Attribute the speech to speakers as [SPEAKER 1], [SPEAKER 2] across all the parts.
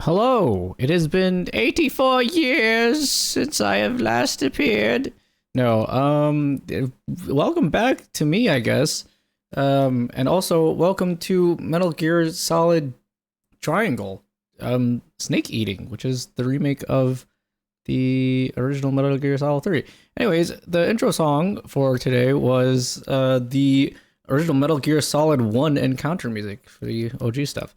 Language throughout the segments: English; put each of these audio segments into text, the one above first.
[SPEAKER 1] Hello, it has been 84 years since I have last appeared. No, welcome back to me, I guess. And also welcome to Metal Gear Solid Triangle, Snake Eating, which is the remake of the original Metal Gear Solid 3. Anyways, the intro song for today was the original Metal Gear Solid 1 encounter music for the OG stuff.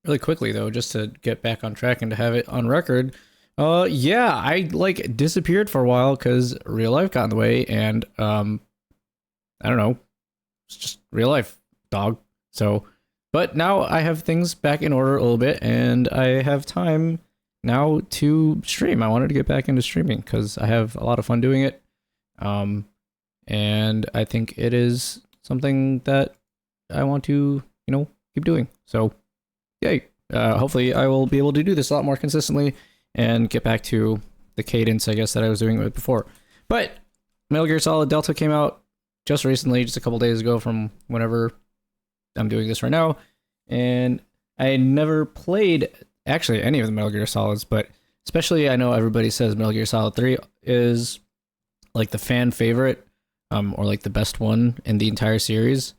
[SPEAKER 1] Really quickly though, just to get back on track and to have it on record. Yeah, I like disappeared for a while because real life got in the way, and I don't know, it's just real life, dog. So, but now I have things back in order a little bit, and I have time now to stream. I wanted to get back into streaming because I have a lot of fun doing it, and I think it is something that I want to, keep doing. So. Yay. Hopefully I will be able to do this a lot more consistently and get back to the cadence, I guess, that I was doing it before. But Metal Gear Solid Delta came out just recently, just a couple days ago from whenever I'm doing this right now. And I never played, actually, any of the Metal Gear Solids, but especially I know everybody says Metal Gear Solid 3 is like the fan favorite, or like the best one in the entire series.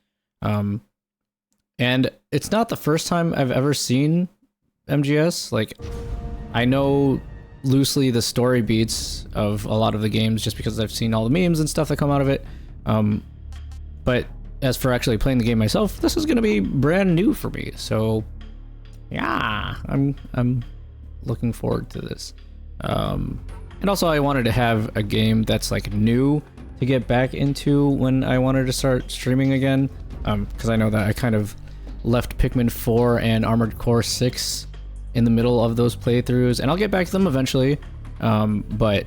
[SPEAKER 1] And it's not the first time I've ever seen MGS. Like, I know loosely the story beats of a lot of the games just because I've seen all the memes and stuff that come out of it. But as for actually playing the game myself, this is going to be brand new for me. So, yeah, I'm looking forward to this. And also, I wanted to have a game that's like new to get back into when I wanted to start streaming again. Because I know that I kind of left Pikmin 4 and Armored Core 6 in the middle of those playthroughs, and I'll get back to them eventually, but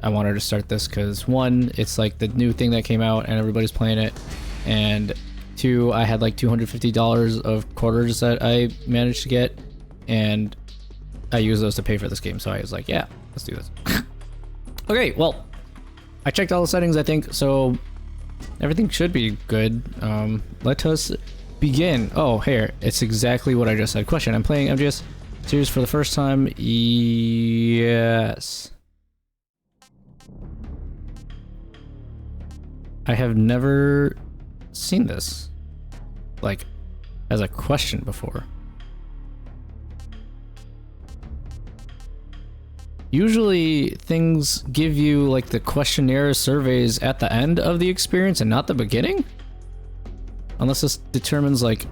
[SPEAKER 1] I wanted to start this because, one, it's like the new thing that came out and everybody's playing it, and two, I had like $250 of quarters that I managed to get, and I used those to pay for this game, so I was like, yeah, let's do this. Okay, well, I checked all the settings, I think, so everything should be good. Let us begin. Oh, here, it's exactly what I just said. Question: I'm playing MGS series for the first time. Yes. I have never seen this, like, as a question before. Usually things give you like the questionnaire surveys at the end of the experience and not the beginning? Unless this determines like,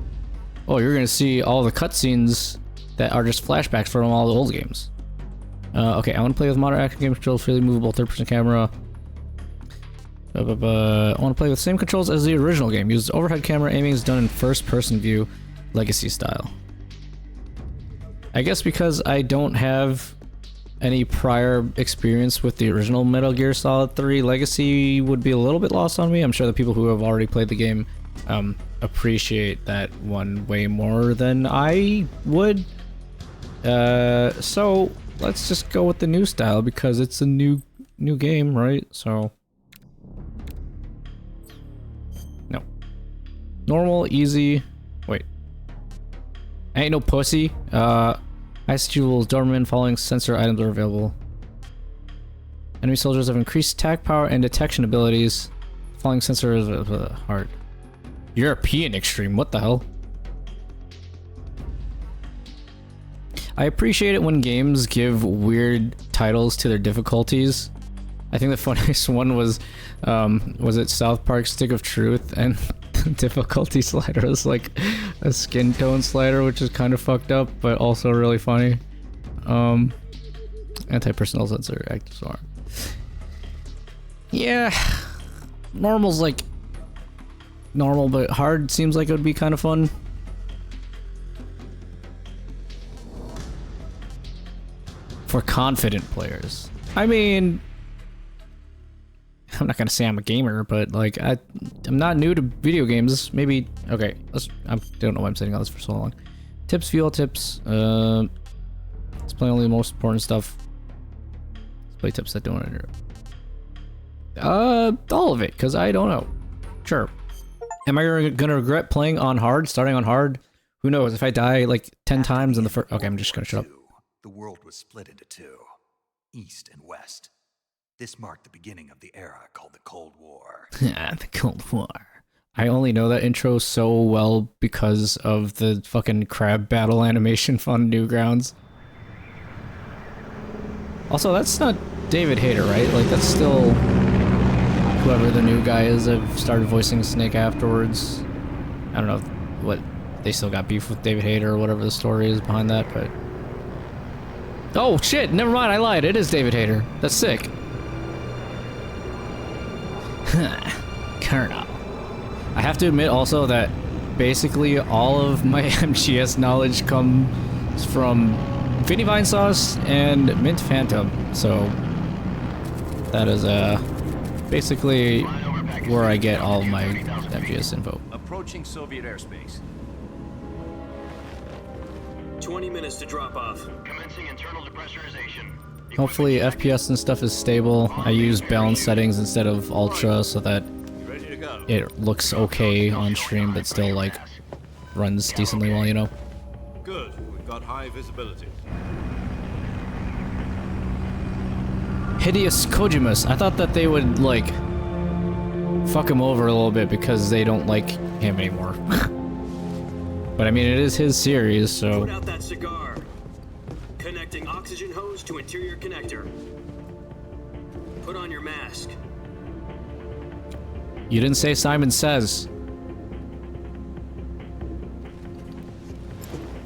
[SPEAKER 1] oh, you're gonna see all the cutscenes that are just flashbacks from all the old games. Okay, I want to play with modern action game controls, freely movable third-person camera. I want to play with the same controls as the original game. Use overhead camera, aiming is done in first-person view, legacy style. I guess because I don't have any prior experience with the original Metal Gear Solid 3, Legacy would be a little bit lost on me. I'm sure the people who have already played the game appreciate that one way more than I would. So let's just go with the new style because it's a new game, right? So no, normal, easy. Wait, I ain't no pussy. ICG rules, Doberman following sensor items are available. Enemy soldiers have increased attack power and detection abilities. Following sensor is hard. European extreme, what the hell? I appreciate it when games give weird titles to their difficulties. I think the funniest one was it South Park Stick of Truth, and the difficulty slider was like a skin tone slider, which is kind of fucked up, but also really funny. Anti-personnel sensor, active SWAR. Yeah, normal's like normal, but hard seems like it would be kind of fun. For confident players. I mean, I'm not gonna say I'm a gamer, but like I'm not new to video games. Maybe okay. I don't know why I'm saying all this for so long. Tips, view all tips. Let's play only the most important stuff. Let's play tips that don't interrupt. All of it, cause I don't know. Sure. Am I gonna regret playing on hard, starting on hard, Who knows? If I die like 10 times in the first... Okay, I'm just gonna shut up.
[SPEAKER 2] The world was split into two, East and West. This marked the beginning of the era called the Cold War.
[SPEAKER 1] The Cold War. I only know that intro so well because of the fucking crab battle animation from Newgrounds. Also, that's not David Hayter, right? Like, that's still whoever the new guy is. I've started voicing Snake afterwards. I don't know what... They still got beef with David Hayter or whatever the story is behind that, but... Oh, shit! Never mind, I lied. It is David Hayter. That's sick. Colonel. I have to admit also that basically all of my MGS knowledge comes from Vinny Vine Sauce and Mint Phantom, so that is basically where I get all of my MGS info.
[SPEAKER 3] Approaching Soviet airspace.
[SPEAKER 4] 20 minutes to drop off.
[SPEAKER 5] Commencing internal depressurization.
[SPEAKER 1] Hopefully FPS and stuff is stable. I use balance settings instead of ultra so that it looks okay on stream but still like runs decently well, you know.
[SPEAKER 3] Good. We've got high visibility.
[SPEAKER 1] Hideous Kojimus. I thought that they would like fuck him over a little bit because they don't like him anymore. But I mean, it is his series, so...
[SPEAKER 4] Put out that cigar. Connecting oxygen hose to interior connector. Put on your mask.
[SPEAKER 1] You didn't say Simon Says.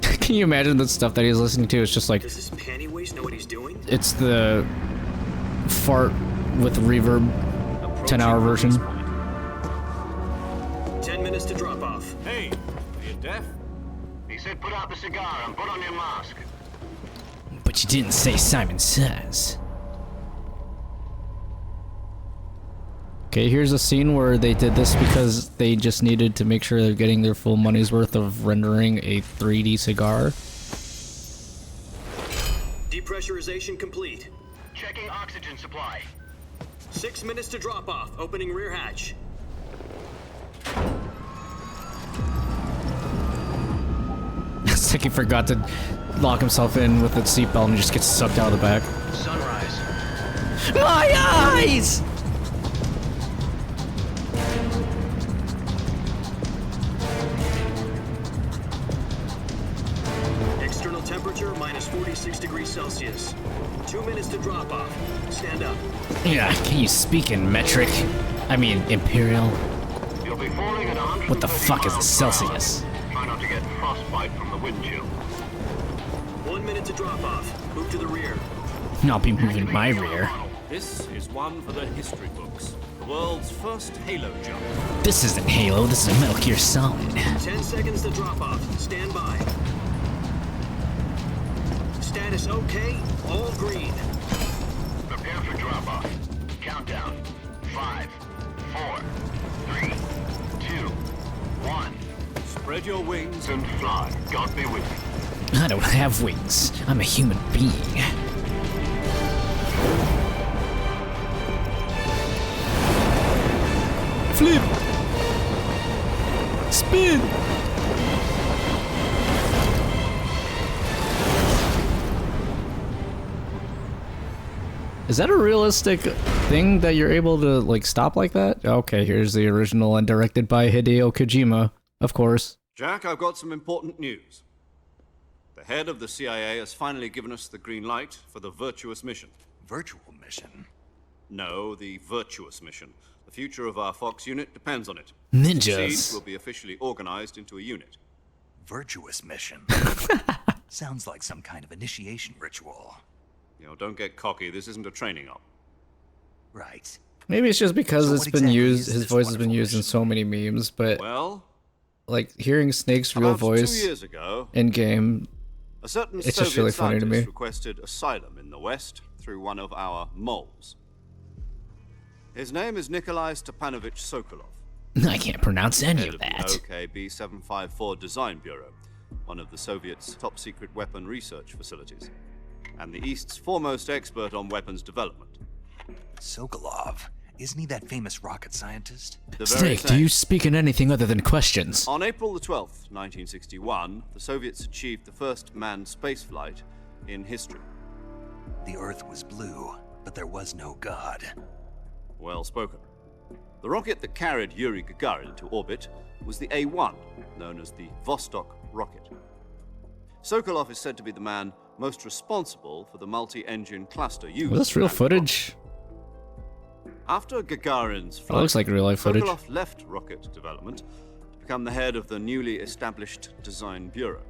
[SPEAKER 1] Can you imagine the stuff that he's listening to? It's just like...
[SPEAKER 4] Does this panty waste know what he's doing?
[SPEAKER 1] It's the fart with reverb 10-hour version.
[SPEAKER 4] 10 minutes to drop off.
[SPEAKER 3] Hey, are you deaf?
[SPEAKER 5] He said put out the cigar and put on your mask.
[SPEAKER 1] But you didn't say Simon Says. Okay, here's a scene where they did this because they just needed to make sure they're getting their full money's worth of rendering a 3D cigar.
[SPEAKER 4] Depressurization complete.
[SPEAKER 5] Checking oxygen supply.
[SPEAKER 4] 6 minutes to drop off. Opening rear hatch.
[SPEAKER 1] It's like he forgot to lock himself in with the seatbelt and just gets sucked out of the back.
[SPEAKER 5] Sunrise.
[SPEAKER 1] My eyes!
[SPEAKER 4] External temperature minus 46 degrees Celsius. 2 minutes to drop off. Stand up.
[SPEAKER 1] Yeah, can you speak in metric? I mean, imperial?
[SPEAKER 5] You'll be falling at 100.
[SPEAKER 1] What the fuck is a Celsius?
[SPEAKER 5] Try not to get frostbite from the wind chill.
[SPEAKER 4] 1 minute to drop off. Move to the rear.
[SPEAKER 1] I'll be moving my rear.
[SPEAKER 3] This is one for the history books. The world's first Halo jump.
[SPEAKER 1] This isn't Halo, this is Metal Gear Solid.
[SPEAKER 4] 10 seconds to drop off. Stand by. Status okay. All green.
[SPEAKER 5] Prepare for drop off. Countdown. 5, 4, 3, 2, 1.
[SPEAKER 3] Spread your wings
[SPEAKER 5] And fly. God be with you.
[SPEAKER 1] I don't have wings. I'm a human being. Flip! Spin! Is that a realistic thing that you're able to, like, stop like that? Okay, here's the original and directed by Hideo Kojima, of course.
[SPEAKER 3] Jack, I've got some important news. The head of the CIA has finally given us the green light for the virtuous mission.
[SPEAKER 2] Virtual mission?
[SPEAKER 3] No, the virtuous mission. The future of our Fox unit depends on it.
[SPEAKER 1] Ninjas.
[SPEAKER 3] Seeds will be officially organized into a unit.
[SPEAKER 2] Virtuous mission. Sounds like some kind of initiation ritual.
[SPEAKER 3] You know, don't get cocky. This isn't a training op.
[SPEAKER 2] Right.
[SPEAKER 1] Maybe it's just because
[SPEAKER 2] So
[SPEAKER 1] it's
[SPEAKER 2] what
[SPEAKER 1] been
[SPEAKER 2] exactly
[SPEAKER 1] used,
[SPEAKER 2] is
[SPEAKER 1] his
[SPEAKER 2] this
[SPEAKER 1] voice has been
[SPEAKER 2] wonderful
[SPEAKER 1] used in
[SPEAKER 2] mission?
[SPEAKER 1] so many memes, but,
[SPEAKER 3] Well,
[SPEAKER 1] like, hearing Snake's real
[SPEAKER 3] about 2
[SPEAKER 1] voice
[SPEAKER 3] years ago,
[SPEAKER 1] in-game,
[SPEAKER 3] a certain
[SPEAKER 1] it's
[SPEAKER 3] Soviet
[SPEAKER 1] just really funny to me.
[SPEAKER 3] scientist requested asylum in the West through one of our moles. His name is Nikolai Stepanovich Sokolov.
[SPEAKER 1] I can't pronounce any
[SPEAKER 3] Head
[SPEAKER 1] of
[SPEAKER 3] of the
[SPEAKER 1] that.
[SPEAKER 3] OKB 754 Design Bureau, one of the Soviets' top-secret weapon research facilities, and the East's foremost expert on weapons development.
[SPEAKER 2] Sokolov. Isn't he that famous rocket scientist?
[SPEAKER 3] The very
[SPEAKER 1] Snake, do
[SPEAKER 3] same.
[SPEAKER 1] you speak in anything other than questions?
[SPEAKER 3] On April the 12th, 1961, the Soviets achieved the first manned spaceflight in history.
[SPEAKER 2] The Earth was blue, but there was no God.
[SPEAKER 3] Well spoken. The rocket that carried Yuri Gagarin into orbit was the A-1, known as the Vostok rocket. Sokolov is said to be the man most responsible for the multi-engine cluster used.
[SPEAKER 1] Was this real
[SPEAKER 3] at the
[SPEAKER 1] footage?
[SPEAKER 3] After Gagarin's
[SPEAKER 1] It
[SPEAKER 3] flight,
[SPEAKER 1] looks like real life footage.
[SPEAKER 3] Sokolov left rocket development to become the head of the newly established Design Bureau.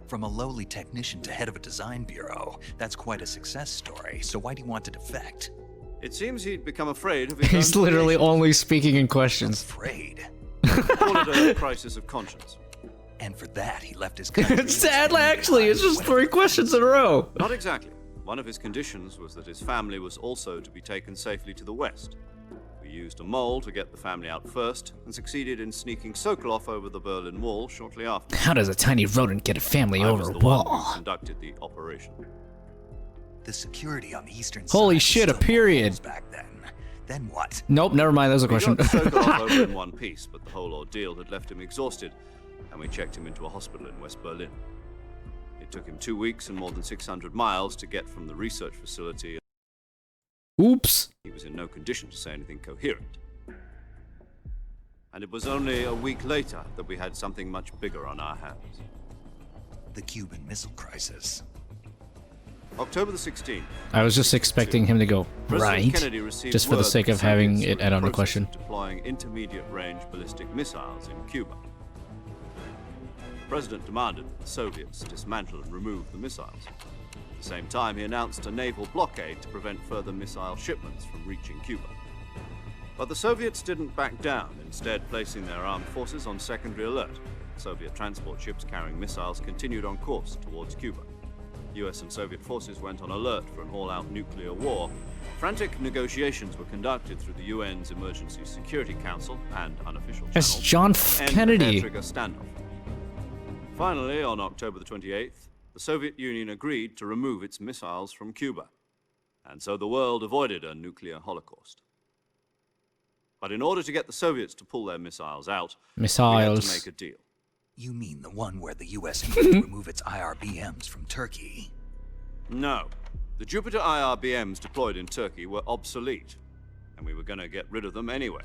[SPEAKER 2] From a lowly technician to head of a design bureau, that's quite a success story. So why do you want to defect?
[SPEAKER 3] It seems he'd become afraid of his
[SPEAKER 1] He's
[SPEAKER 3] own
[SPEAKER 1] literally
[SPEAKER 3] creations.
[SPEAKER 1] only speaking in questions.
[SPEAKER 2] Afraid.
[SPEAKER 3] Call it a crisis of conscience.
[SPEAKER 2] And for that, he left his country.
[SPEAKER 1] It's sad, actually. It's just 3 questions in a row.
[SPEAKER 3] Not exactly. One of his conditions was that his family was also to be taken safely to the west. We used a mole to get the family out first, and succeeded in sneaking Sokolov over the Berlin Wall shortly after.
[SPEAKER 1] How does a tiny rodent get a family
[SPEAKER 3] I
[SPEAKER 1] over
[SPEAKER 3] was
[SPEAKER 1] a
[SPEAKER 3] the one who
[SPEAKER 1] wall?
[SPEAKER 3] conducted the operation.
[SPEAKER 2] The security on the eastern
[SPEAKER 1] Holy
[SPEAKER 2] side was
[SPEAKER 1] shit, a
[SPEAKER 2] still
[SPEAKER 1] period.
[SPEAKER 2] walls back then. Then what?
[SPEAKER 1] Nope, never mind. That was a
[SPEAKER 3] We
[SPEAKER 1] question.
[SPEAKER 3] got Sokolov over in one piece, but the whole ordeal had left him exhausted, and we checked him into a hospital in West Berlin. It took him 2 weeks and more than 600 miles to get from the research facility.
[SPEAKER 1] Oops.
[SPEAKER 3] He was in no condition to say anything coherent. And it was only a week later that we had something much bigger on our hands.
[SPEAKER 2] The Cuban Missile Crisis.
[SPEAKER 3] October the 16th.
[SPEAKER 1] I was just expecting him to go,
[SPEAKER 3] President
[SPEAKER 1] right?
[SPEAKER 3] Kennedy received
[SPEAKER 1] Just for the
[SPEAKER 3] word
[SPEAKER 1] sake
[SPEAKER 3] that
[SPEAKER 1] of having
[SPEAKER 3] Soviets
[SPEAKER 1] it
[SPEAKER 3] were in
[SPEAKER 1] add on the
[SPEAKER 3] process
[SPEAKER 1] question.
[SPEAKER 3] of deploying intermediate-range ballistic missiles in Cuba. The president demanded that the Soviets dismantle and remove the missiles. At the same time, he announced a naval blockade to prevent further missile shipments from reaching Cuba. But the Soviets didn't back down, instead placing their armed forces on secondary alert. Soviet transport ships carrying missiles continued on course towards Cuba. US and Soviet forces went on alert for an all-out nuclear war. Frantic negotiations were conducted through the UN's Emergency Security Council and unofficial
[SPEAKER 1] That's
[SPEAKER 3] channels.
[SPEAKER 1] John F.
[SPEAKER 3] End
[SPEAKER 1] Kennedy.
[SPEAKER 3] air-trigger standoff. Finally, on October the 28th, the Soviet Union agreed to remove its missiles from Cuba. And so the world avoided a nuclear holocaust. But in order to get the Soviets to pull their missiles out, we had to
[SPEAKER 1] Missiles.
[SPEAKER 3] make a deal.
[SPEAKER 2] You mean the one where the U.S. agreed to remove its IRBMs from Turkey?
[SPEAKER 3] No. The Jupiter IRBMs deployed in Turkey were obsolete, and we were going to get rid of them anyway.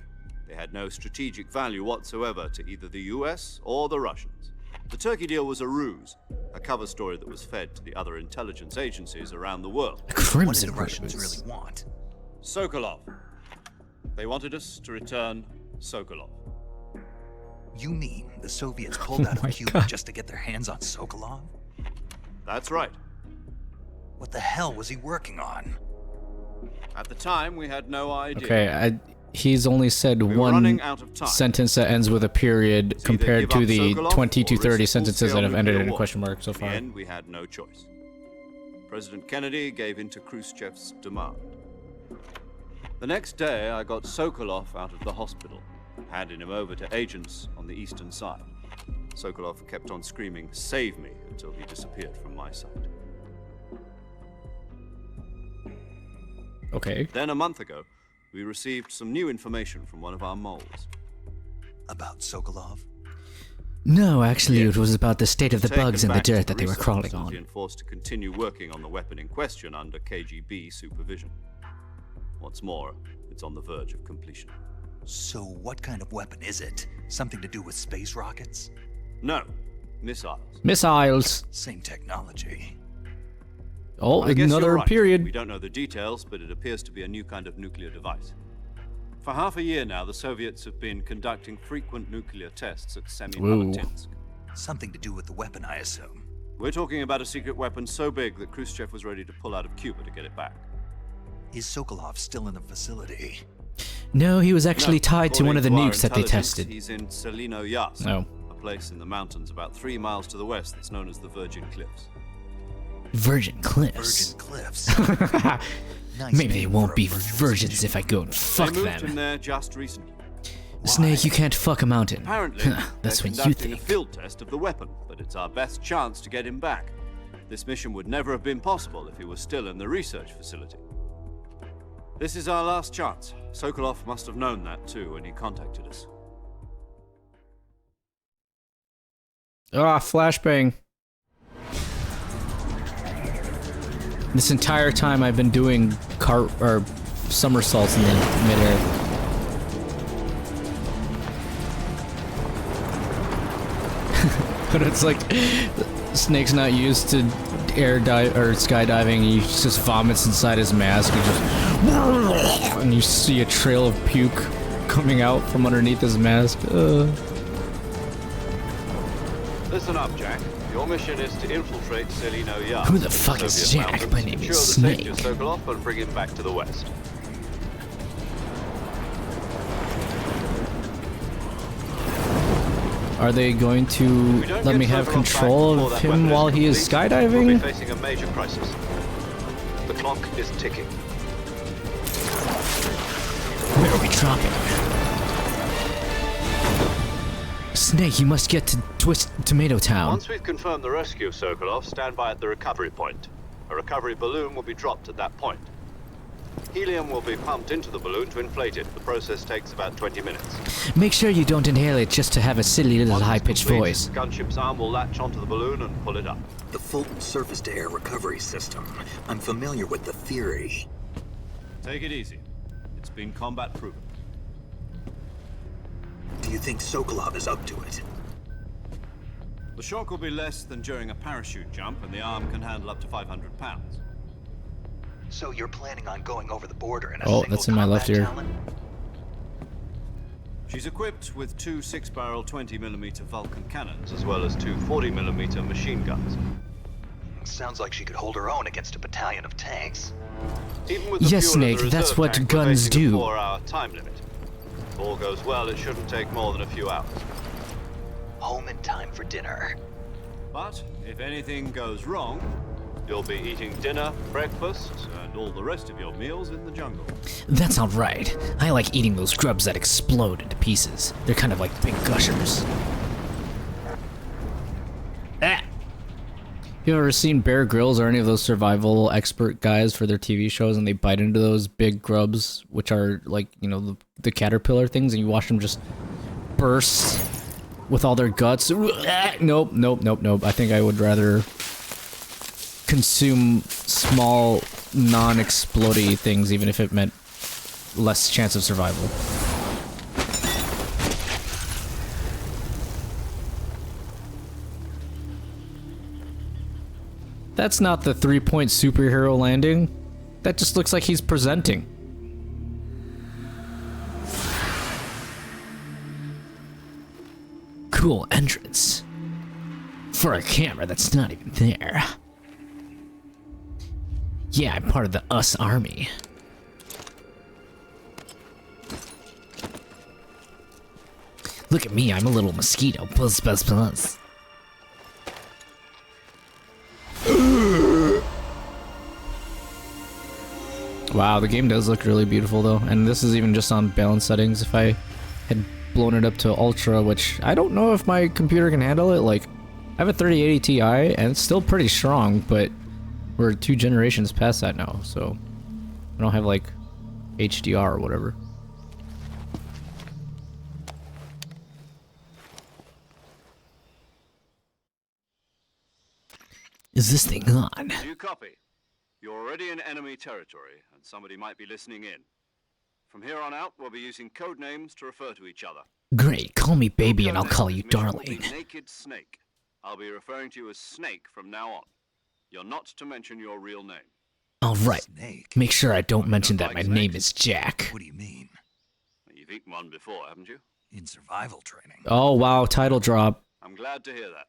[SPEAKER 3] They had no strategic value whatsoever to either the US or the Russians. The Turkey deal was a ruse, a cover story that was fed to the other intelligence agencies around the world.
[SPEAKER 2] What did
[SPEAKER 1] Crimson
[SPEAKER 2] the Russians
[SPEAKER 1] Rose.
[SPEAKER 2] really want?
[SPEAKER 3] Sokolov. They wanted us to return Sokolov.
[SPEAKER 2] You mean the Soviets pulled out
[SPEAKER 1] my
[SPEAKER 2] of Cuba
[SPEAKER 1] God.
[SPEAKER 2] just to get their hands on Sokolov?
[SPEAKER 3] That's right.
[SPEAKER 2] What the hell was he working on?
[SPEAKER 3] At the time, we had no idea.
[SPEAKER 1] Okay, he's only said
[SPEAKER 3] We were
[SPEAKER 1] one
[SPEAKER 3] running out of time.
[SPEAKER 1] sentence that ends with a period
[SPEAKER 3] either
[SPEAKER 1] compared
[SPEAKER 3] give
[SPEAKER 1] to
[SPEAKER 3] up
[SPEAKER 1] the
[SPEAKER 3] Sokolov
[SPEAKER 1] 20 to
[SPEAKER 3] or
[SPEAKER 1] 30
[SPEAKER 3] risk
[SPEAKER 1] sentences that have
[SPEAKER 3] full-scale
[SPEAKER 1] ended in
[SPEAKER 3] nuclear
[SPEAKER 1] a
[SPEAKER 3] war.
[SPEAKER 1] question mark so
[SPEAKER 3] In the
[SPEAKER 1] far.
[SPEAKER 3] end, we had no choice. President Kennedy gave in to Khrushchev's demand. The next day, I got Sokolov out of the hospital, handing him over to agents on the eastern side. Sokolov kept on screaming, "Save me," until he disappeared from my sight.
[SPEAKER 1] Okay.
[SPEAKER 3] Then, a month ago, we received some new information from one of our moles.
[SPEAKER 2] About Sokolov?
[SPEAKER 1] No, actually,
[SPEAKER 3] Yeah.
[SPEAKER 1] it was about the state of the
[SPEAKER 3] Taken
[SPEAKER 1] bugs in the
[SPEAKER 3] back to
[SPEAKER 1] dirt that they were
[SPEAKER 3] research
[SPEAKER 1] crawling
[SPEAKER 3] facility
[SPEAKER 1] on.
[SPEAKER 3] and forced to continue working on the weapon in question under KGB supervision. What's more, it's on the verge of completion.
[SPEAKER 2] So what kind of weapon is it? Something to do with space rockets?
[SPEAKER 3] No, missiles.
[SPEAKER 1] Missiles.
[SPEAKER 2] Same technology.
[SPEAKER 1] Oh,
[SPEAKER 3] I guess
[SPEAKER 1] another
[SPEAKER 3] you're right.
[SPEAKER 1] period.
[SPEAKER 3] We don't know the details, but it appears to be a new kind of nuclear device. For half a year now, the Soviets have been conducting frequent nuclear tests at Semipalatinsk.
[SPEAKER 2] Something to do with the weapon, I assume.
[SPEAKER 3] We're talking about a secret weapon so big that Khrushchev was ready to pull out of Cuba to get it back.
[SPEAKER 2] Is Sokolov still in the facility?
[SPEAKER 1] No, he was actually
[SPEAKER 3] No,
[SPEAKER 1] tied to one of the
[SPEAKER 3] according
[SPEAKER 1] nukes
[SPEAKER 3] our
[SPEAKER 1] that they
[SPEAKER 3] intelligence,
[SPEAKER 1] tested.
[SPEAKER 3] He's in Selino Yas,
[SPEAKER 1] Oh.
[SPEAKER 3] a place in the mountains about 3 miles to the west that's known as the Virgin Cliffs.
[SPEAKER 1] Virgin Cliffs.
[SPEAKER 2] Virgin Cliffs. Nice
[SPEAKER 1] Maybe they
[SPEAKER 2] name
[SPEAKER 1] won't
[SPEAKER 2] for a
[SPEAKER 1] be
[SPEAKER 2] virtual
[SPEAKER 1] virgins
[SPEAKER 2] city.
[SPEAKER 1] if I go and fuck
[SPEAKER 3] they moved him
[SPEAKER 1] them.
[SPEAKER 3] there just recently.
[SPEAKER 1] Snake, you can't fuck a mountain.
[SPEAKER 3] Apparently,
[SPEAKER 1] That's
[SPEAKER 3] they're
[SPEAKER 1] what you
[SPEAKER 3] conducting a
[SPEAKER 1] think.
[SPEAKER 3] field test of the weapon, but it's our best chance to get him back. This mission would never have been possible if he was still in the research facility. This is our last chance. Sokolov must have known that too when he contacted us.
[SPEAKER 1] Ah, flashbang. This entire time I've been doing somersaults in the midair. But it's like Snake's not used to air dive or skydiving. He just vomits inside his mask. He just and you see a trail of puke coming out from underneath his mask.
[SPEAKER 3] Listen up, Jack. Your mission is to infiltrate Selino Yard.
[SPEAKER 1] Who the fuck is Jack? My name is Snake.
[SPEAKER 3] Secure the safety of Sokolov and bring him back to the west.
[SPEAKER 1] Are they going to let me have control of him while he is skydiving?
[SPEAKER 3] We'll be facing a major crisis. The clock is ticking.
[SPEAKER 1] Where are we dropping? Snake, you must get to Tomato Town.
[SPEAKER 3] Once we've confirmed the rescue of Sokolov, stand by at the recovery point. A recovery balloon will be dropped at that point. Helium will be pumped into the balloon to inflate it. The process takes about 20 minutes.
[SPEAKER 1] Make sure you don't inhale it just to have a silly little high-pitched voice.
[SPEAKER 3] The gunship's arm will latch onto the balloon and pull it up.
[SPEAKER 2] The Fulton surface-to-air recovery system. I'm familiar with the theory.
[SPEAKER 3] Take it easy. It's been combat proven.
[SPEAKER 2] Do you think Sokolov is up to it?
[SPEAKER 3] The shock will be less than during a parachute jump, and the arm can handle up to 500 pounds.
[SPEAKER 2] So you're planning on going over the border in a
[SPEAKER 1] Oh,
[SPEAKER 2] single
[SPEAKER 1] that's in my left ear.
[SPEAKER 2] combat talent?
[SPEAKER 3] She's equipped with 2 6-barrel 20mm Vulcan cannons, as well as 2 40mm machine guns.
[SPEAKER 2] Sounds like she could hold her own against a battalion of tanks.
[SPEAKER 3] Even with the
[SPEAKER 1] Yes,
[SPEAKER 3] fuel in the
[SPEAKER 1] Snake, that's
[SPEAKER 3] reserve
[SPEAKER 1] what
[SPEAKER 3] tank, we're
[SPEAKER 1] guns
[SPEAKER 3] facing a
[SPEAKER 1] do.
[SPEAKER 3] 4-hour time limit. If all goes well, it shouldn't take more than a few hours.
[SPEAKER 2] Home in time for dinner.
[SPEAKER 3] But if anything goes wrong, you'll be eating dinner, breakfast, and all the rest of your meals in the jungle.
[SPEAKER 1] That's not right. I like eating those grubs that explode into pieces. They're kind of like big gushers. Ah! You ever seen Bear Grylls or any of those survival expert guys for their TV shows, and they bite into those big grubs, which are like, you know, the caterpillar things, and you watch them just burst with all their guts? Nope, nope, nope, nope. I think I would rather consume small, non-explodey things, even if it meant less chance of survival. That's not the 3-point superhero landing. That just looks like he's presenting. Cool entrance. For a camera that's not even there. Yeah, I'm part of the US Army. Look at me, I'm a little mosquito. Buzz, buzz, buzz. Wow, the game does look really beautiful though, and this is even just on balance settings. If I had blown it up to ultra, which I don't know if my computer can handle it, like, I have a 3080 Ti, and it's still pretty strong, but we're 2 generations past that now, so I don't have, like, HDR or whatever. Is this thing on?
[SPEAKER 3] Do you copy? You're already in enemy territory, and somebody might be listening in. From here on out, we'll be using code names to refer to each other.
[SPEAKER 1] Great, call me baby and I'll
[SPEAKER 3] Codename
[SPEAKER 1] call you
[SPEAKER 3] mission will
[SPEAKER 1] darling.
[SPEAKER 3] be Naked Snake. I'll be referring to you as Snake from now on. You're not to mention your real name.
[SPEAKER 1] Alright,
[SPEAKER 2] Snake?
[SPEAKER 1] make sure I don't mention that
[SPEAKER 3] like
[SPEAKER 1] my name
[SPEAKER 3] snakes?
[SPEAKER 1] is Jack.
[SPEAKER 2] What do you mean?
[SPEAKER 3] You've eaten one before, haven't you?
[SPEAKER 2] In survival training?
[SPEAKER 1] Oh wow, title drop.
[SPEAKER 3] I'm glad to hear that.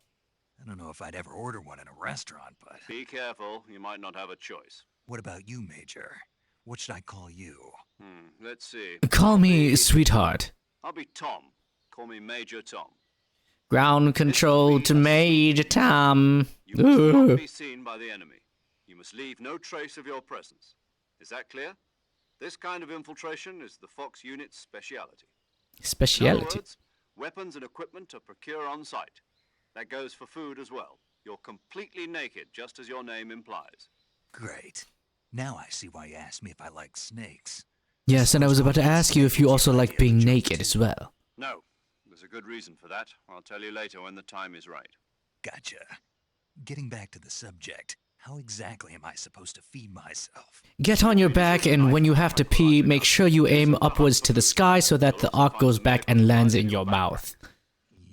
[SPEAKER 2] I don't know if I'd ever order one in a restaurant, but...
[SPEAKER 3] Be careful, you might not have a choice.
[SPEAKER 2] What about you, Major? What should I call you?
[SPEAKER 3] Let's see.
[SPEAKER 1] Call me sweetheart.
[SPEAKER 3] I'll be Tom. Call me Major Tom.
[SPEAKER 1] Ground control to Major Tom.
[SPEAKER 3] You must not be seen by the enemy. You must leave no trace of your presence. Is that clear? This kind of infiltration is the Fox unit's speciality. In other
[SPEAKER 1] Speciality.
[SPEAKER 3] words, weapons and equipment are procured on site. That goes for food as well. You're completely naked, just as your name implies.
[SPEAKER 2] Great. Now I see why you asked me if I like snakes.
[SPEAKER 1] Yes, and I was about to ask you if you also like being naked as well.
[SPEAKER 3] No, there's a good reason for that. I'll tell you later when the time is right.
[SPEAKER 2] Gotcha. Getting back to the subject, how exactly am I supposed to feed myself?
[SPEAKER 1] Get on your back, and when you have to pee, make sure you aim upwards to the sky so that the arc goes back and lands in your mouth.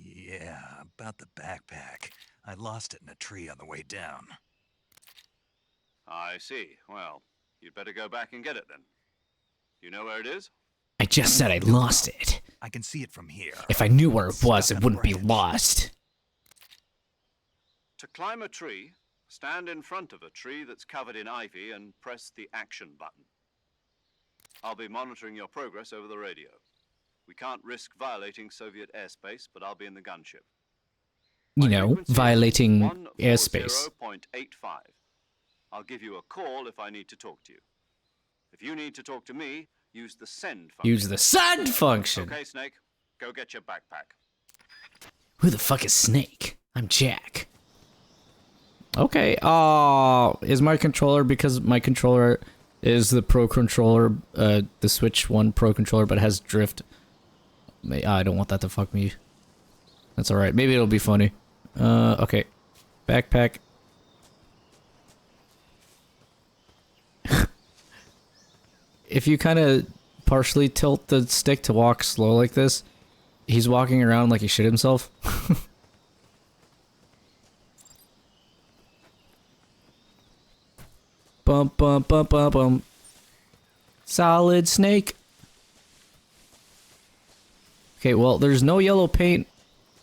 [SPEAKER 2] Yeah, about the backpack. I lost it in a tree on the way down.
[SPEAKER 3] I see. Well, you'd better go back and get it then. You know where it is?
[SPEAKER 1] I just said I lost it.
[SPEAKER 2] I can see it from here.
[SPEAKER 1] If I knew where it was, it wouldn't be lost.
[SPEAKER 3] To climb a tree, stand in front of a tree that's covered in ivy and press the action button. I'll be monitoring your progress over the radio. We can't risk violating Soviet airspace, but I'll be in the gunship.
[SPEAKER 1] You know, violating
[SPEAKER 3] 140.85.
[SPEAKER 1] airspace.
[SPEAKER 3] I'll give you a call if I need to talk to you. If you need to talk to me, use the send function.
[SPEAKER 1] Use the send function.
[SPEAKER 3] Okay, Snake, go get your backpack.
[SPEAKER 1] Who the fuck is Snake? I'm Jack. Okay, is my controller, because my controller is the Pro controller, the Switch 1 Pro controller, but has drift. I don't want that to fuck me. That's alright, maybe it'll be funny. Okay. Backpack. If you kind of partially tilt the stick to walk slow like this, he's walking around like he shit himself. Bump, bump, bump, bump, bump. Solid Snake. Okay, well, there's no yellow paint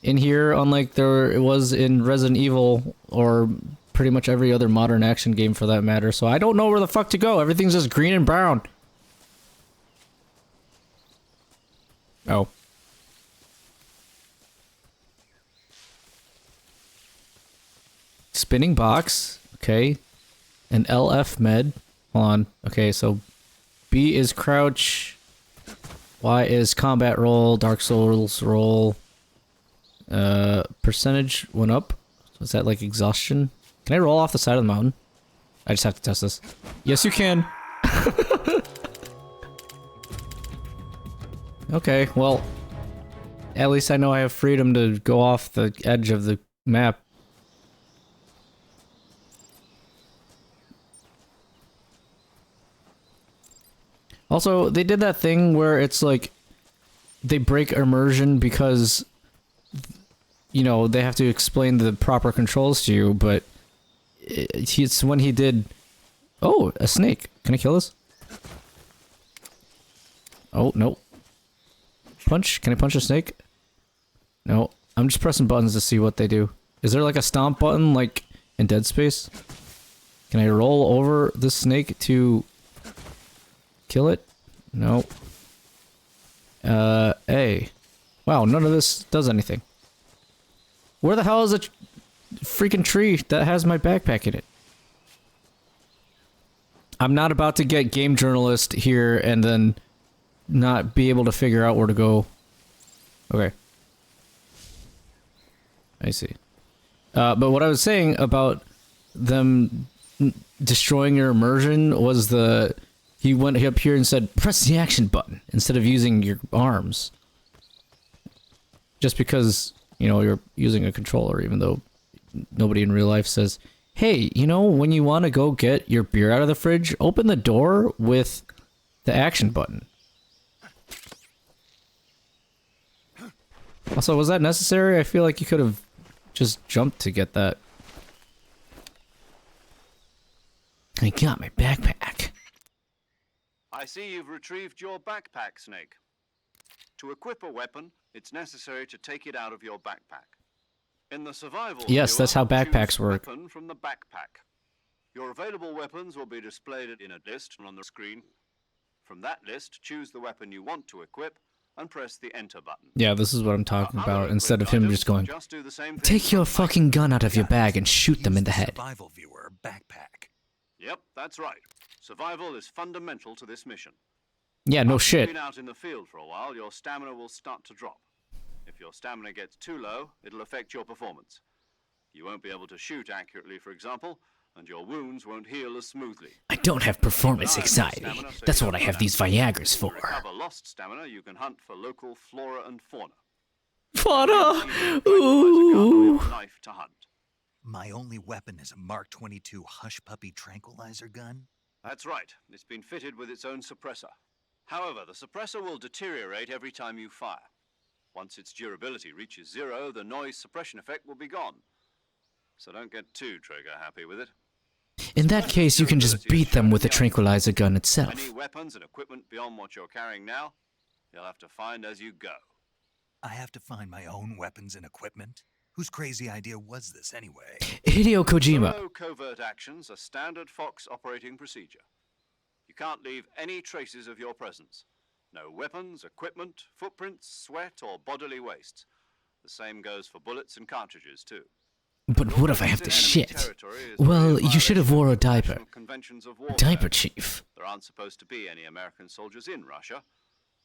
[SPEAKER 1] in here, unlike there was in Resident Evil, or pretty much every other modern action game for that matter, so I don't know where the fuck to go. Everything's just green and brown. Oh. Spinning box. Okay. An LF med. Hold on. Okay, so B is crouch. Y is combat roll. Dark Souls roll. Percentage went up. So is that like exhaustion? Can I roll off the side of the mountain? I just have to test this. Yes, you can. Okay, well, at least I know I have freedom to go off the edge of the map. Also, they did that thing where it's like they break immersion because, you know, they have to explain the proper controls to you, but it's when he did... Oh, a snake. Can I kill this? Oh, no. Punch? Can I punch a snake? No. I'm just pressing buttons to see what they do. Is there like a stomp button like in Dead Space? Can I roll over the snake to kill it? No. A. Wow, none of this does anything. Where the hell is a freaking tree that has my backpack in it? I'm not about to get game journalist here and then not be able to figure out where to go. Okay. I see. But what I was saying about them destroying your immersion was he went up here and said, press the action button instead of using your arms. Just because, you know, you're using a controller, even though nobody in real life says, hey, you know, when you want to go get your beer out of the fridge, open the door with the action button. Also, was that necessary? I feel like you could have just jumped to get that. I got my backpack.
[SPEAKER 3] I see you've retrieved your backpack, Snake. To equip a weapon, it's necessary to take it out of your backpack. In the survival
[SPEAKER 1] Yes,
[SPEAKER 3] viewer,
[SPEAKER 1] that's how backpacks
[SPEAKER 3] choose
[SPEAKER 1] work.
[SPEAKER 3] Weapon from the backpack. Your available weapons will be displayed in a list on the screen. From that list, choose the weapon you want to equip and press the enter button.
[SPEAKER 1] Yeah, this is what I'm talking
[SPEAKER 3] Other
[SPEAKER 1] about, instead of him
[SPEAKER 3] items
[SPEAKER 1] just going,
[SPEAKER 3] just do the same thing
[SPEAKER 1] take your
[SPEAKER 3] from
[SPEAKER 1] fucking gun out of your bag and shoot them
[SPEAKER 2] Use
[SPEAKER 1] in the head.
[SPEAKER 2] Survival viewer backpack.
[SPEAKER 3] Yep, that's right. Survival is fundamental to this mission.
[SPEAKER 1] Yeah, no
[SPEAKER 3] After
[SPEAKER 1] shit.
[SPEAKER 3] you've been out in the field for a while, your stamina will start to drop. If your stamina gets too low, it'll affect your performance. You won't be able to shoot accurately, for example, and your wounds won't heal as smoothly.
[SPEAKER 1] I don't have performance anxiety. That's what I have these Viagras
[SPEAKER 3] To
[SPEAKER 1] for.
[SPEAKER 3] recover lost stamina, you can hunt for local flora and fauna.
[SPEAKER 1] Fauna!
[SPEAKER 3] Use a tranquilizer gun or
[SPEAKER 1] Ooh!
[SPEAKER 3] your knife to hunt.
[SPEAKER 2] My only weapon is a Mark 22 Hush Puppy tranquilizer gun?
[SPEAKER 3] That's right. It's been fitted with its own suppressor. However, the suppressor will deteriorate every time you fire. Once its durability reaches 0, the noise suppression effect will be gone. So don't get too trigger-happy with it.
[SPEAKER 1] In that case, you can just beat them with the tranquilizer gun itself.
[SPEAKER 3] Any weapons and equipment beyond what you're carrying now, you'll have to find as you go.
[SPEAKER 2] I have to find my own weapons and equipment? Whose crazy idea was this anyway?
[SPEAKER 1] Hideo Kojima.
[SPEAKER 3] Solo covert actions are standard Fox operating procedure. You can't leave any traces of your presence. No weapons, equipment, footprints, sweat, or bodily wastes. The same goes for bullets and cartridges, too.
[SPEAKER 1] But what if I have to
[SPEAKER 3] Enemy
[SPEAKER 1] shit?
[SPEAKER 3] territory is
[SPEAKER 1] Well,
[SPEAKER 3] really a
[SPEAKER 1] you should have wore a
[SPEAKER 3] violation of
[SPEAKER 1] diaper.
[SPEAKER 3] international conventions of warfare.
[SPEAKER 1] Diaper chief.
[SPEAKER 3] There aren't supposed to be any American soldiers in Russia.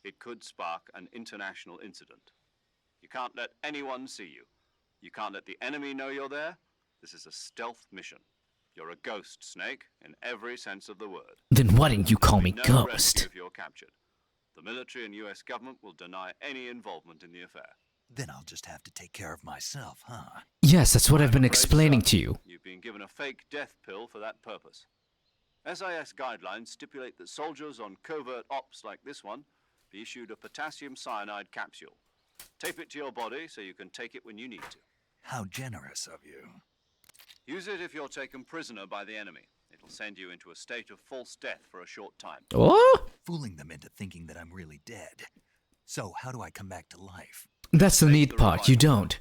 [SPEAKER 3] It could spark an international incident. You can't let anyone see you. You can't let the enemy know you're there. This is a stealth mission. You're a ghost, Snake, in every sense of the word.
[SPEAKER 1] Then why didn't you call me
[SPEAKER 3] There'll be no
[SPEAKER 1] Ghost?
[SPEAKER 3] rescue if you're captured. The military and US government will deny any involvement in the affair.
[SPEAKER 2] Then I'll just have to take care of myself, huh?
[SPEAKER 1] Yes, that's what I've been
[SPEAKER 3] I'm afraid
[SPEAKER 1] explaining
[SPEAKER 3] so.
[SPEAKER 1] to you.
[SPEAKER 3] You've been given a fake death pill for that purpose. SIS guidelines stipulate that soldiers on covert ops like this one be issued a potassium cyanide capsule. Tape it to your body so you can take it when you need to.
[SPEAKER 2] How generous of you.
[SPEAKER 3] Use it if you're taken prisoner by the enemy. It'll send you into a state of false death for a short time.
[SPEAKER 1] What?
[SPEAKER 2] Fooling them into thinking that I'm really dead. So how do I come back to life?
[SPEAKER 1] That's the
[SPEAKER 3] Take
[SPEAKER 1] neat
[SPEAKER 3] the
[SPEAKER 1] part, you
[SPEAKER 3] revival.
[SPEAKER 1] don't.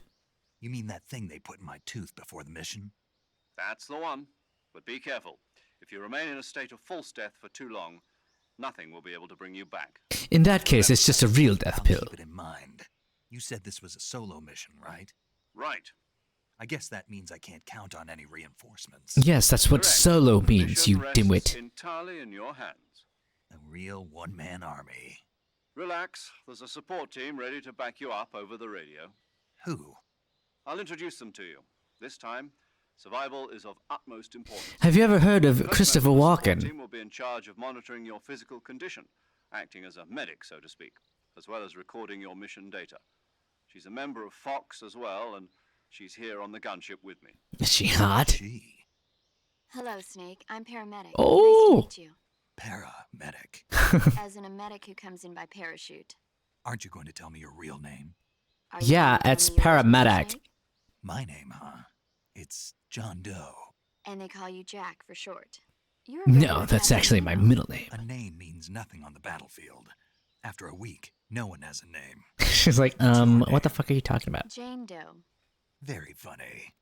[SPEAKER 2] You mean that thing they put in my tooth before the mission?
[SPEAKER 3] That's the one. But be careful. If you remain in a state of false death for too long, nothing will be able to bring you back.
[SPEAKER 1] In that case, it's just a real death
[SPEAKER 2] I'll
[SPEAKER 1] pill.
[SPEAKER 2] keep it in mind. You said this was a solo mission, right?
[SPEAKER 3] Right.
[SPEAKER 2] I guess that means I can't count on any reinforcements.
[SPEAKER 1] Yes, that's what
[SPEAKER 3] Correct.
[SPEAKER 1] solo means,
[SPEAKER 3] Mission
[SPEAKER 1] you
[SPEAKER 3] rests
[SPEAKER 1] dimwit.
[SPEAKER 3] entirely in your hands.
[SPEAKER 2] A real one-man army.
[SPEAKER 3] Relax. There's a support team ready to back you up over the radio.
[SPEAKER 2] Who?
[SPEAKER 3] I'll introduce them to you. This time, survival is of utmost importance.
[SPEAKER 1] Have you ever heard of
[SPEAKER 3] First
[SPEAKER 1] Christopher
[SPEAKER 3] member of the support
[SPEAKER 1] Walken?
[SPEAKER 3] team will be in charge of monitoring your physical condition, acting as a medic, so to speak, as well as recording your mission data. She's a member of Fox as well, and she's here on the gunship with me.
[SPEAKER 1] Is she hot?
[SPEAKER 2] She.
[SPEAKER 6] Hello, Snake. I'm paramedic.
[SPEAKER 1] Oh.
[SPEAKER 6] Nice to meet
[SPEAKER 2] Paramedic.
[SPEAKER 6] you. As in a medic who comes in by parachute.
[SPEAKER 2] Aren't you going to tell me your real name?
[SPEAKER 6] Are you
[SPEAKER 1] Yeah,
[SPEAKER 6] gonna tell
[SPEAKER 1] it's
[SPEAKER 6] me yours,
[SPEAKER 1] paramedic.
[SPEAKER 6] Snake?
[SPEAKER 2] My name, huh? It's John Doe.
[SPEAKER 6] And they call you Jack for short. You're a regular
[SPEAKER 1] No, that's
[SPEAKER 6] captain,
[SPEAKER 1] actually
[SPEAKER 6] you
[SPEAKER 1] my
[SPEAKER 6] know.
[SPEAKER 1] middle name.
[SPEAKER 2] A name means nothing on the battlefield. After a week, no one has a name.
[SPEAKER 1] She's like, what the fuck are you talking about?
[SPEAKER 6] Jane Doe.
[SPEAKER 2] Very funny.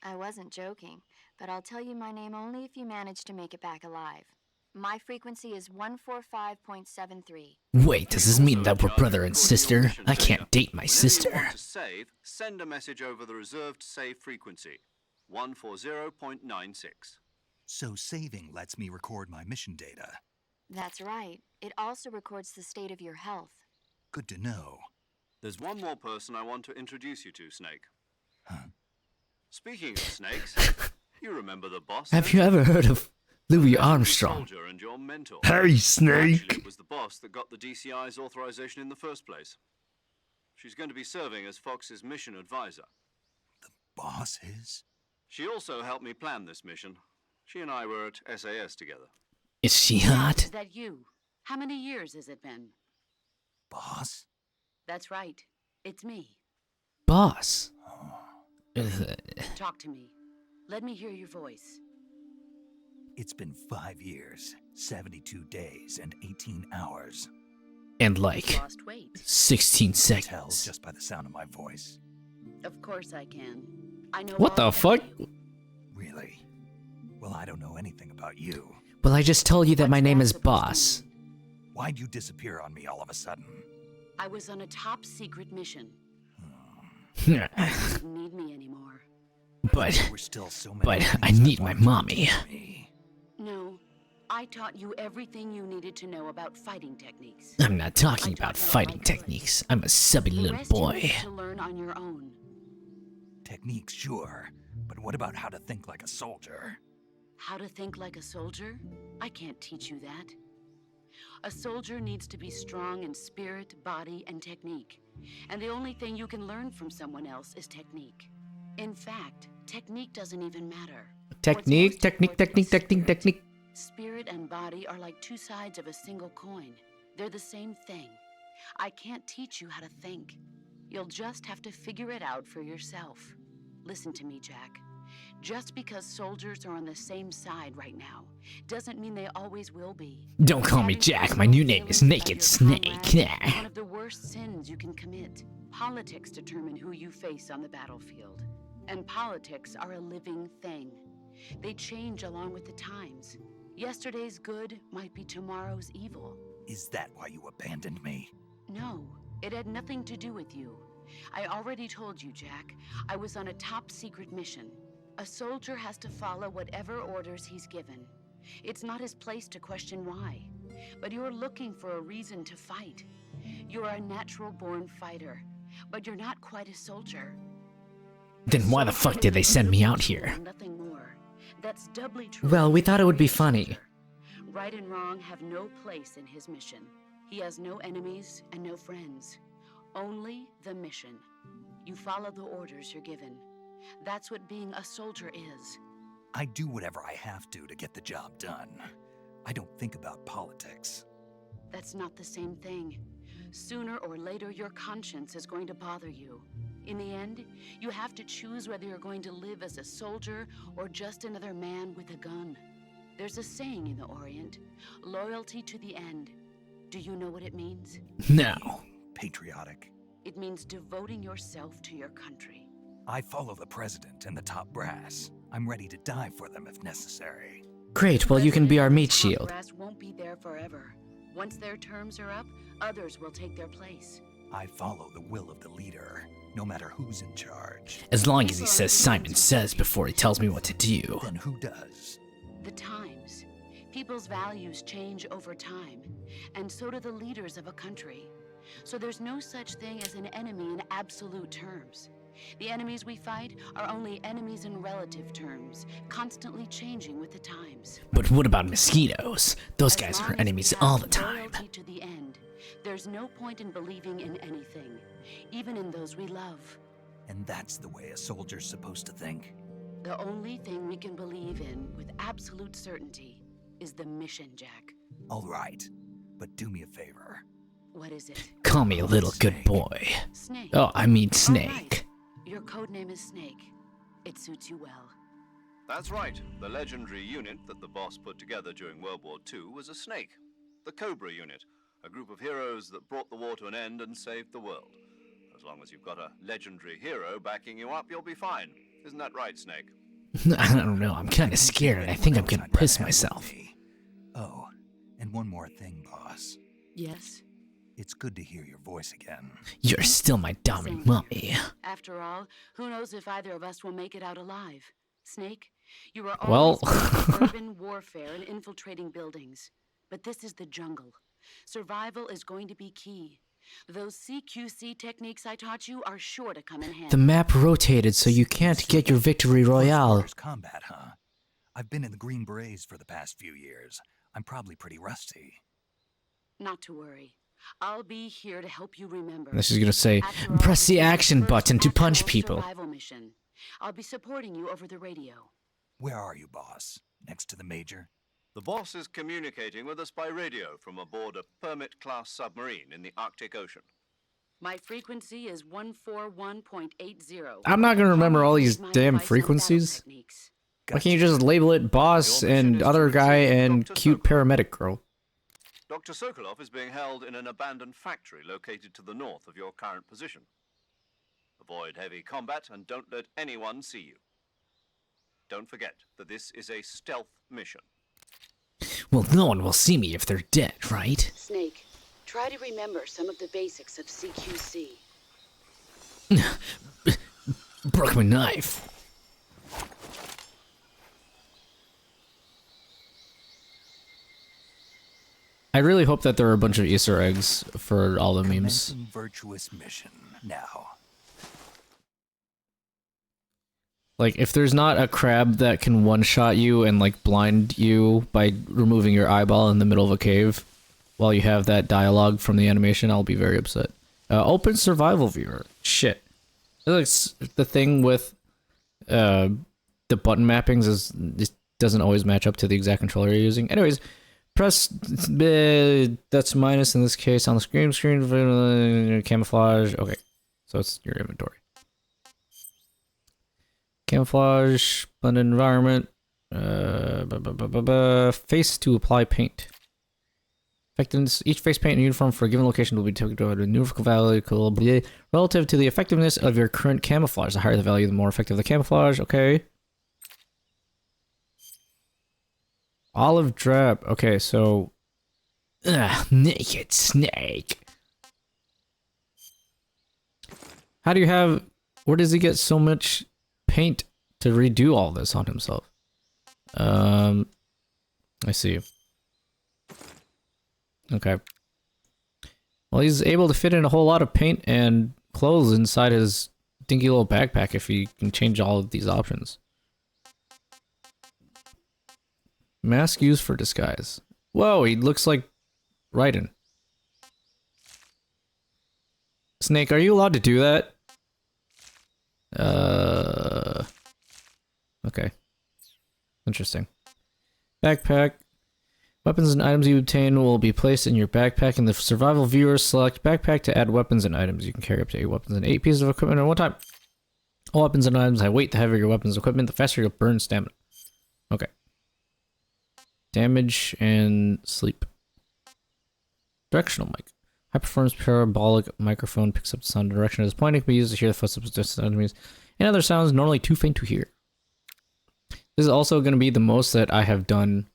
[SPEAKER 6] I wasn't joking, but I'll tell you my name only if you manage to make it back alive. My frequency is 145.73.
[SPEAKER 1] Wait, does this mean
[SPEAKER 3] Also
[SPEAKER 1] that we're
[SPEAKER 3] in charge
[SPEAKER 1] brother
[SPEAKER 3] of
[SPEAKER 1] and
[SPEAKER 3] recording your
[SPEAKER 1] sister?
[SPEAKER 3] mission
[SPEAKER 1] I
[SPEAKER 3] data.
[SPEAKER 1] can't date my
[SPEAKER 3] Whenever
[SPEAKER 1] sister.
[SPEAKER 3] you want to save, send a message over the reserved save frequency, 140.96.
[SPEAKER 2] So saving lets me record my mission data.
[SPEAKER 6] That's right. It also records the state of your health.
[SPEAKER 2] Good to know.
[SPEAKER 3] There's one more person I want to introduce you to, Snake.
[SPEAKER 2] Huh?
[SPEAKER 3] Speaking of snakes, you remember the boss?
[SPEAKER 1] Have
[SPEAKER 3] don't
[SPEAKER 1] you ever heard of Louis
[SPEAKER 3] Legendary
[SPEAKER 1] Armstrong?
[SPEAKER 3] Soldier and your mentor.
[SPEAKER 1] Hey,
[SPEAKER 3] Actually,
[SPEAKER 1] Snake!
[SPEAKER 3] it was the boss that got the DCI's authorization in the first place. She's going to be serving as Fox's mission advisor.
[SPEAKER 2] Boss is?
[SPEAKER 3] She also helped me plan this mission. She and I were at SAS together.
[SPEAKER 1] Is she hot?
[SPEAKER 7] Is that you? How many years has it been?
[SPEAKER 2] Boss?
[SPEAKER 7] That's right. It's me.
[SPEAKER 1] Boss.
[SPEAKER 7] Talk to me. Let me hear your voice.
[SPEAKER 2] It's been 5 years, 72 days, and 18 hours.
[SPEAKER 1] And
[SPEAKER 7] You've
[SPEAKER 1] like
[SPEAKER 7] lost weight.
[SPEAKER 1] 16
[SPEAKER 2] Tell
[SPEAKER 1] seconds.
[SPEAKER 2] just by the sound of my voice.
[SPEAKER 7] Of course I can. I know
[SPEAKER 1] What
[SPEAKER 7] all
[SPEAKER 1] the
[SPEAKER 7] about
[SPEAKER 1] fuck?
[SPEAKER 7] you.
[SPEAKER 2] Really? Well, I don't know anything about you.
[SPEAKER 1] Well, I just told you that my
[SPEAKER 7] What's
[SPEAKER 1] name
[SPEAKER 7] that
[SPEAKER 1] is
[SPEAKER 7] supposed to
[SPEAKER 1] Boss.
[SPEAKER 7] mean?
[SPEAKER 2] Why'd you disappear on me all of a sudden?
[SPEAKER 7] I was on a top secret mission.
[SPEAKER 1] but
[SPEAKER 7] You didn't need me anymore.
[SPEAKER 2] There were still so many
[SPEAKER 1] I
[SPEAKER 2] things
[SPEAKER 1] need my
[SPEAKER 2] wanted to
[SPEAKER 1] mommy.
[SPEAKER 2] teach me.
[SPEAKER 7] No, I taught you everything you needed to know about fighting techniques.
[SPEAKER 1] I'm not talking
[SPEAKER 7] I
[SPEAKER 1] about
[SPEAKER 7] taught you
[SPEAKER 1] fighting
[SPEAKER 7] all I could.
[SPEAKER 1] techniques. I'm a subby
[SPEAKER 7] The
[SPEAKER 1] little
[SPEAKER 7] rest you
[SPEAKER 1] boy.
[SPEAKER 7] need to learn on your own.
[SPEAKER 2] Techniques, sure. But what about how to think like a soldier?
[SPEAKER 7] How to think like a soldier? I can't teach you that. A soldier needs to be strong in spirit, body, and technique. And the only thing you can learn from someone else is technique. In fact, technique doesn't even matter.
[SPEAKER 1] Technique, technique.
[SPEAKER 7] Spirit and body are like two sides of a single coin. They're the same thing. I can't teach you how to think. You'll just have to figure it out for yourself. Listen to me, Jack. Just because soldiers are on the same side right now doesn't mean they always will be.
[SPEAKER 1] Don't call me Jack. My new name is Naked Snake.
[SPEAKER 7] One of the worst sins you can commit. Politics determine who you face on the battlefield. And politics are a living thing. They change along with the times. Yesterday's good might be tomorrow's evil.
[SPEAKER 2] Is that why you abandoned me?
[SPEAKER 7] No, it had nothing to do with you. I already told you, Jack. I was on a top secret mission. A soldier has to follow whatever orders he's given. It's not his place to question why. But you're looking for a reason to fight. You're a natural-born fighter, but you're not quite a soldier.
[SPEAKER 1] Then why the fuck did they send me out here?
[SPEAKER 7] Nothing more. That's doubly true.
[SPEAKER 1] Well, we thought it would be funny.
[SPEAKER 7] Right and wrong have no place in his mission. He has no enemies and no friends. Only the mission. You follow the orders you're given. That's what being a soldier is.
[SPEAKER 2] I do whatever I have to get the job done. I don't think about politics.
[SPEAKER 7] That's not the same thing. Sooner or later, your conscience is going to bother you. In the end, you have to choose whether you're going to live as a soldier or just another man with a gun. There's a saying in the Orient, loyalty to the end. Do you know what it means?
[SPEAKER 1] No.
[SPEAKER 2] Patriotic.
[SPEAKER 7] It means devoting yourself to your country.
[SPEAKER 2] I follow the president and the top brass. I'm ready to die for them if necessary.
[SPEAKER 1] Great, well you can be our meat
[SPEAKER 7] The top
[SPEAKER 1] shield.
[SPEAKER 7] brass won't be there forever. Once their terms are up, others will take their place.
[SPEAKER 2] I follow the will of the leader, no matter who's in charge.
[SPEAKER 1] As long as he says Simon Says before he tells me what to do.
[SPEAKER 2] Then who does?
[SPEAKER 7] The times. People's values change over time, and so do the leaders of a country. So there's no such thing as an enemy in absolute terms. The enemies we fight are only enemies in relative terms, constantly changing with the times.
[SPEAKER 1] But what about mosquitoes? Those
[SPEAKER 7] As
[SPEAKER 1] guys
[SPEAKER 7] long
[SPEAKER 1] are
[SPEAKER 7] as
[SPEAKER 1] enemies
[SPEAKER 7] we have
[SPEAKER 1] all the time.
[SPEAKER 7] loyalty to the end, there's no point in believing in anything, even in those we love.
[SPEAKER 2] And that's the way a soldier's supposed to think?
[SPEAKER 7] The only thing we can believe in with absolute certainty is the mission, Jack.
[SPEAKER 2] All right, but do me a favor.
[SPEAKER 7] What is it?
[SPEAKER 1] Call me a little good boy.
[SPEAKER 7] Snake.
[SPEAKER 1] Oh, I mean
[SPEAKER 7] All
[SPEAKER 1] Snake.
[SPEAKER 7] right. Your codename is Snake. It suits you well.
[SPEAKER 3] That's right. The legendary unit that the boss put together during World War II was a snake. The Cobra unit, a group of heroes that brought the war to an end and saved the world. As long as you've got a legendary hero backing you up, you'll be fine. Isn't that right, Snake?
[SPEAKER 1] I don't know, I'm kinda scared. I think I'm gonna piss myself.
[SPEAKER 2] Oh, and one more thing, boss.
[SPEAKER 7] Yes?
[SPEAKER 2] It's good to hear your voice again.
[SPEAKER 1] You're still my dummy mummy.
[SPEAKER 7] After all, who knows if either of us will make it out alive? Snake, you were
[SPEAKER 1] Well-
[SPEAKER 7] always good at urban warfare and infiltrating buildings. But this is the jungle. Survival is going to be key. Those CQC techniques I taught you are sure to come in handy.
[SPEAKER 1] The map rotated so you can't get your victory royale.
[SPEAKER 2] Close combat, huh? I've been in the Green Berets for the past few years. I'm probably pretty rusty.
[SPEAKER 7] Not to worry. I'll be here to help you remember.
[SPEAKER 1] This is gonna say,
[SPEAKER 7] After all,
[SPEAKER 1] press the
[SPEAKER 7] this is
[SPEAKER 1] action
[SPEAKER 7] first
[SPEAKER 1] button to punch
[SPEAKER 7] actual
[SPEAKER 1] people.
[SPEAKER 7] survival mission. I'll be supporting you over the radio.
[SPEAKER 2] Where are you, boss? Next to the Major?
[SPEAKER 3] The boss is communicating with us by radio from aboard a Permit-class submarine in the Arctic Ocean.
[SPEAKER 7] My frequency is 141.80.
[SPEAKER 1] I'm not gonna remember all these
[SPEAKER 7] My
[SPEAKER 1] damn
[SPEAKER 7] advice on
[SPEAKER 1] frequencies.
[SPEAKER 7] battle techniques.
[SPEAKER 1] Why can't you just label it boss
[SPEAKER 3] Your mission
[SPEAKER 1] and
[SPEAKER 3] is
[SPEAKER 1] other
[SPEAKER 3] to
[SPEAKER 1] guy
[SPEAKER 3] retrieve
[SPEAKER 1] and
[SPEAKER 3] Dr.
[SPEAKER 1] cute
[SPEAKER 3] Sokolov.
[SPEAKER 1] paramedic girl?
[SPEAKER 3] Dr. Sokolov is being held in an abandoned factory located to the north of your current position. Avoid heavy combat and don't let anyone see you. Don't forget that this is a stealth mission.
[SPEAKER 1] Well, no one will see me if they're dead, right?
[SPEAKER 7] Snake, try to remember some of the basics of CQC.
[SPEAKER 1] Broke my knife. I really hope that there are a bunch of Easter eggs for all the memes.
[SPEAKER 2] Commencing virtuous mission now.
[SPEAKER 1] Like, if there's not a crab that can one-shot you and, like, blind you by removing your eyeball in the middle of a cave while you have that dialogue from the animation, I'll be very upset. Open survival viewer. Shit. It's like the thing with the button mappings is it doesn't always match up to the exact controller you're using. Anyways, press that's minus in this case on the screen camouflage. Okay, so it's your inventory. Camouflage, blend environment, face to apply paint. Effectiveness, each face paint in uniform for a given location will be taken to a numerical value relative to the effectiveness of your current camouflage. The higher the value, the more effective the camouflage. Okay. Olive drab. Okay, so... naked snake. How do you have... Where does he get so much paint to redo all this on himself? I see. Okay. Well, he's able to fit in a whole lot of paint and clothes inside his dinky little backpack if he can change all of these options. Mask used for disguise. Whoa, he looks like Raiden. Snake, are you allowed to do that? Okay. Interesting. Backpack. Weapons and items you obtain will be placed in your backpack. In the survival viewer, select backpack to add weapons and items. You can carry up to 8 weapons and 8 pieces of equipment at one time. All weapons and items have weight. The heavier your weapons and equipment, the faster you'll burn stamina. Okay. Damage and sleep. Directional mic. High performance parabolic microphone picks up the sound direction it is pointing. Can be used to hear the footsteps of distant enemies and other sounds normally too faint to hear. This is also going to be the most that I have done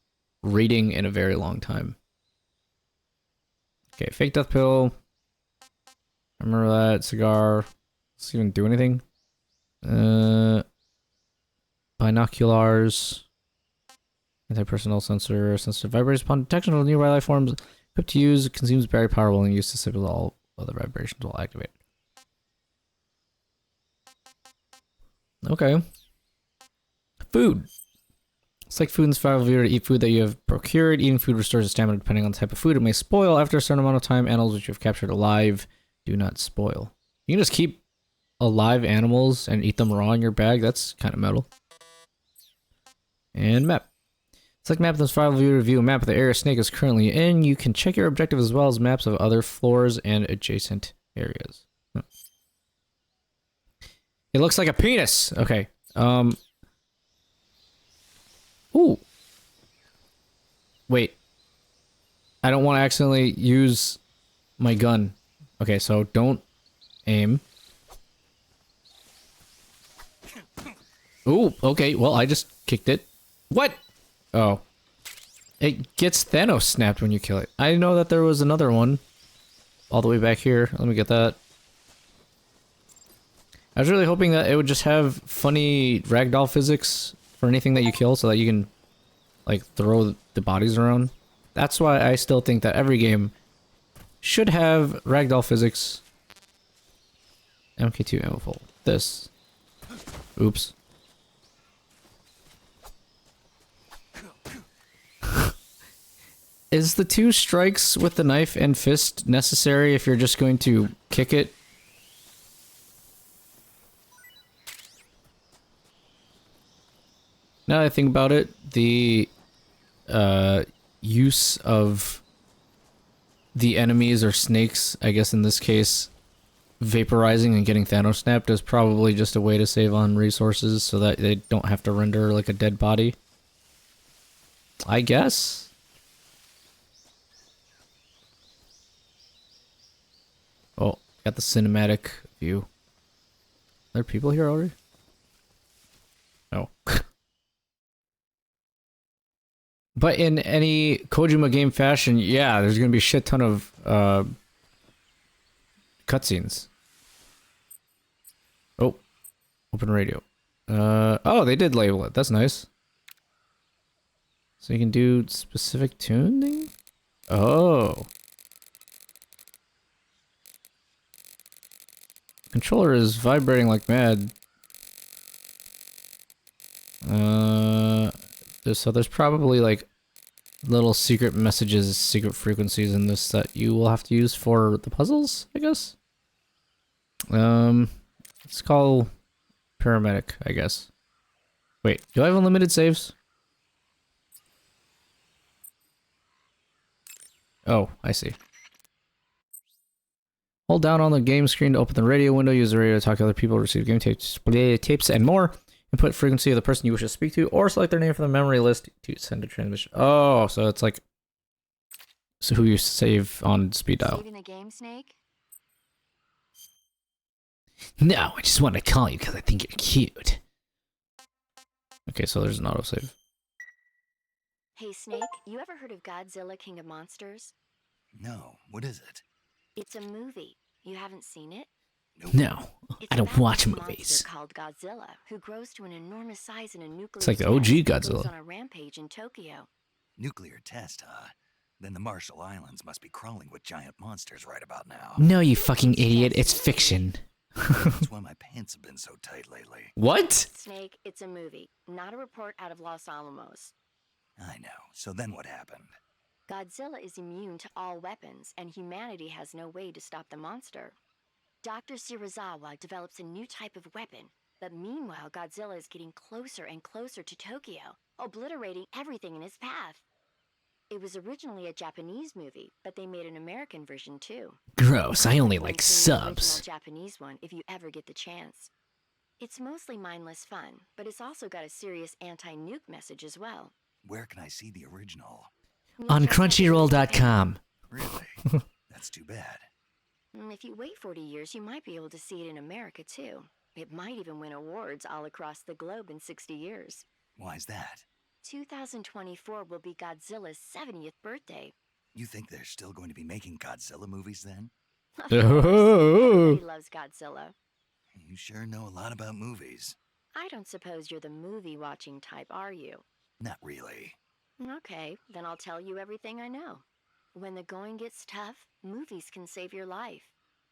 [SPEAKER 1] reading in a very long time. Okay, fake death pill. Remember that. Cigar. Does it even do anything? Binoculars. Anti-personnel sensor. Sensor vibrates upon detection of nearby life forms. Equipped to use. Consumes battery power while in use. Disable all other vibrations while activated. Okay. Food. Select food in the survival viewer to eat food that you have procured. Eating food restores stamina depending on the type of food. It may spoil after a certain amount of time. Animals which you have captured alive do not spoil. You can just keep alive animals and eat them raw in your bag. That's kind of metal. And map. Select map in the survival viewer to view a map of the area Snake is currently in. You can check your objective as well as maps of other floors and adjacent areas. It looks like a penis. Okay. Ooh. Wait. I don't want to accidentally use my gun. Okay, so don't aim. Ooh, okay, well, I just kicked it. What? Oh. It gets Thanos snapped when you kill it. I know that there was another one. All the way back here. Let me get that. I was really hoping that it would just have funny ragdoll physics for anything that you kill so that you can, like, throw the bodies around. That's why I still think that every game should have ragdoll physics. MK2 ammo full. This. Oops. Is the 2 strikes with the knife and fist necessary if you're just going to kick it? Now that I think about it, the use of the enemies or snakes, I guess in this case, vaporizing and getting Thanos snapped is probably just a way to save on resources so that they don't have to render like a dead body. I guess? Oh, got the cinematic view. Are there people here already? No. But in any Kojima game fashion, yeah, there's gonna be a shit ton of cutscenes. Oh, open radio. Oh, they did label it. That's nice. So you can do specific tuning? Oh. Controller is vibrating like mad. So there's probably like little secret messages, secret frequencies in this that you will have to use for the puzzles, I guess. Let's call paramedic, I guess. Wait, do I have unlimited saves? Oh, I see. Hold down on the game screen to open the radio window. Use the radio to talk to other people, receive game tapes, and more. Input frequency of the person you wish to speak to, or select their name from the memory list to send a transmission. Oh, so it's like so who you save on speed dial.
[SPEAKER 6] Saving the game, Snake?
[SPEAKER 1] No, I just want to call you because I think you're cute. Okay, so there's an autosave.
[SPEAKER 6] Hey, Snake, you ever heard of Godzilla, King of Monsters?
[SPEAKER 2] No, what is it?
[SPEAKER 6] It's a movie. You haven't seen it?
[SPEAKER 2] Nope.
[SPEAKER 1] No,
[SPEAKER 6] It's
[SPEAKER 1] I don't
[SPEAKER 6] about
[SPEAKER 1] watch
[SPEAKER 6] this
[SPEAKER 1] movies.
[SPEAKER 6] monster called Godzilla, who grows to an enormous size in a nuclear
[SPEAKER 1] It's like the
[SPEAKER 6] test
[SPEAKER 1] OG
[SPEAKER 6] and
[SPEAKER 1] Godzilla.
[SPEAKER 6] goes on a rampage in Tokyo.
[SPEAKER 2] Nuclear test, huh? Then the Marshall Islands must be crawling with giant monsters right about now.
[SPEAKER 1] No, you fucking idiot. It's fiction.
[SPEAKER 2] That's why my pants have been so tight lately.
[SPEAKER 1] What?
[SPEAKER 6] Snake, it's a movie, not a report out of Los Alamos.
[SPEAKER 2] I know. So then what happened?
[SPEAKER 6] Godzilla is immune to all weapons, and humanity has no way to stop the monster. Dr. Shirazawa develops a new type of weapon, but meanwhile, Godzilla is getting closer and closer to Tokyo, obliterating everything in his path. It was originally a Japanese movie, but they made an American version too.
[SPEAKER 1] Gross. I only like
[SPEAKER 6] Recommend seeing the
[SPEAKER 1] subs.
[SPEAKER 6] original Japanese one if you ever get the chance. It's mostly mindless fun, but it's also got a serious anti-nuke message as well.
[SPEAKER 2] Where can I see the original?
[SPEAKER 1] On Crunchyroll.com.
[SPEAKER 2] Really? That's too bad.
[SPEAKER 6] If you wait 40 years, you might be able to see it in America too. It might even win awards all across the globe in 60 years.
[SPEAKER 2] Why's that?
[SPEAKER 6] 2024 will be Godzilla's 70th birthday.
[SPEAKER 2] You think they're still going to be making Godzilla movies then?
[SPEAKER 6] Everybody loves Godzilla.
[SPEAKER 2] You sure know a lot about movies.
[SPEAKER 6] I don't suppose you're the movie-watching type, are you?
[SPEAKER 2] Not really.
[SPEAKER 6] Okay, then I'll tell you everything I know. When the going gets tough, movies can save your life.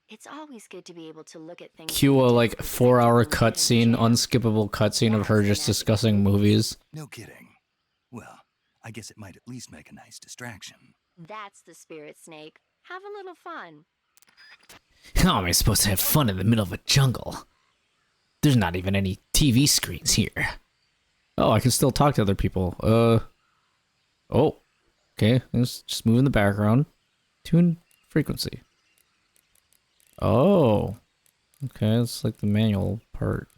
[SPEAKER 6] It's always good to be able to look at things.
[SPEAKER 1] Cue a like 4-hour cutscene, unskippable cutscene of her just discussing movies.
[SPEAKER 2] No kidding. Well, I guess it might at least make a nice distraction.
[SPEAKER 6] That's the spirit, Snake. Have a little fun.
[SPEAKER 1] How am I supposed to have fun in the middle of a jungle? There's not even any TV screens here. Oh, I can still talk to other people. Oh. Okay, let's just move in the background. Tune frequency. Oh. Okay, it's like the manual part.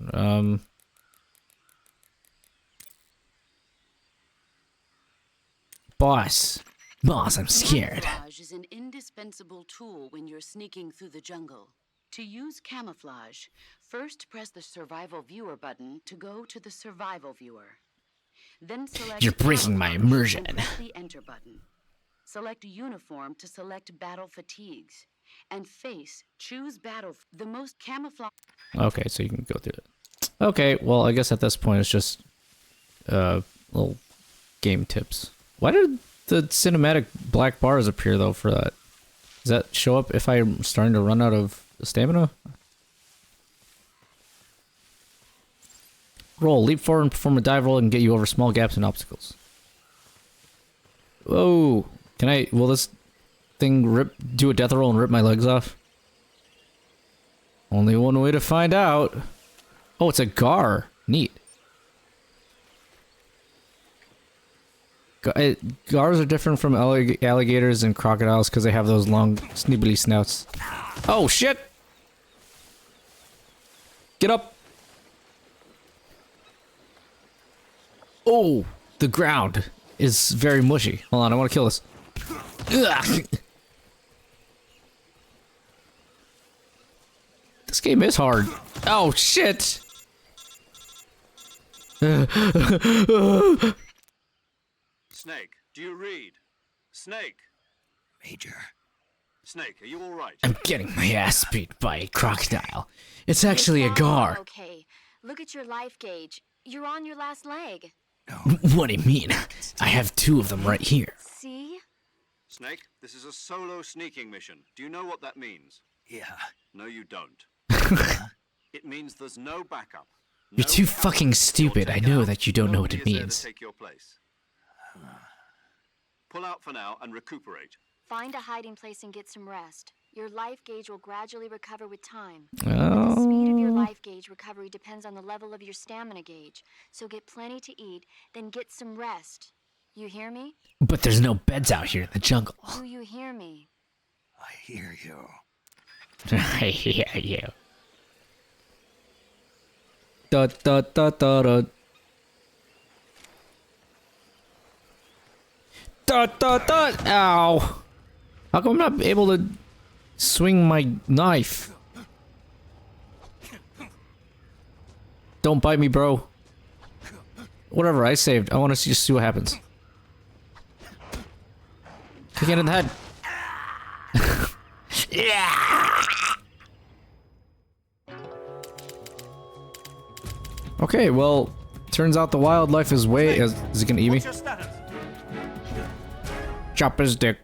[SPEAKER 1] Boss, I'm scared.
[SPEAKER 7] Camouflage is an indispensable tool when you're sneaking through the jungle. To use camouflage, first press the survival viewer button to go to the survival viewer. Then select
[SPEAKER 1] You're breaking my
[SPEAKER 7] camouflage
[SPEAKER 1] immersion.
[SPEAKER 7] and press the enter button. Select uniform to select battle fatigues. And face, choose battle. The most camouflage.
[SPEAKER 1] Okay, so you can go through it. Okay, well, I guess at this point it's just little game tips. Why did the cinematic black bars appear though for that? Does that show up if I'm starting to run out of stamina? Roll, leap forward and perform a dive roll and get you over small gaps and obstacles. Whoa! Will this thing do a death roll and rip my legs off? Only one way to find out. Oh, it's a gar. Neat. Gars are different from alligators and crocodiles because they have those long, snibbly snouts. Oh, shit! Get up! Oh, the ground is very mushy. Hold on, I want to kill this. Ugh. This game is hard. Oh, shit!
[SPEAKER 3] Snake, do you read? Snake!
[SPEAKER 2] Major.
[SPEAKER 3] Snake, are you all right?
[SPEAKER 1] I'm getting my ass beat by a crocodile. It's actually a gar.
[SPEAKER 6] Okay, look at your life gauge. You're on your last leg.
[SPEAKER 1] What do you mean? I have two of them right here.
[SPEAKER 6] See?
[SPEAKER 3] Snake, this is a solo sneaking mission. Do you know what that means?
[SPEAKER 2] Yeah.
[SPEAKER 3] No, you don't. It means there's no backup.
[SPEAKER 1] You're too fucking stupid. I know that you don't know what it
[SPEAKER 3] Nobody is there to
[SPEAKER 1] means.
[SPEAKER 3] take your place. Pull out for now and recuperate.
[SPEAKER 6] Find a hiding place and get some rest. Your life gauge will gradually recover with time.
[SPEAKER 1] Oh.
[SPEAKER 6] The speed of your life gauge recovery depends on the level of your stamina gauge. So get plenty to eat, then get some rest. You hear me?
[SPEAKER 1] But there's no beds out here in the jungle.
[SPEAKER 6] Do you hear me?
[SPEAKER 2] I hear you.
[SPEAKER 1] I hear you. Da da da da da. Da da da. Ow. How come I'm not able to swing my knife? Don't bite me, bro. Whatever, I saved. I want to just see what happens. Kick it in the head. Okay, well, turns out the wildlife is way. Is it gonna eat me? Chop his dick.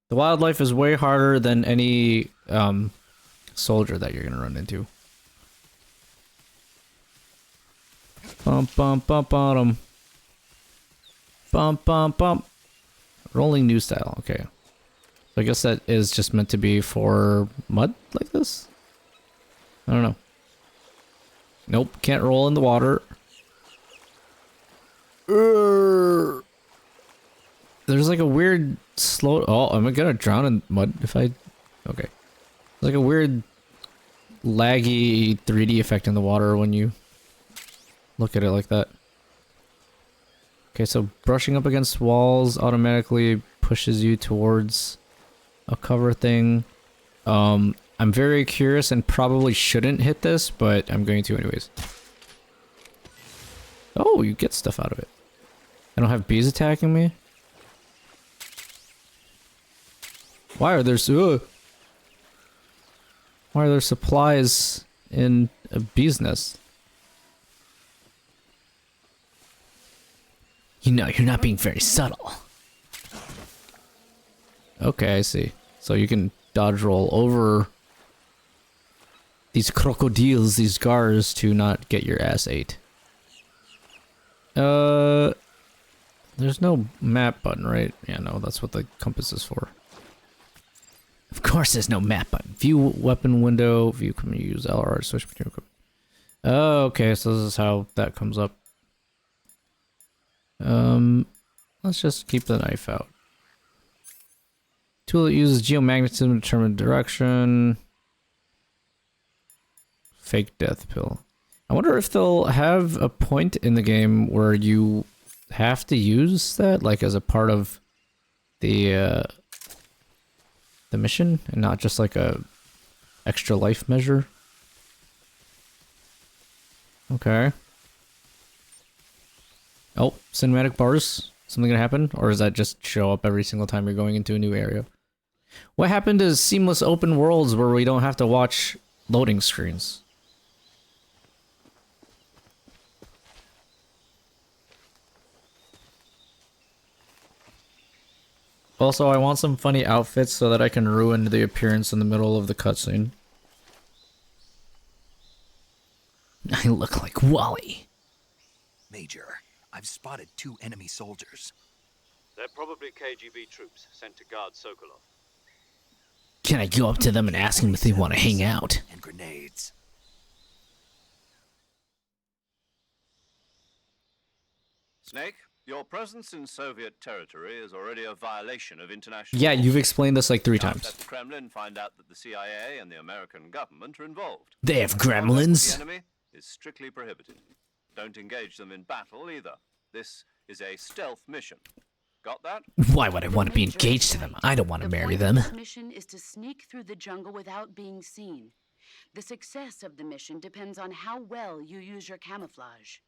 [SPEAKER 1] The wildlife is way harder than any soldier that you're gonna run into. Bump bump bump bottom. Bump bump bump. Rolling new style. Okay. So I guess that is just meant to be for mud like this? I don't know. Nope, can't roll in the water. There's like a weird slow... Oh, am I gonna drown in mud if I... Okay. There's like a weird laggy 3D effect in the water when you look at it like that. Okay, so brushing up against walls automatically pushes you towards a cover thing. I'm very curious and probably shouldn't hit this, but I'm going to anyways. Oh, you get stuff out of it. I don't have bees attacking me? Why are there supplies in a bee's nest? You know, you're not being very subtle. Okay, I see. So you can dodge roll over these crocodiles, these gars, to not get your ass ate. There's no map button, right? Yeah, no, that's what the compass is for. Of course there's no map button. View weapon window, view can use LR to switch between equipment. Oh, okay, so this is how that comes up. Let's just keep the knife out. Tool that uses geomagnetism to determine direction. Fake death pill. I wonder if they'll have a point in the game where you have to use that, like as a part of the mission, and not just like a extra life measure. Okay. Oh, cinematic bars. Something gonna happen? Or does that just show up every single time you're going into a new area? What happened to seamless open worlds where we don't have to watch loading screens? Also, I want some funny outfits so that I can ruin the appearance in the middle of the cutscene. I look like Wally.
[SPEAKER 2] Major, I've spotted 2 enemy soldiers.
[SPEAKER 3] They're probably KGB troops sent to guard Sokolov.
[SPEAKER 1] Can I go up to them and ask them if they want to hang out?
[SPEAKER 2] And grenades.
[SPEAKER 3] Snake, your presence in Soviet territory is already a violation of international
[SPEAKER 1] Yeah,
[SPEAKER 3] law.
[SPEAKER 1] you've explained this like 3 times.
[SPEAKER 3] Let the Kremlin find out that the CIA and the American government are involved.
[SPEAKER 1] They have
[SPEAKER 3] Contact
[SPEAKER 1] gremlins?
[SPEAKER 3] with the enemy is strictly prohibited. Don't engage them in battle either. This is a stealth mission. Got that?
[SPEAKER 1] Why would I want to be engaged to them? I don't want to marry them.
[SPEAKER 7] The mission is to sneak through the jungle without being seen. The success of the mission depends on how well you use your camouflage.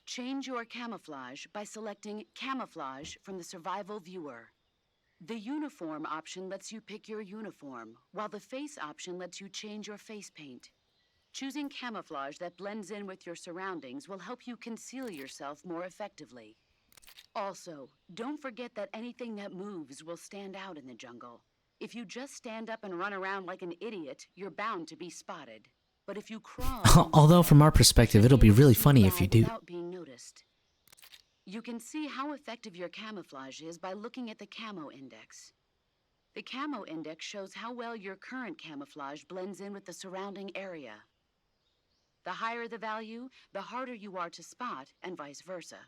[SPEAKER 7] Change your camouflage by selecting Camouflage from the Survival Viewer. The Uniform option lets you pick your uniform, while the Face option lets you change your face paint. Choosing camouflage that blends in with your surroundings will help you conceal yourself more effectively. Also, don't forget that anything that moves will stand out in the jungle. If you just stand up and run around like an idiot, you're bound to be spotted. But if you crawl,
[SPEAKER 1] Although from our perspective, it'll be really funny if you do.
[SPEAKER 7] without being noticed. You can see how effective your camouflage is by looking at the camo index. The camo index shows how well your current camouflage blends in with the surrounding area. The higher the value, the harder you are to spot, and vice versa.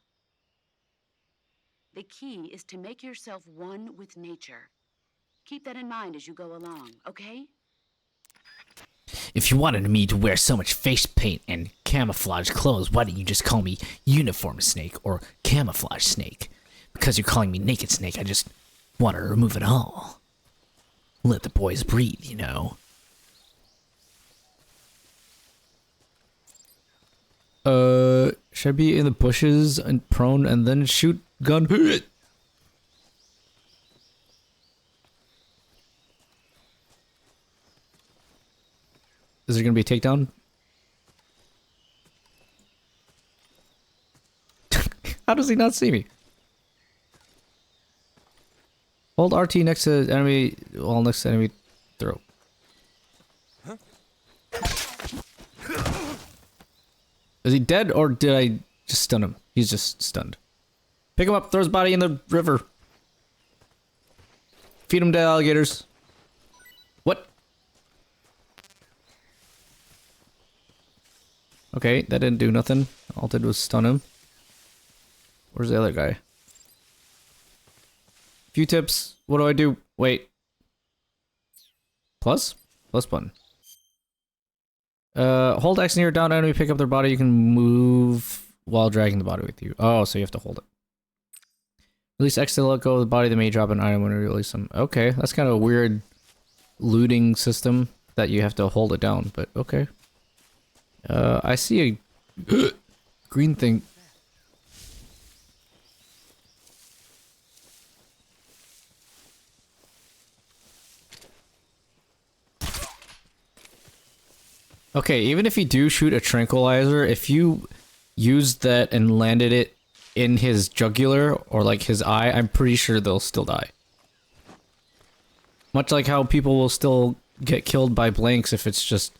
[SPEAKER 7] The key is to make yourself one with nature. Keep that in mind as you go along, okay?
[SPEAKER 1] If you wanted me to wear so much face paint and camouflage clothes, why didn't you just call me Uniform Snake or Camouflage Snake? Because you're calling me Naked Snake, I just want to remove it all. Let the boys breathe, you know. Should I be in the bushes and prone and then shoot gun? Is there gonna be a takedown? How does he not see me? Hold RT next to enemy, well, next to enemy throw. Is he dead or did I just stun him? He's just stunned. Pick him up, throw his body in the river. Feed him to alligators. What? Okay, that didn't do nothing. All it did was stun him. Where's the other guy? Few tips. What do I do? Wait. Plus? Plus button. Hold X near down enemy, pick up their body. You can move while dragging the body with you. Oh, so you have to hold it. Release X to let go of the body. They may drop an item when you release them. Okay, that's kind of a weird looting system that you have to hold it down, but okay. I see a green thing. Okay, even if you do shoot a tranquilizer, if you used that and landed it in his jugular or like his eye, I'm pretty sure they'll still die. Much like how people will still get killed by blanks if it's just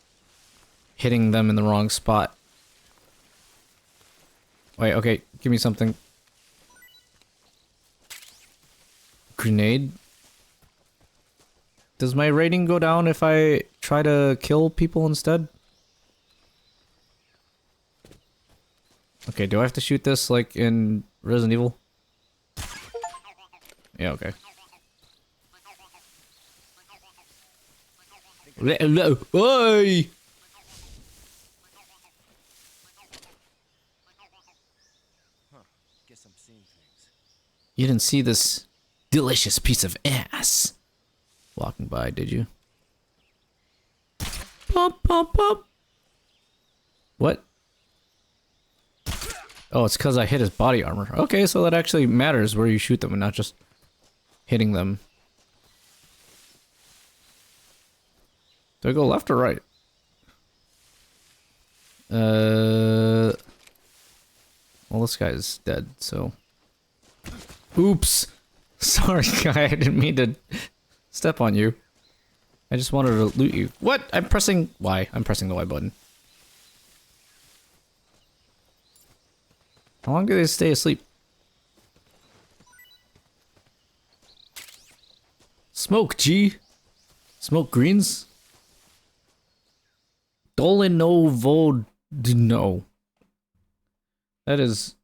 [SPEAKER 1] hitting them in the wrong spot. Wait, okay, give me something. Grenade? Does my rating go down if I try to kill people instead? Okay, do I have to shoot this like in Resident Evil? Yeah, okay. Oi!
[SPEAKER 8] Guess I'm seeing things.
[SPEAKER 1] You didn't see this delicious piece of ass walking by, did you? Pump, pump, pump. What? Oh, it's because I hit his body armor. Okay, so that actually matters where you shoot them and not just hitting them. Do I go left or right? Well, this guy's dead, so... Oops! Sorry, guy, I didn't mean to step on you. I just wanted to loot you. What? I'm pressing Y. I'm pressing the Y button. How long do they stay asleep? Smoke, G. Smoke greens? Dolinovodno. That is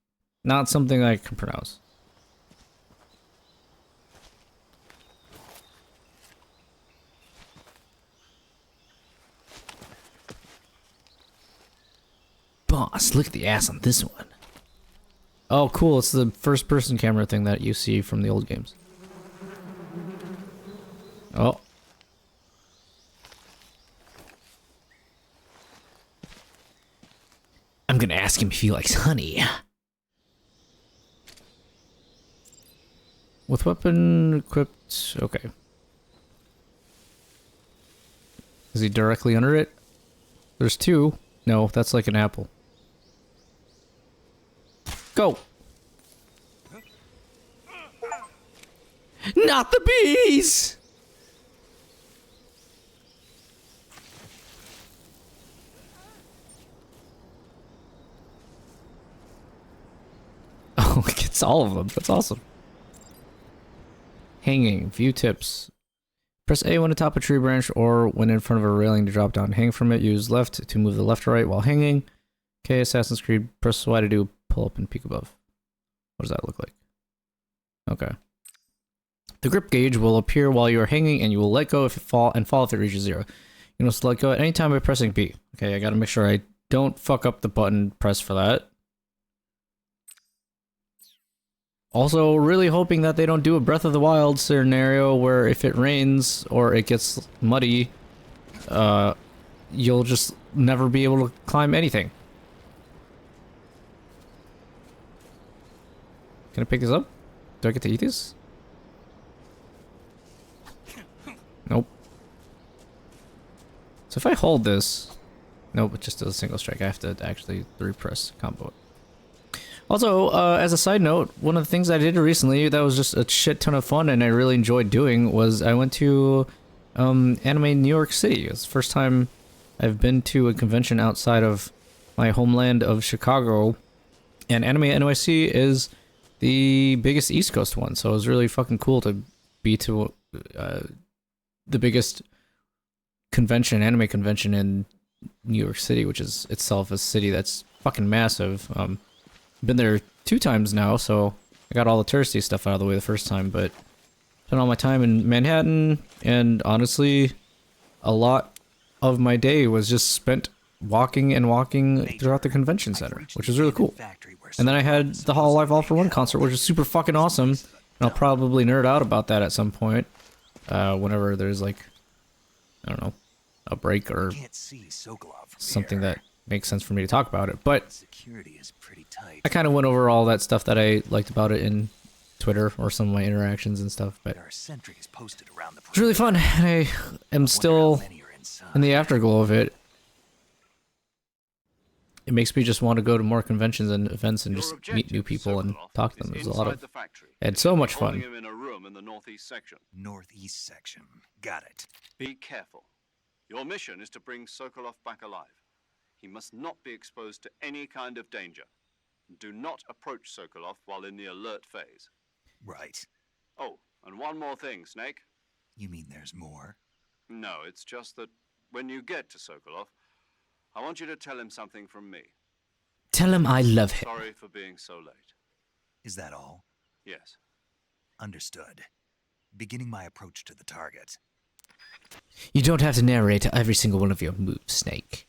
[SPEAKER 1] not something I can pronounce. Boss, look at the ass on this one. Oh, cool. It's the first-person camera thing that you see from the old games. Oh. I'm gonna ask him if he likes honey. With weapon equipped... Okay. Is he directly under it? There's two. No, that's like an apple. Go! Not the bees! it gets all of them. That's awesome. Hanging. View tips. Press A when atop a tree branch or when in front of a railing to drop down. Hang from it. Use left to move the left or right while hanging. Okay, Assassin's Creed. Press Y to do pull up and peek above. What does that look like? Okay. The grip gauge will appear while you are hanging, and you will let go if it fall if it reaches 0. You must let go at any time by pressing B. Okay, I gotta make sure I don't fuck up the button press for that. Also, really hoping that they don't do a Breath of the Wild scenario where if it rains or it gets muddy, you'll just never be able to climb anything. Can I pick this up? Do I get to eat this? Nope. So if I hold this... Nope, it just does a single strike. I have to actually 3-press combo it. Also, as a side note, one of the things I did recently that was just a shit ton of fun and I really enjoyed doing was I went to Anime New York City. It's the first time I've been to a convention outside of my homeland of Chicago. And Anime NYC is the biggest East Coast one, so it was really fucking cool to be to the biggest convention, anime convention in New York City, which is itself a city that's fucking massive. Been there 2 times now, so I got all the touristy stuff out of the way the first time, but spent all my time in Manhattan, and honestly, a lot of my day was just spent walking and walking throughout the convention center, which was really cool. And then I had the Hololive All for One concert, which is super fucking awesome, and I'll probably nerd out about that at some point, whenever there's like, I don't know, a break or something that makes sense for me to talk about it. But I kind of went over all that stuff that I liked about it in Twitter or some of my interactions and stuff. But it's really fun, and I am still in the afterglow of it. It makes me just want to go to more conventions and events and just meet new people and talk to them. There's a lot of, I had so much fun.
[SPEAKER 3] Him in a room in the northeast section.
[SPEAKER 2] Northeast section. Got it.
[SPEAKER 3] Be careful. Your mission is to bring Sokolov back alive. He must not be exposed to any kind of danger. Do not approach Sokolov while in the alert phase.
[SPEAKER 2] Right.
[SPEAKER 3] Oh, and one more thing, Snake.
[SPEAKER 2] You mean there's more?
[SPEAKER 3] No, it's just that when you get to Sokolov, I want you to tell him something from me.
[SPEAKER 1] Tell him I love him.
[SPEAKER 3] Sorry for being so late.
[SPEAKER 2] Is that all?
[SPEAKER 3] Yes.
[SPEAKER 2] Understood. Beginning my approach to the target.
[SPEAKER 1] You don't have to narrate every single one of your moves, Snake.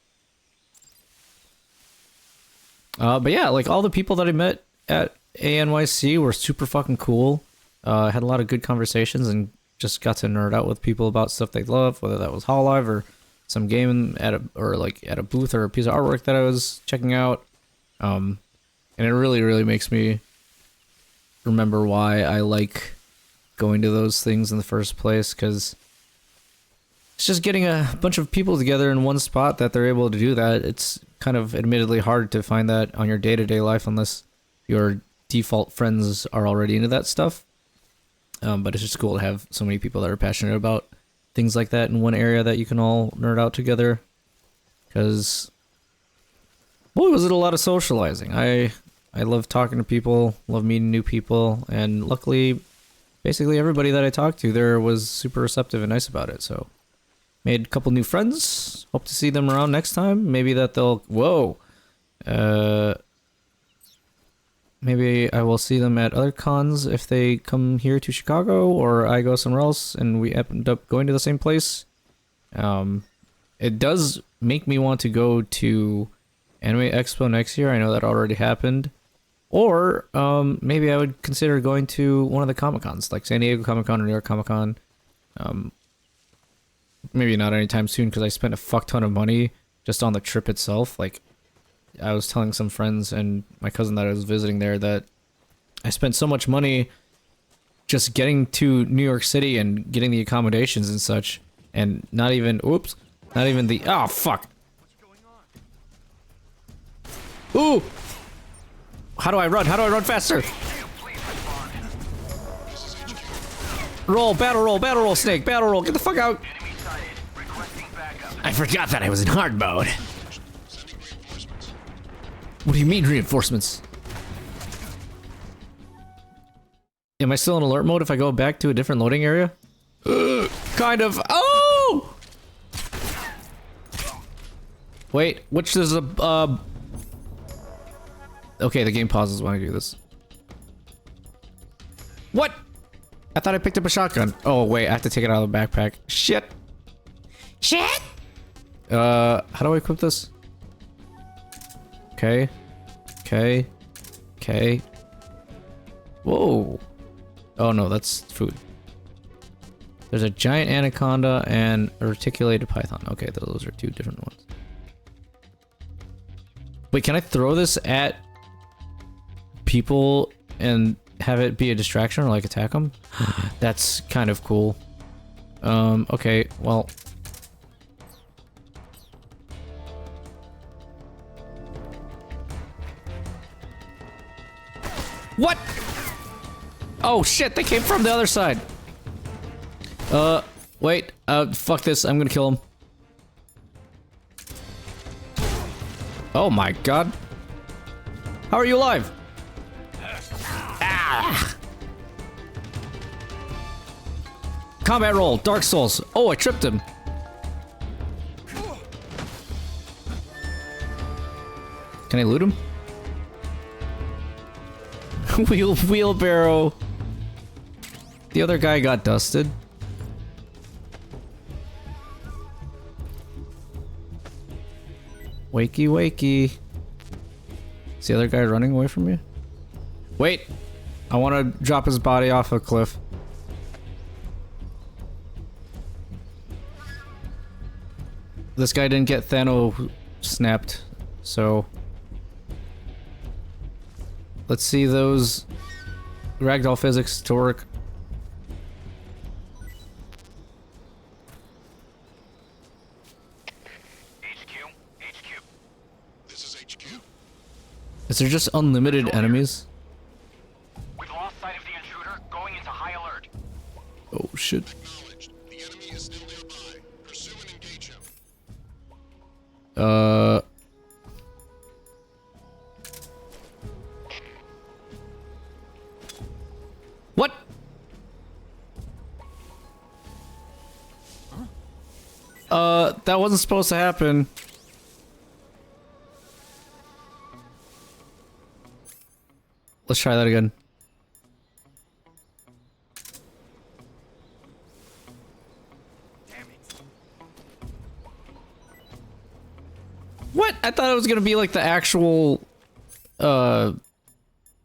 [SPEAKER 1] But yeah, like all the people that I met at ANYC were super fucking cool. Had a lot of good conversations and just got to nerd out with people about stuff they love, whether that was Hololive or some game at a booth or a piece of artwork that I was checking out. And it really, really makes me remember why I like going to those things in the first place, because it's just getting a bunch of people together in one spot that they're able to do that. It's kind of admittedly hard to find that on your day-to-day life unless your default friends are already into that stuff. But it's just cool to have so many people that are passionate about things like that in one area that you can all nerd out together. Because, boy, was it a lot of socializing. I love talking to people, love meeting new people, and luckily, basically everybody that I talked to there was super receptive and nice about it, so made a couple new friends. Hope to see them around next time. Maybe that they'll... Whoa! Maybe I will see them at other cons if they come here to Chicago, or I go somewhere else and we end up going to the same place. It does make me want to go to Anime Expo next year. I know that already happened. Or maybe I would consider going to one of the Comic-Cons, like San Diego Comic-Con or New York Comic-Con. Maybe not anytime soon, because I spent a fuck ton of money just on the trip itself. Like, I was telling some friends and my cousin that I was visiting there that I spent so much money just getting to New York City and getting the accommodations and such, and not even, oops, not even the, oh fuck. Ooh! How do I run? How do I run faster? Roll, battle roll, Snake, battle roll, get the fuck out! I forgot that I was in hard mode. What do you mean reinforcements? Am I still in alert mode if I go back to a different loading area? Kind of. Oh! Wait, which is a, okay, the game pauses when I do this. What? I thought I picked up a shotgun. Oh, wait, I have to take it out of the backpack. Shit. Shit! How do I equip this? Okay. Okay. Okay. Whoa. Oh no, that's food. There's a giant anaconda and a reticulated python. Okay, those are 2 different ones. Wait, can I throw this at people and have it be a distraction or like attack them? That's kind of cool. Okay, well. What? Oh shit, they came from the other side. Wait, fuck this, I'm gonna kill him. Oh my god. How are you alive? Ah. Combat roll, Dark Souls. Oh, I tripped him. Can I loot him? Wheelbarrow. The other guy got dusted. Wakey, wakey. Is the other guy running away from you? Wait! I want to drop his body off a cliff. This guy didn't get Thano snapped, so... Let's see those ragdoll physics to work. Is there just unlimited enemies?
[SPEAKER 5] We've lost sight of the intruder, going into high alert.
[SPEAKER 1] Oh shit.
[SPEAKER 8] The enemy is still nearby. Pursue and engage him.
[SPEAKER 1] What? That wasn't supposed to happen. Let's try that again. What? I thought it was gonna be like the actual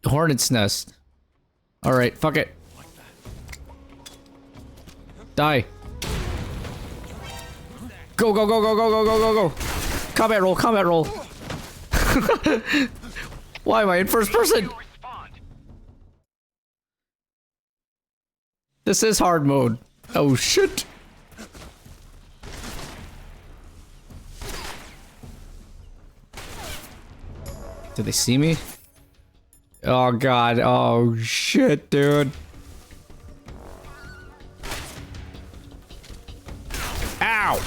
[SPEAKER 1] hornet's nest. Alright, fuck it. Die. Go, go, go, go, go, go, go, go, go. Combat roll, combat roll. Why am I in first person? This is hard mode. Oh shit. Did they see me? Oh god. Oh shit, dude. Ow!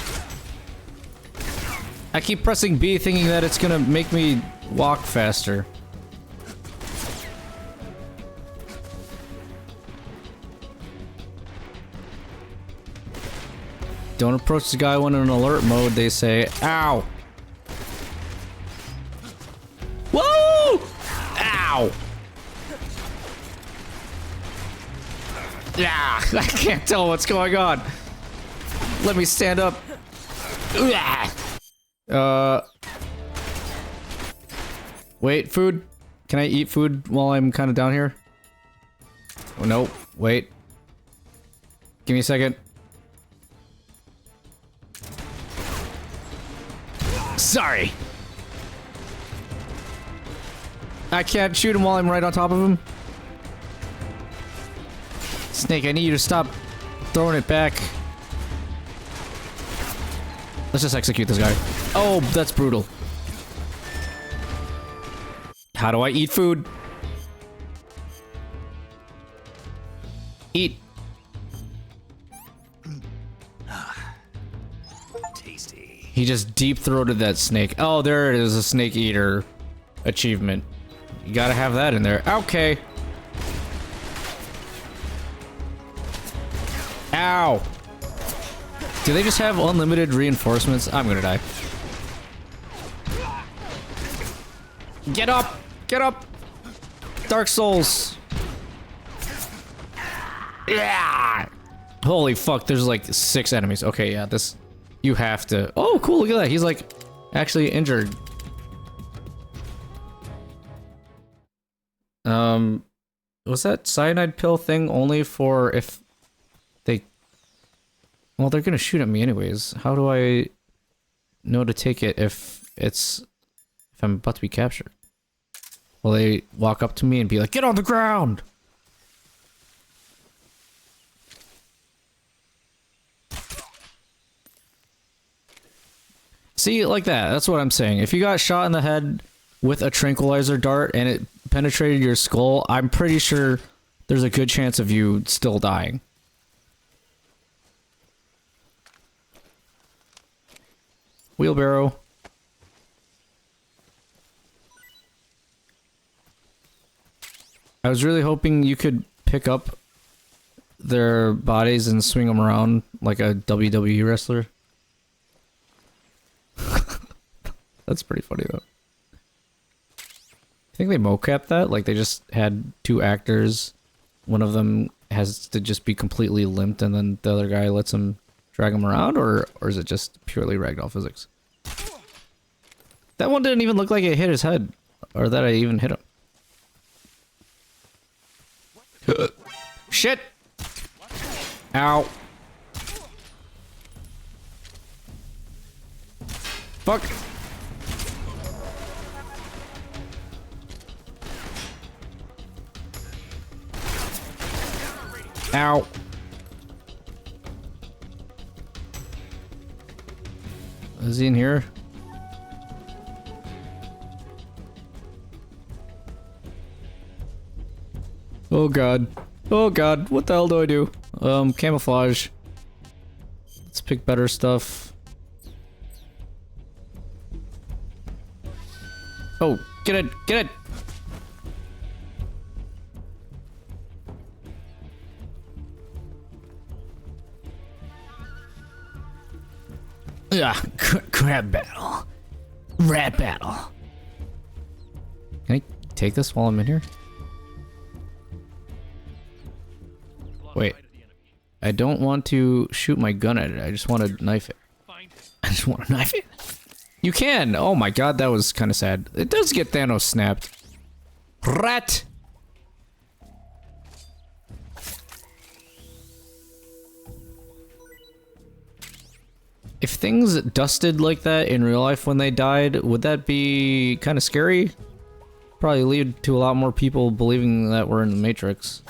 [SPEAKER 1] I keep pressing B thinking that it's gonna make me walk faster. Don't approach the guy when in alert mode, they say. Ow! Whoa! Ow! Yeah, I can't tell what's going on. Let me stand up. Wait, food? Can I eat food while I'm kind of down here? Oh, no, wait. Give me a second. Sorry. I can't shoot him while I'm right on top of him. Snake, I need you to stop throwing it back. Let's just execute this guy. Oh, that's brutal. How do I eat food? Eat.
[SPEAKER 2] Tasty.
[SPEAKER 1] He just deep-throated that snake. Oh, there it is, a snake eater achievement. You gotta have that in there. Okay. Ow! Do they just have unlimited reinforcements? I'm gonna die. Get up! Get up! Dark Souls! Yeah! Holy fuck, there's like 6 enemies. Okay, yeah, this... You have to... Oh, cool, look at that. He's like actually injured. Was that cyanide pill thing only for if they... Well, they're gonna shoot at me anyways. How do I know to take it if it's... If I'm about to be captured? Will they walk up to me and be like, get on the ground? See, like that. That's what I'm saying. If you got shot in the head with a tranquilizer dart and it penetrated your skull, I'm pretty sure there's a good chance of you still dying. Wheelbarrow. I was really hoping you could pick up their bodies and swing them around like a WWE wrestler. That's pretty funny though. I think they mocapped that, like they just had 2 actors. One of them has to just be completely limped and then the other guy lets him drag him around, or is it just purely ragdoll physics? That one didn't even look like it hit his head, or that I even hit him. Shit! Ow. Fuck. Ow. Is he in here? Oh god. Oh god, what the hell do I do? Camouflage. Let's pick better stuff. Oh, get it! Get it! Crab battle. Rat battle. Can I take this while I'm in here? Wait. I don't want to shoot my gun at it. I just want to knife it. I just want to knife it. You can! Oh my god, that was kind of sad. It does get Thanos snapped. Rat! If things dusted like that in real life when they died, would that be kind of scary? Probably lead to a lot more people believing that we're in the Matrix.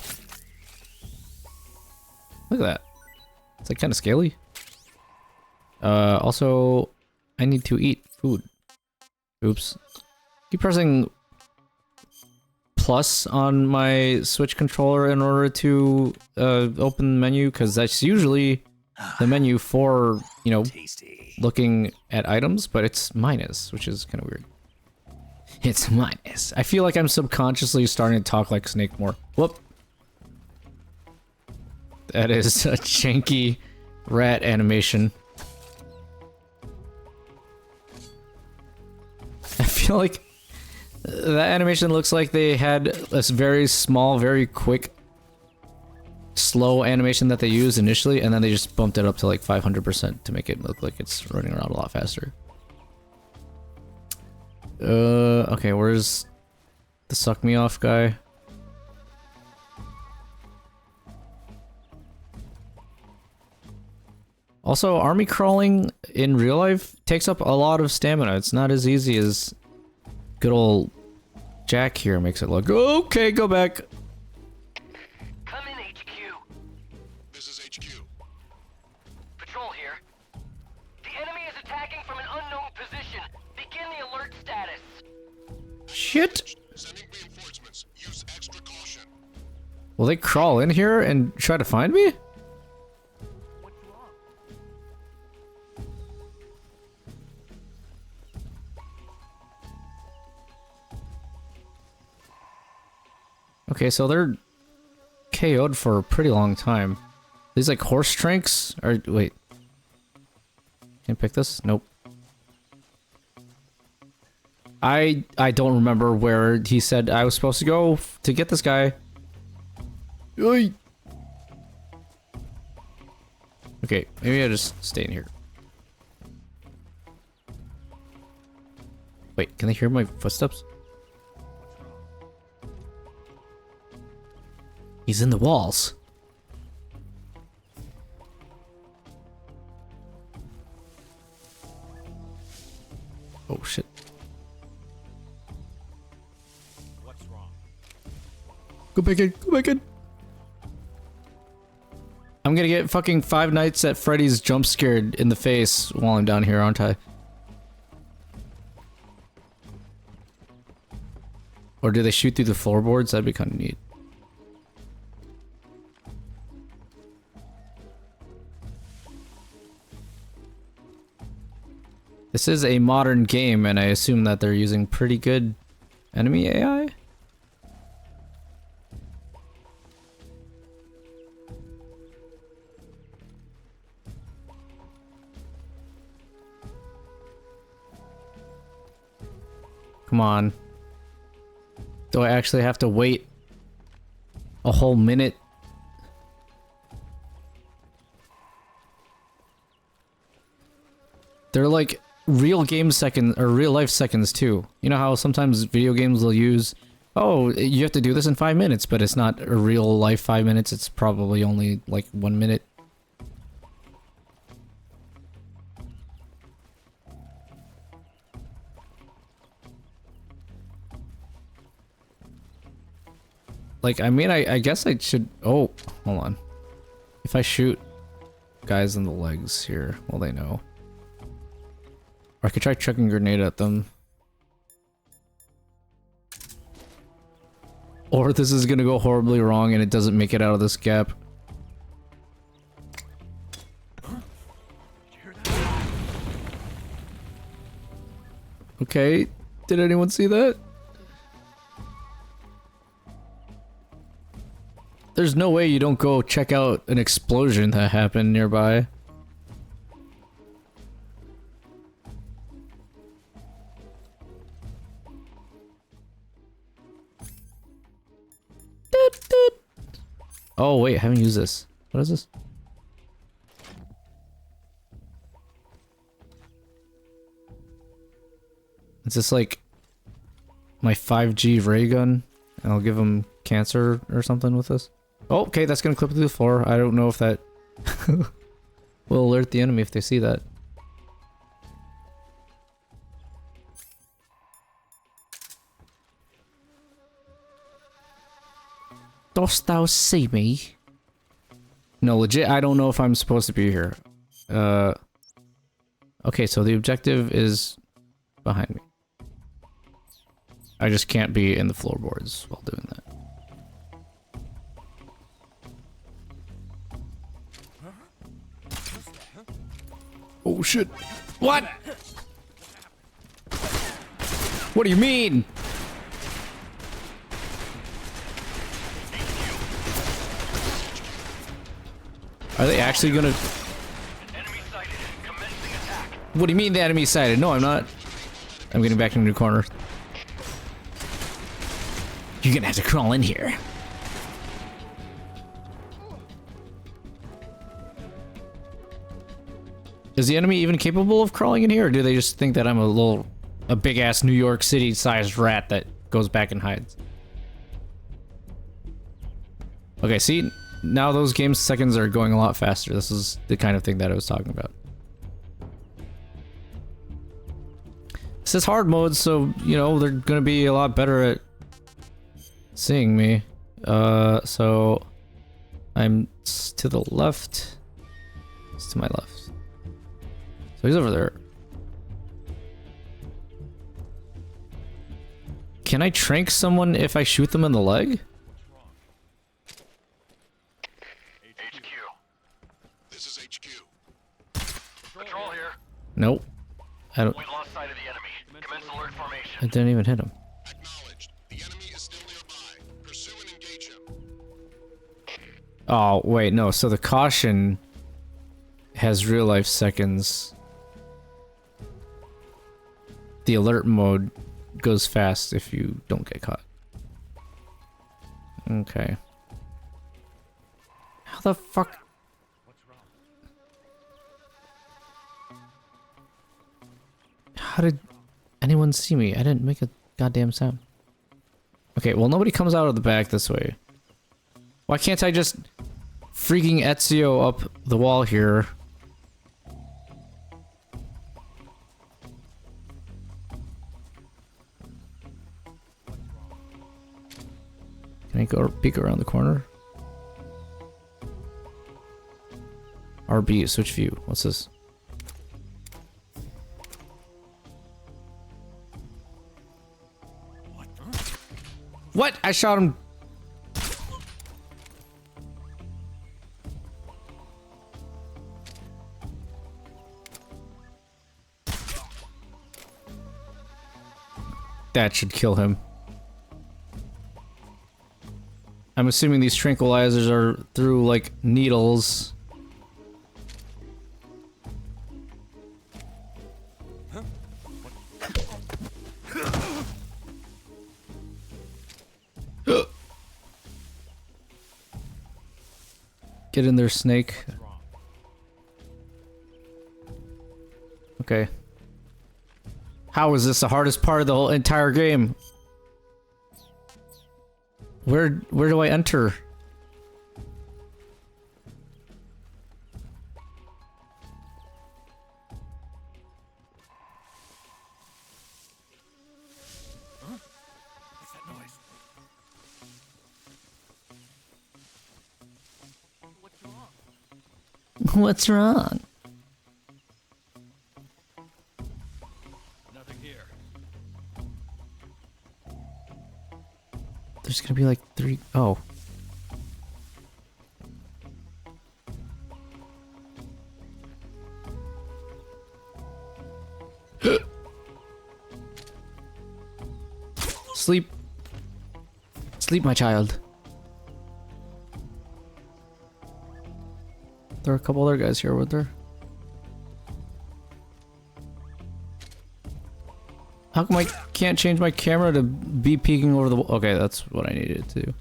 [SPEAKER 1] Look at that. It's like kind of scaly. Also, I need to eat food. Oops. Keep pressing plus on my Switch controller in order to open the menu, because that's usually the menu for, you know,
[SPEAKER 2] Tasty.
[SPEAKER 1] looking at items, but it's minus, which is kind of weird. It's minus. I feel like I'm subconsciously starting to talk like Snake more. Whoop. That is a janky rat animation. I feel like that animation looks like they had this very small, very quick, slow animation that they used initially, and then they just bumped it up to like 500% to make it look like it's running around a lot faster. Okay, where's the suck me off guy? Also, army crawling in real life takes up a lot of stamina. It's not as easy as good old Jack here makes it look. Okay, go back.
[SPEAKER 5] Come in, HQ.
[SPEAKER 8] This is HQ.
[SPEAKER 5] Patrol here. The enemy is attacking from an unknown position. Begin the alert status.
[SPEAKER 1] Shit.
[SPEAKER 8] Sending reinforcements. Use extra caution.
[SPEAKER 1] Will they crawl in here and try to find me? Okay, so they're KO'd for a pretty long time. These like horse tranks? Or wait. Can I pick this? Nope. I don't remember where he said I was supposed to go to get this guy. Oy. Okay, maybe I just stay in here. Wait, can they hear my footsteps? He's in the walls. Oh shit.
[SPEAKER 9] What's wrong?
[SPEAKER 1] Go back in, go back in. I'm gonna get fucking Five Nights at Freddy's jump scared in the face while I'm down here, aren't I? Or do they shoot through the floorboards? That'd be kind of neat. This is a modern game, and I assume that they're using pretty good enemy AI? Come on. Do I actually have to wait a whole minute? They're like real game seconds or real life seconds too. You know how sometimes video games will use, oh, you have to do this in 5 minutes, but it's not a real life 5 minutes. It's probably only like 1 minute. Like, I mean, I guess I should... Oh, hold on. If I shoot guys in the legs here, well, they know. Or I could try chucking a grenade at them. Or this is gonna go horribly wrong and it doesn't make it out of this gap. Okay, did anyone see that? There's no way you don't go check out an explosion that happened nearby. Oh wait, I haven't used this. What is this? Is this like my 5G ray gun? And I'll give him cancer or something with this. Oh, okay, that's gonna clip through the floor. I don't know if that will alert the enemy if they see that. Dost thou see me? No, legit, I don't know if I'm supposed to be here. Okay, so the objective is behind me. I just can't be in the floorboards while doing that. Oh shit. What? What do you mean? Are they actually gonna...
[SPEAKER 5] Enemy sighted. Commencing attack.
[SPEAKER 1] What do you mean the enemy sighted? No, I'm not. I'm getting back into the corner. You're gonna have to crawl in here. Is the enemy even capable of crawling in here, or do they just think that I'm a big-ass New York City-sized rat that goes back and hides? Okay, see? Now those game seconds are going a lot faster. This is the kind of thing that I was talking about. This is hard mode, so, you know, they're gonna be a lot better at seeing me. So I'm to the left. It's to my left. So he's over there. Can I trank someone if I shoot them in the leg?
[SPEAKER 5] HQ.
[SPEAKER 8] This is HQ.
[SPEAKER 5] Patrol here.
[SPEAKER 1] Nope. I don't.
[SPEAKER 5] We've lost sight of the enemy. Commence alert formation.
[SPEAKER 1] I didn't even hit him.
[SPEAKER 8] Acknowledged. The enemy is still nearby. Pursue and engage him.
[SPEAKER 1] Oh, wait, no. So the caution has real life seconds. The alert mode goes fast if you don't get caught. Okay. How the fuck? How did anyone see me? I didn't make a goddamn sound. Okay, well, nobody comes out of the back this way. Why can't I just freaking Ezio up the wall here? Can I go peek around the corner? RB, switch view. What's this? What? I shot him. That should kill him. I'm assuming these tranquilizers are through, like, needles. Get in there, Snake. Okay. How is this the hardest part of the whole entire game? Where do I enter?
[SPEAKER 8] Huh? What's that noise?
[SPEAKER 1] What's wrong?
[SPEAKER 8] Nothing here.
[SPEAKER 1] There's gonna be like 3. Oh. Sleep. Sleep, my child. There are a couple other guys here, weren't there? How come I can't change my camera to be peeking over the wall? Okay, that's what I needed to do.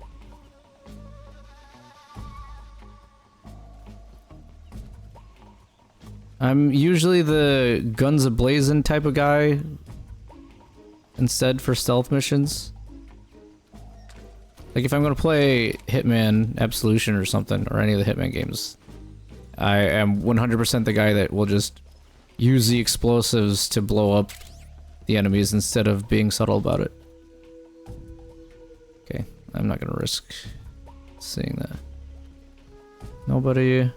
[SPEAKER 1] I'm usually the guns a-blazing type of guy instead for stealth missions. Like if I'm gonna play Hitman Absolution or something, or any of the Hitman games, I am 100% the guy that will just use the explosives to blow up the enemies instead of being subtle about it. Okay, I'm not gonna risk seeing that. Nobody.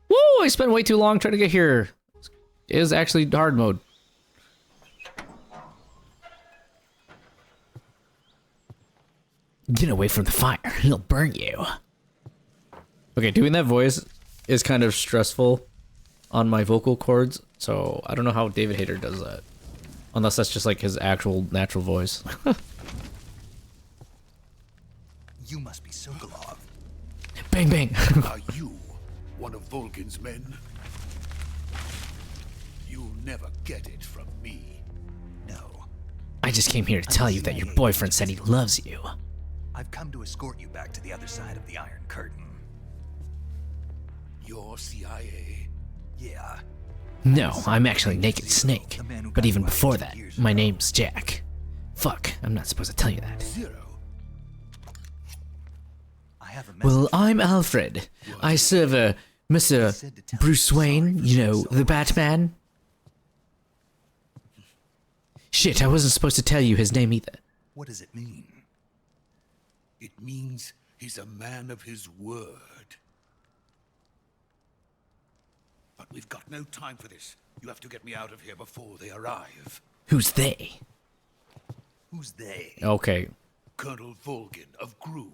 [SPEAKER 1] Woo! I spent way too long trying to get here. It is actually hard mode. Get away from the fire, it'll burn you. Okay, doing that voice is kind of stressful on my vocal cords, so I don't know how David Hayter does that. Unless that's just like his actual natural voice.
[SPEAKER 2] You must be Sokolov.
[SPEAKER 1] Bang bang.
[SPEAKER 8] Are you one of Volkin's men? You'll never get it from me.
[SPEAKER 2] No.
[SPEAKER 1] I just came here to tell you that your boyfriend said he loves you.
[SPEAKER 2] I've come to escort you back to the other side of the Iron Curtain.
[SPEAKER 8] You're CIA?
[SPEAKER 2] Yeah.
[SPEAKER 1] No, I'm actually Naked Snake. But even before that, my name's Jack. Fuck, I'm not supposed to tell you that.
[SPEAKER 8] Zero.
[SPEAKER 2] I have a message.
[SPEAKER 1] Well, I'm Alfred. I serve Mr. Bruce Wayne, you know, the Batman. Shit, I wasn't supposed to tell you his name either.
[SPEAKER 2] What does it mean?
[SPEAKER 8] It means he's a man of his word. But we've got no time for this. You have to get me out of here before they arrive.
[SPEAKER 1] Who's they?
[SPEAKER 2] Who's they?
[SPEAKER 1] Okay.
[SPEAKER 8] Colonel Volgin of Gru.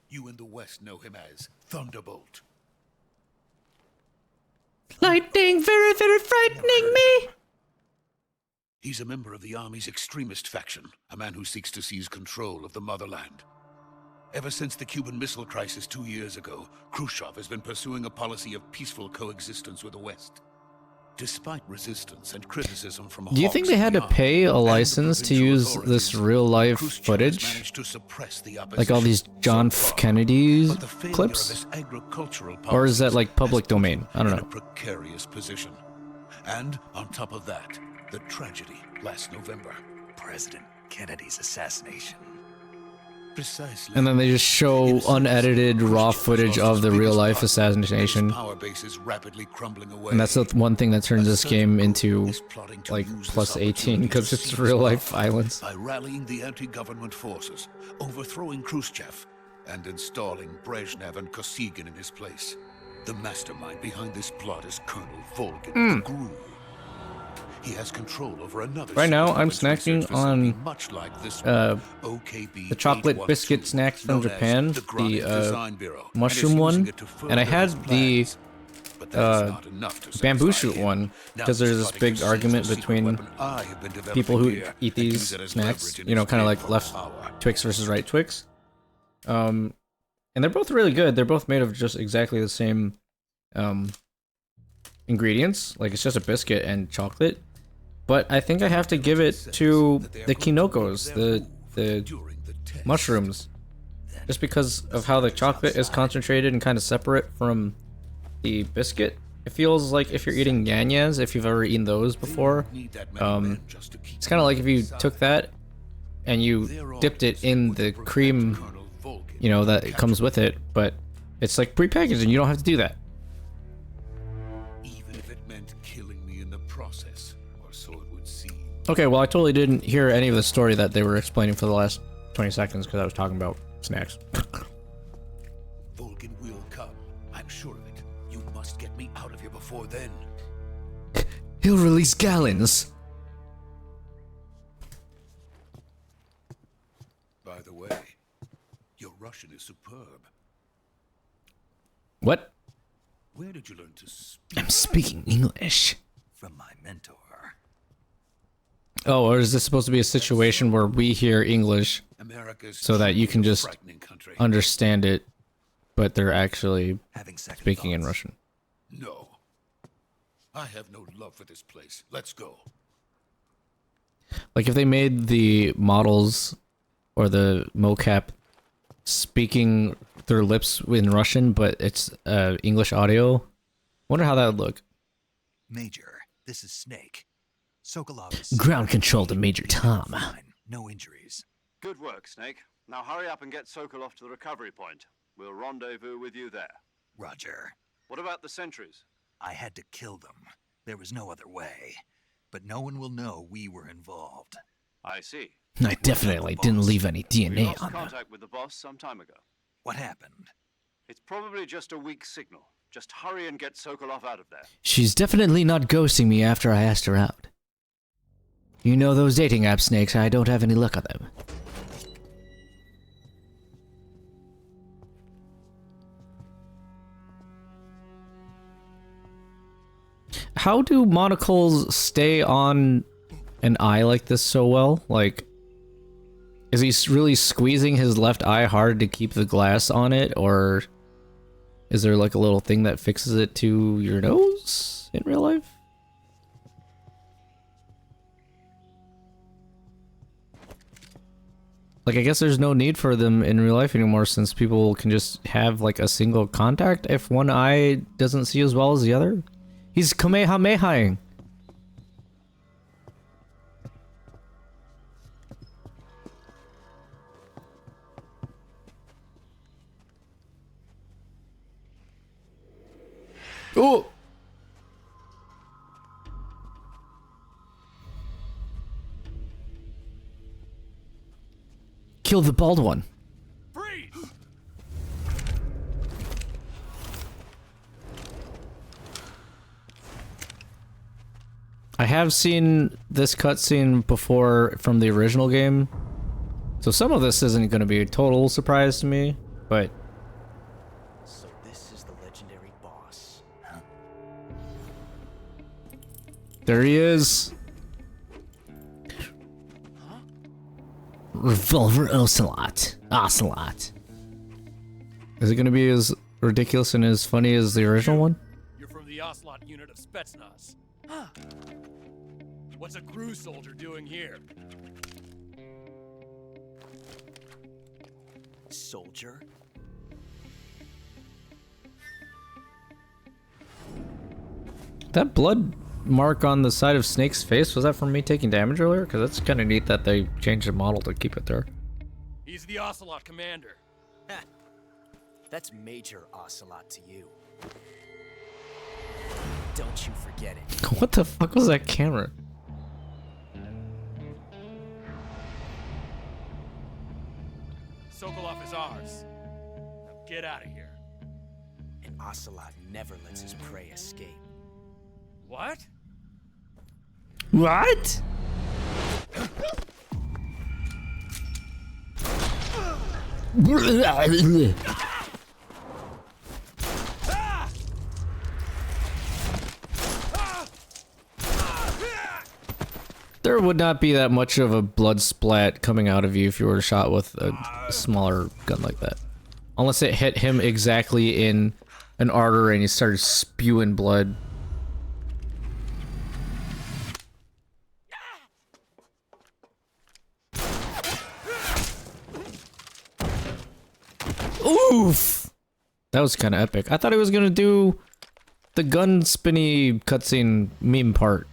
[SPEAKER 8] You in the West know him as Thunderbolt.
[SPEAKER 1] Lightning, very, very frightening me.
[SPEAKER 8] He's a member of the Army's extremist faction, a man who seeks to seize control of the motherland. Ever since the Cuban Missile Crisis 2 years ago, Khrushchev has been pursuing a policy of peaceful coexistence with the West. Despite resistance and criticism from
[SPEAKER 1] Do you think they had to pay a license to use this real-life footage? Like all these John F. Kennedy clips? Or is that like public domain? I don't know.
[SPEAKER 8] Precarious position. And on top of that, the tragedy last November.
[SPEAKER 2] President Kennedy's assassination.
[SPEAKER 8] Precisely.
[SPEAKER 1] And then they just show unedited raw footage of the real-life assassination. And that's the one thing that turns this game into like plus 18 because it's real-life violence.
[SPEAKER 8] By rallying the anti-government forces, overthrowing Khrushchev, and installing Brezhnev and Kosygin in his place. The mastermind behind this plot is Colonel Volgin the Gru. He has control over another.
[SPEAKER 1] Right now, I'm snacking on the chocolate biscuit snacks from Japan, the mushroom one, and I had the bamboo shoot one because there's this big argument between people who eat these snacks, you know, kind of like left Twix versus right Twix. And they're both really good. They're both made of just exactly the same ingredients. Like, it's just a biscuit and chocolate. But I think I have to give it to the kinokos, the mushrooms. Just because of how the chocolate is concentrated and kind of separate from the biscuit. It feels like if you're eating yanyas, if you've ever eaten those before. It's kind of like if you took that and you dipped it in the cream, you know, that comes with it. But it's like prepackaged and you don't have to do that. Okay, well, I totally didn't hear any of the story that they were explaining for the last 20 seconds because I was talking about snacks.
[SPEAKER 8] Volgin will come. I'm sure of it. You must get me out of here before then.
[SPEAKER 1] He'll release gallons.
[SPEAKER 8] By the way, your Russian is superb.
[SPEAKER 1] What?
[SPEAKER 8] Where did you learn to speak?
[SPEAKER 1] I'm speaking English.
[SPEAKER 2] From my mentor.
[SPEAKER 1] Oh, or is this supposed to be a situation where we hear English so that you can just understand it, but they're actually speaking in Russian?
[SPEAKER 8] No. I have no love for this place. Let's go.
[SPEAKER 1] Like if they made the models or the mocap speaking their lips in Russian, but it's English audio, wonder how that would look.
[SPEAKER 2] Major, this is Snake. Sokolov is
[SPEAKER 1] ground control to Major Tom.
[SPEAKER 2] Fine. No injuries.
[SPEAKER 3] Good work, Snake. Now hurry up and get Sokolov to the recovery point. We'll rendezvous with you there.
[SPEAKER 2] Roger.
[SPEAKER 3] What about the sentries?
[SPEAKER 2] I had to kill them. There was no other way. But no one will know we were involved.
[SPEAKER 3] I see.
[SPEAKER 1] I definitely didn't leave any
[SPEAKER 3] We
[SPEAKER 1] DNA
[SPEAKER 3] lost
[SPEAKER 1] on them.
[SPEAKER 3] contact with the boss some time ago.
[SPEAKER 2] What happened?
[SPEAKER 3] It's probably just a weak signal. Just hurry and get Sokolov out of there.
[SPEAKER 1] She's definitely not ghosting me after I asked her out. You know those dating app snakes, I don't have any luck on them. How do monocles stay on an eye like this so well? Like, is he really squeezing his left eye hard to keep the glass on it, or is there like a little thing that fixes it to your nose in real life? Like, I guess there's no need for them in real life anymore since people can just have, like, a single contact if one eye doesn't see as well as the other. He's Kamehamehaing. Oh! Kill the bald one.
[SPEAKER 9] Freeze!
[SPEAKER 1] I have seen this cutscene before from the original game, so some of this isn't going to be a total surprise to me, but...
[SPEAKER 2] So this is the legendary boss, huh?
[SPEAKER 1] There he is. Revolver Ocelot. Ocelot. Is it gonna be as ridiculous and as funny as the original one?
[SPEAKER 9] You're from the Ocelot unit of Spetsnaz. What's a crew soldier doing here?
[SPEAKER 4] Soldier?
[SPEAKER 1] That blood mark on the side of Snake's face, was that from me taking damage earlier? Because that's kind of neat that they changed the model to keep it there.
[SPEAKER 9] He's the Ocelot commander.
[SPEAKER 4] That's Major Ocelot to you. Don't you forget it.
[SPEAKER 1] What the fuck was that camera?
[SPEAKER 9] Sokolov is ours. Now get out of here.
[SPEAKER 4] And Ocelot never lets his prey escape.
[SPEAKER 9] What?
[SPEAKER 1] What? There would not be that much of a blood splat coming out of you if you were shot with a smaller gun like that. Unless it hit him exactly in an artery and he started spewing blood. Oof! That was kind of epic. I thought he was gonna do the gun spinny cutscene meme part.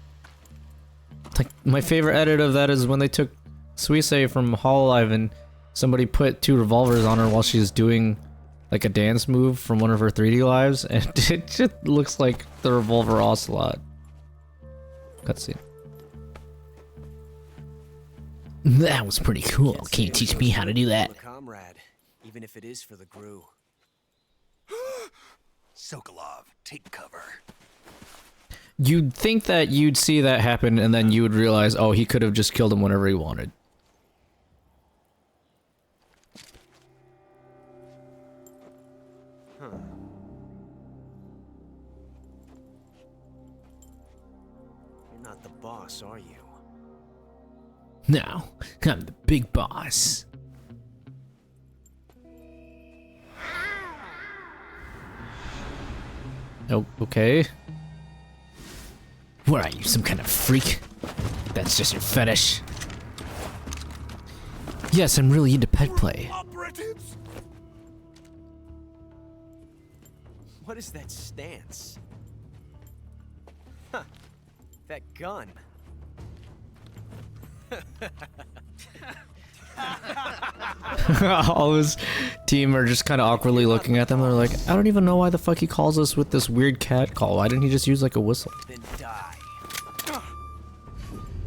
[SPEAKER 1] Like, my favorite edit of that is when they took Suisse from Hololive and somebody put 2 revolvers on her while she's doing like a dance move from one of her 3D lives, and it just looks like the Revolver Ocelot cutscene. That was pretty cool. Can you teach me how to do that?
[SPEAKER 4] Comrade, even if it is for the GRU.
[SPEAKER 2] Sokolov, take cover.
[SPEAKER 1] You'd think that you'd see that happen and then you would realize, oh, he could have just killed him whenever he wanted.
[SPEAKER 4] Huh. You're not the boss, are you?
[SPEAKER 1] No, I'm the big boss. Oh, okay. What are you, some kind of freak? That's just your fetish. Yes, I'm really into pet play.
[SPEAKER 8] Operatives!
[SPEAKER 4] What is that stance? Huh. That gun.
[SPEAKER 1] All his team are just kind of awkwardly looking at them. They're like, I don't even know why the fuck he calls us with this weird cat call. Why didn't he just use like a whistle?
[SPEAKER 4] Then die.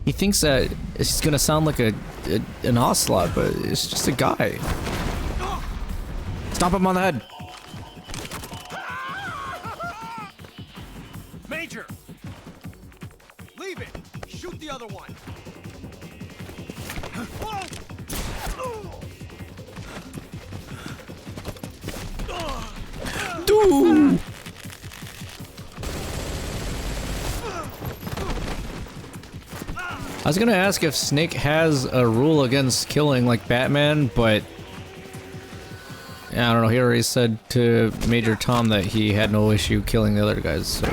[SPEAKER 1] He thinks that it's gonna sound like an ocelot, but it's just a guy. Stomp him on the head.
[SPEAKER 9] Major! Leave it! Shoot the other one!
[SPEAKER 1] Dude! I was gonna ask if Snake has a rule against killing like Batman, but yeah, I don't know. He already said to Major Tom that he had no issue killing the other guys, so.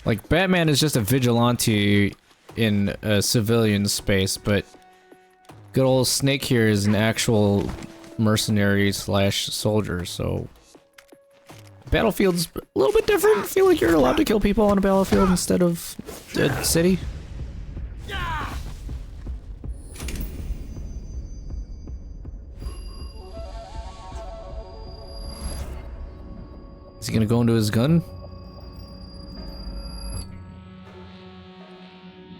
[SPEAKER 1] Like, Batman is just a vigilante in a civilian space, but good old Snake here is an actual mercenary slash soldier, so. Battlefield's a little bit different. I feel like you're allowed to kill people on a battlefield instead of a city. Is he gonna go into his gun?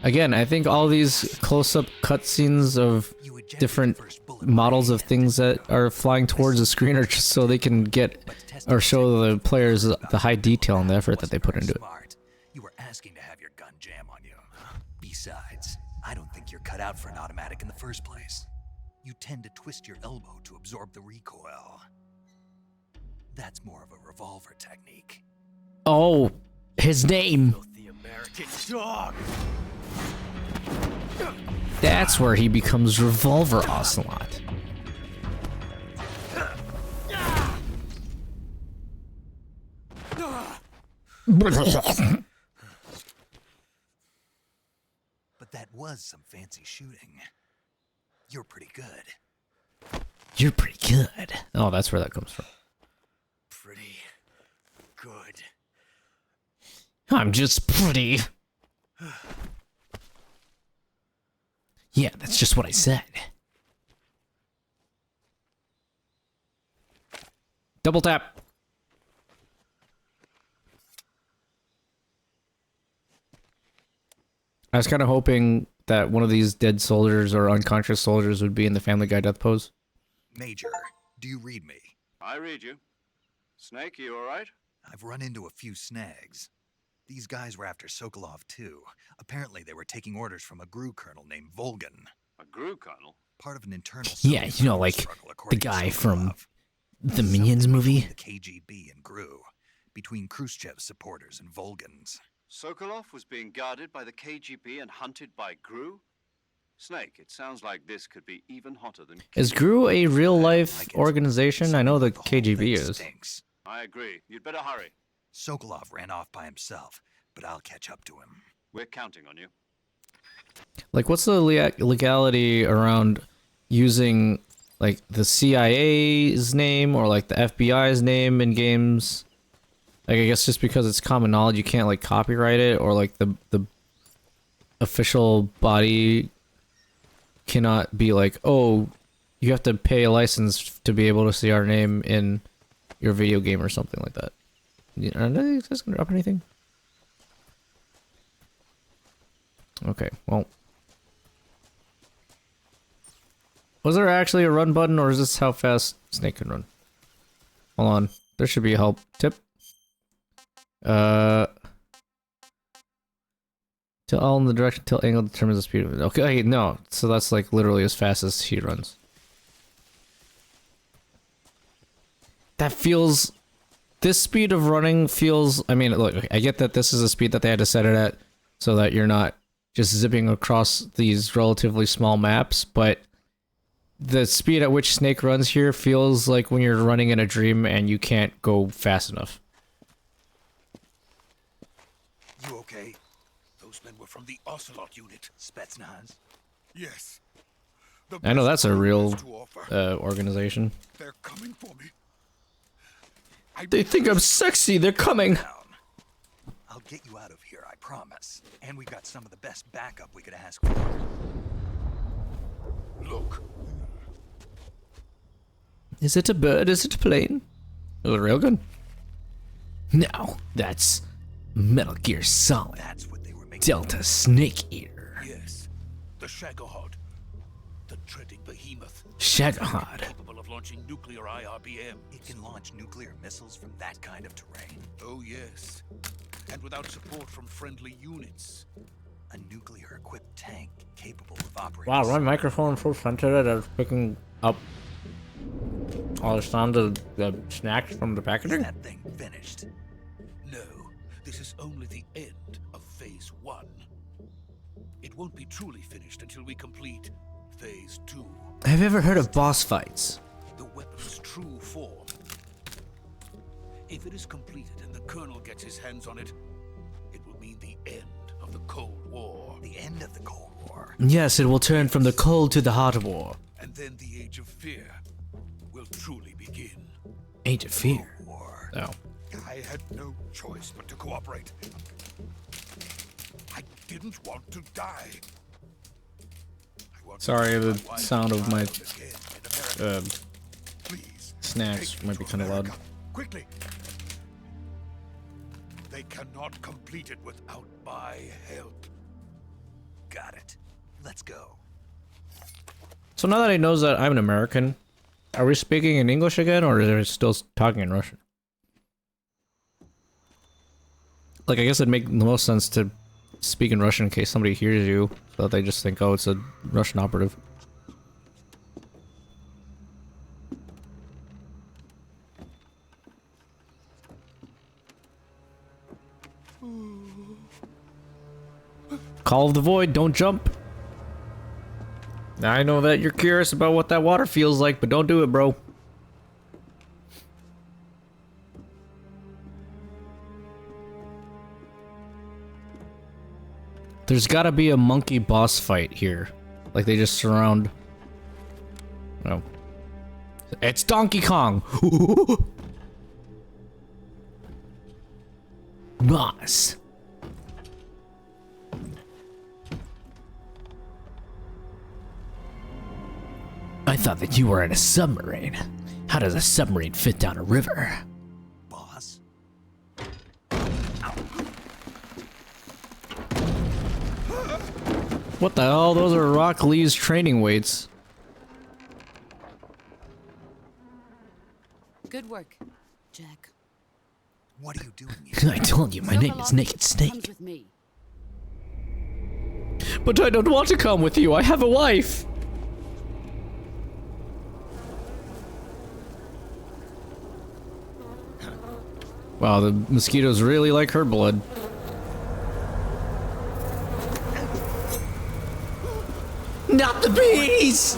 [SPEAKER 1] Again, I think all these close-up cutscenes of different models of things that are flying towards the screen are just so they can get or show the players the high detail and the effort that they put into it.
[SPEAKER 2] You were asking to have your gun jam on you. Besides, I don't think you're cut out for an automatic in the first place. You tend to twist your elbow to absorb the recoil. That's more of a revolver technique.
[SPEAKER 1] Oh, his name.
[SPEAKER 4] The American dog.
[SPEAKER 1] That's where he becomes Revolver Ocelot.
[SPEAKER 2] But that was some fancy shooting. You're pretty good.
[SPEAKER 1] You're pretty good. Oh, that's where that comes from.
[SPEAKER 2] Pretty good.
[SPEAKER 1] I'm just pretty. Yeah, that's just what I said. Double tap. I was kind of hoping that one of these dead soldiers or unconscious soldiers would be in the Family Guy death pose.
[SPEAKER 2] Major, do you read me?
[SPEAKER 3] I read you. Snake, you all right?
[SPEAKER 2] I've run into a few snags. These guys were after Sokolov too. Apparently they were taking orders from a GRU colonel named Volgan.
[SPEAKER 3] A GRU colonel?
[SPEAKER 2] Part of an internal
[SPEAKER 1] Yeah, you know, like the guy from the Minions movie.
[SPEAKER 2] The KGB and GRU, between Khrushchev's supporters and Volgan's.
[SPEAKER 3] Sokolov was being guarded by the KGB and hunted by GRU? Snake, it sounds like this could be even hotter than...
[SPEAKER 1] Is GRU a real-life organization? I know the KGB is.
[SPEAKER 2] Stinks.
[SPEAKER 3] I agree. You'd better hurry.
[SPEAKER 2] Sokolov ran off by himself, but I'll catch up to him.
[SPEAKER 3] We're counting on you.
[SPEAKER 1] Like, what's the legality around using, like, the CIA's name or, like, the FBI's name in games? Like, I guess just because it's common knowledge, you can't, like, copyright it, or, like, the official body cannot be like, oh, you have to pay a license to be able to see our name in your video game or something like that. Are they just gonna drop anything? Okay, well. Was there actually a run button, or is this how fast Snake can run? Hold on. There should be a help tip. Tilt all in the direction, tilt angle determines the speed of it. Okay, no. So that's like literally as fast as he runs. That feels... This speed of running feels... I mean, look, I get that this is a speed that they had to set it at so that you're not just zipping across these relatively small maps, but the speed at which Snake runs here feels like when you're running in a dream and you can't go fast enough.
[SPEAKER 8] You okay? Those men were from the Ocelot unit.
[SPEAKER 2] Spetsnaz?
[SPEAKER 8] Yes.
[SPEAKER 1] I know that's a real organization.
[SPEAKER 8] They're coming for me.
[SPEAKER 1] They think I'm sexy. They're coming.
[SPEAKER 2] I'll get you out of here, I promise. And we've got some of the best backup we could ask for.
[SPEAKER 8] Look.
[SPEAKER 1] Is it a bird? Is it a plane? Is it a railgun? No, that's Metal Gear Solid.
[SPEAKER 2] That's what they were making.
[SPEAKER 1] Delta Snake Eater.
[SPEAKER 8] Yes. The Shagohod. The dreaded behemoth.
[SPEAKER 1] Shagohod.
[SPEAKER 8] Capable of launching nuclear IRBM.
[SPEAKER 2] It can launch nuclear missiles from that kind of terrain.
[SPEAKER 8] Oh, yes. And without support from friendly units.
[SPEAKER 2] A nuclear-equipped tank capable of operating...
[SPEAKER 1] Wow, my microphone full centered is picking up all the sound of the snacks from the packaging?
[SPEAKER 2] Is that thing finished?
[SPEAKER 8] No, this is only the end of Phase 1. It won't be truly finished until we complete Phase 2.
[SPEAKER 1] Have you ever heard of boss fights?
[SPEAKER 8] The weapon's true form. If it is completed and the Colonel gets his hands on it, it will mean the end of the Cold War.
[SPEAKER 2] The end of the Cold War?
[SPEAKER 1] Yes, it will turn from the cold to the hot war.
[SPEAKER 8] And then the Age of Fear will truly begin.
[SPEAKER 1] Age of Fear?
[SPEAKER 2] War.
[SPEAKER 1] Oh.
[SPEAKER 8] I had no choice but to cooperate. I didn't want to die.
[SPEAKER 1] Sorry, the sound of my
[SPEAKER 8] Please,
[SPEAKER 1] snacks might be kind of loud.
[SPEAKER 8] Quickly. They cannot complete it without my help.
[SPEAKER 2] Got it. Let's go.
[SPEAKER 1] So now that he knows that I'm an American, are we speaking in English again, or are we still talking in Russian? Like, I guess it'd make the most sense to speak in Russian in case somebody hears you, so that they just think, oh, it's a Russian operative. Call of the Void, don't jump. I know that you're curious about what that water feels like, but don't do it, bro. There's gotta be a monkey boss fight here. Like they just surround... Oh. It's Donkey Kong! Boss. I thought that you were in a submarine. How does a submarine fit down a river?
[SPEAKER 2] Boss?
[SPEAKER 1] What the hell? Those are Rock Lee's training weights.
[SPEAKER 7] Good work, Jack.
[SPEAKER 2] What are you doing here?
[SPEAKER 1] I told you, my name is Naked
[SPEAKER 7] Comes
[SPEAKER 1] Snake.
[SPEAKER 7] with me.
[SPEAKER 1] But I don't want to come with you. I have a wife. Wow, the mosquitoes really like her blood. Not the bees!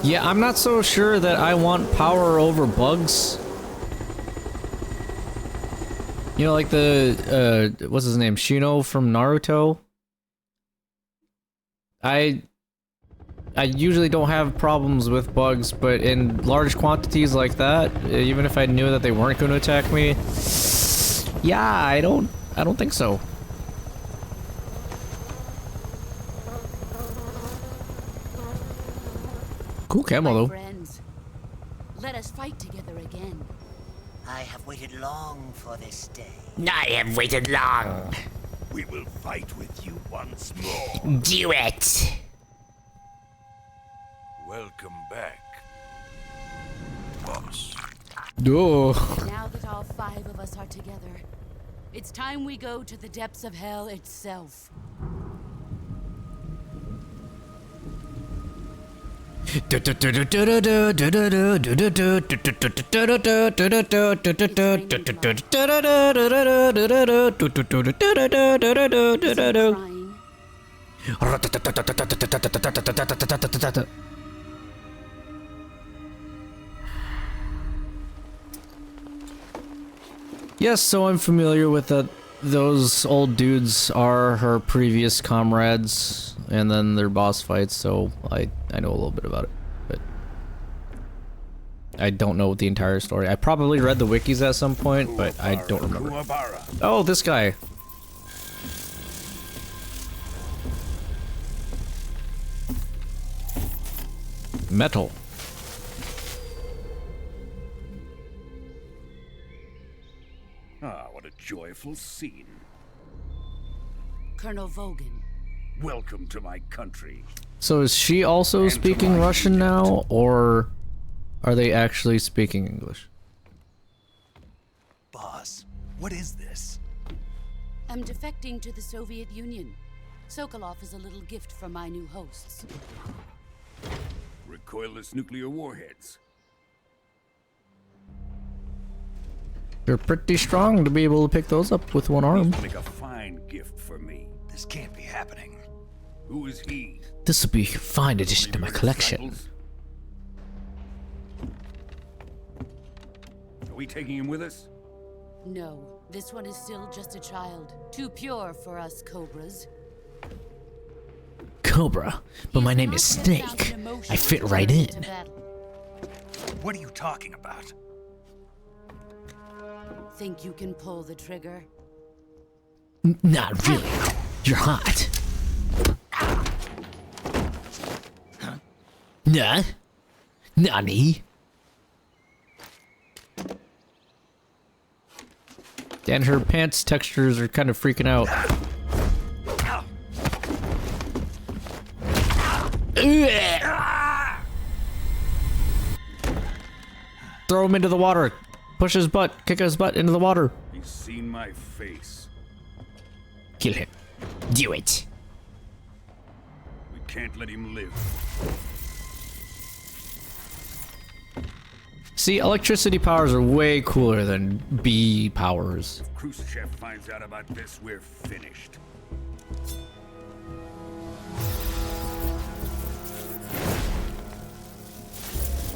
[SPEAKER 1] Yeah, I'm not so sure that I want power over bugs. You know, like the, what's his name? Shino from Naruto? I usually don't have problems with bugs, but in large quantities like that, even if I knew that they weren't going to attack me, yeah, I don't think so. Cool camo though.
[SPEAKER 7] Friends, let us fight together again.
[SPEAKER 10] I have waited long for this day.
[SPEAKER 11] I have waited long.
[SPEAKER 8] We will fight with you once more.
[SPEAKER 11] Do it.
[SPEAKER 8] Welcome back, boss.
[SPEAKER 1] Oh.
[SPEAKER 7] Now that all 5 of us are together, it's time we go to the depths of hell itself.
[SPEAKER 1] Yes, so I'm familiar with that. Those old dudes are her previous comrades, and then their boss fights, so I know a little bit about it, but I don't know the entire story. I probably read the wikis at some point, but I don't remember. Oh, this guy. Metal.
[SPEAKER 8] Ah, what a joyful scene.
[SPEAKER 7] Colonel Vogan.
[SPEAKER 8] Welcome to my country.
[SPEAKER 1] So is she also speaking Russian now, or are they actually speaking English?
[SPEAKER 2] Boss, what is this?
[SPEAKER 7] I'm defecting to the Soviet Union. Sokolov is a little gift from my new hosts.
[SPEAKER 8] Recoilless nuclear warheads.
[SPEAKER 1] You're pretty strong to be able to pick those up with one arm.
[SPEAKER 8] Make a fine gift for me.
[SPEAKER 2] This can't be happening.
[SPEAKER 8] Who is he?
[SPEAKER 1] This will be a fine addition to my collection.
[SPEAKER 8] Are we taking him with us?
[SPEAKER 7] No, this one is still just a child. Too pure for us Cobras.
[SPEAKER 11] Cobra, but my name is Snake. I fit right in.
[SPEAKER 2] What are you talking about?
[SPEAKER 7] Think you can pull the trigger?
[SPEAKER 11] Not really. You're hot. Nah? Nani?
[SPEAKER 1] And her pants textures are kind of freaking out. Throw him into the water. Push his butt. Kick his butt into the water.
[SPEAKER 8] He's seen my face.
[SPEAKER 11] Kill him. Do it.
[SPEAKER 8] We can't let him live.
[SPEAKER 1] See, electricity powers are way cooler than bee powers.
[SPEAKER 8] If Khrushchev finds out about this, we're finished.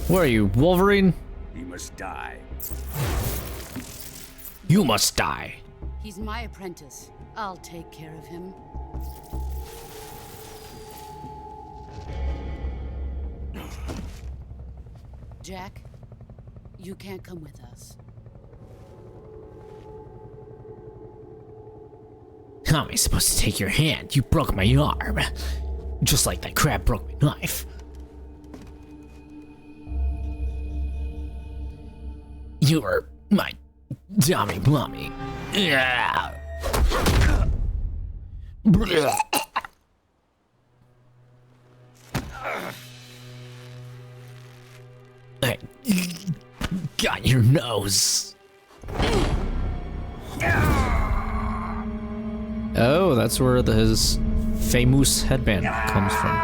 [SPEAKER 1] Where are you, Wolverine?
[SPEAKER 8] He must die.
[SPEAKER 11] You must die.
[SPEAKER 7] He's my apprentice. I'll take care of him. Jack, you can't come with us.
[SPEAKER 11] How am I supposed to take your hand? You broke my arm. Just like that crab broke my knife. You were my dummy blummy. Yeah. I got your nose.
[SPEAKER 1] Oh, that's where his famous headband comes from.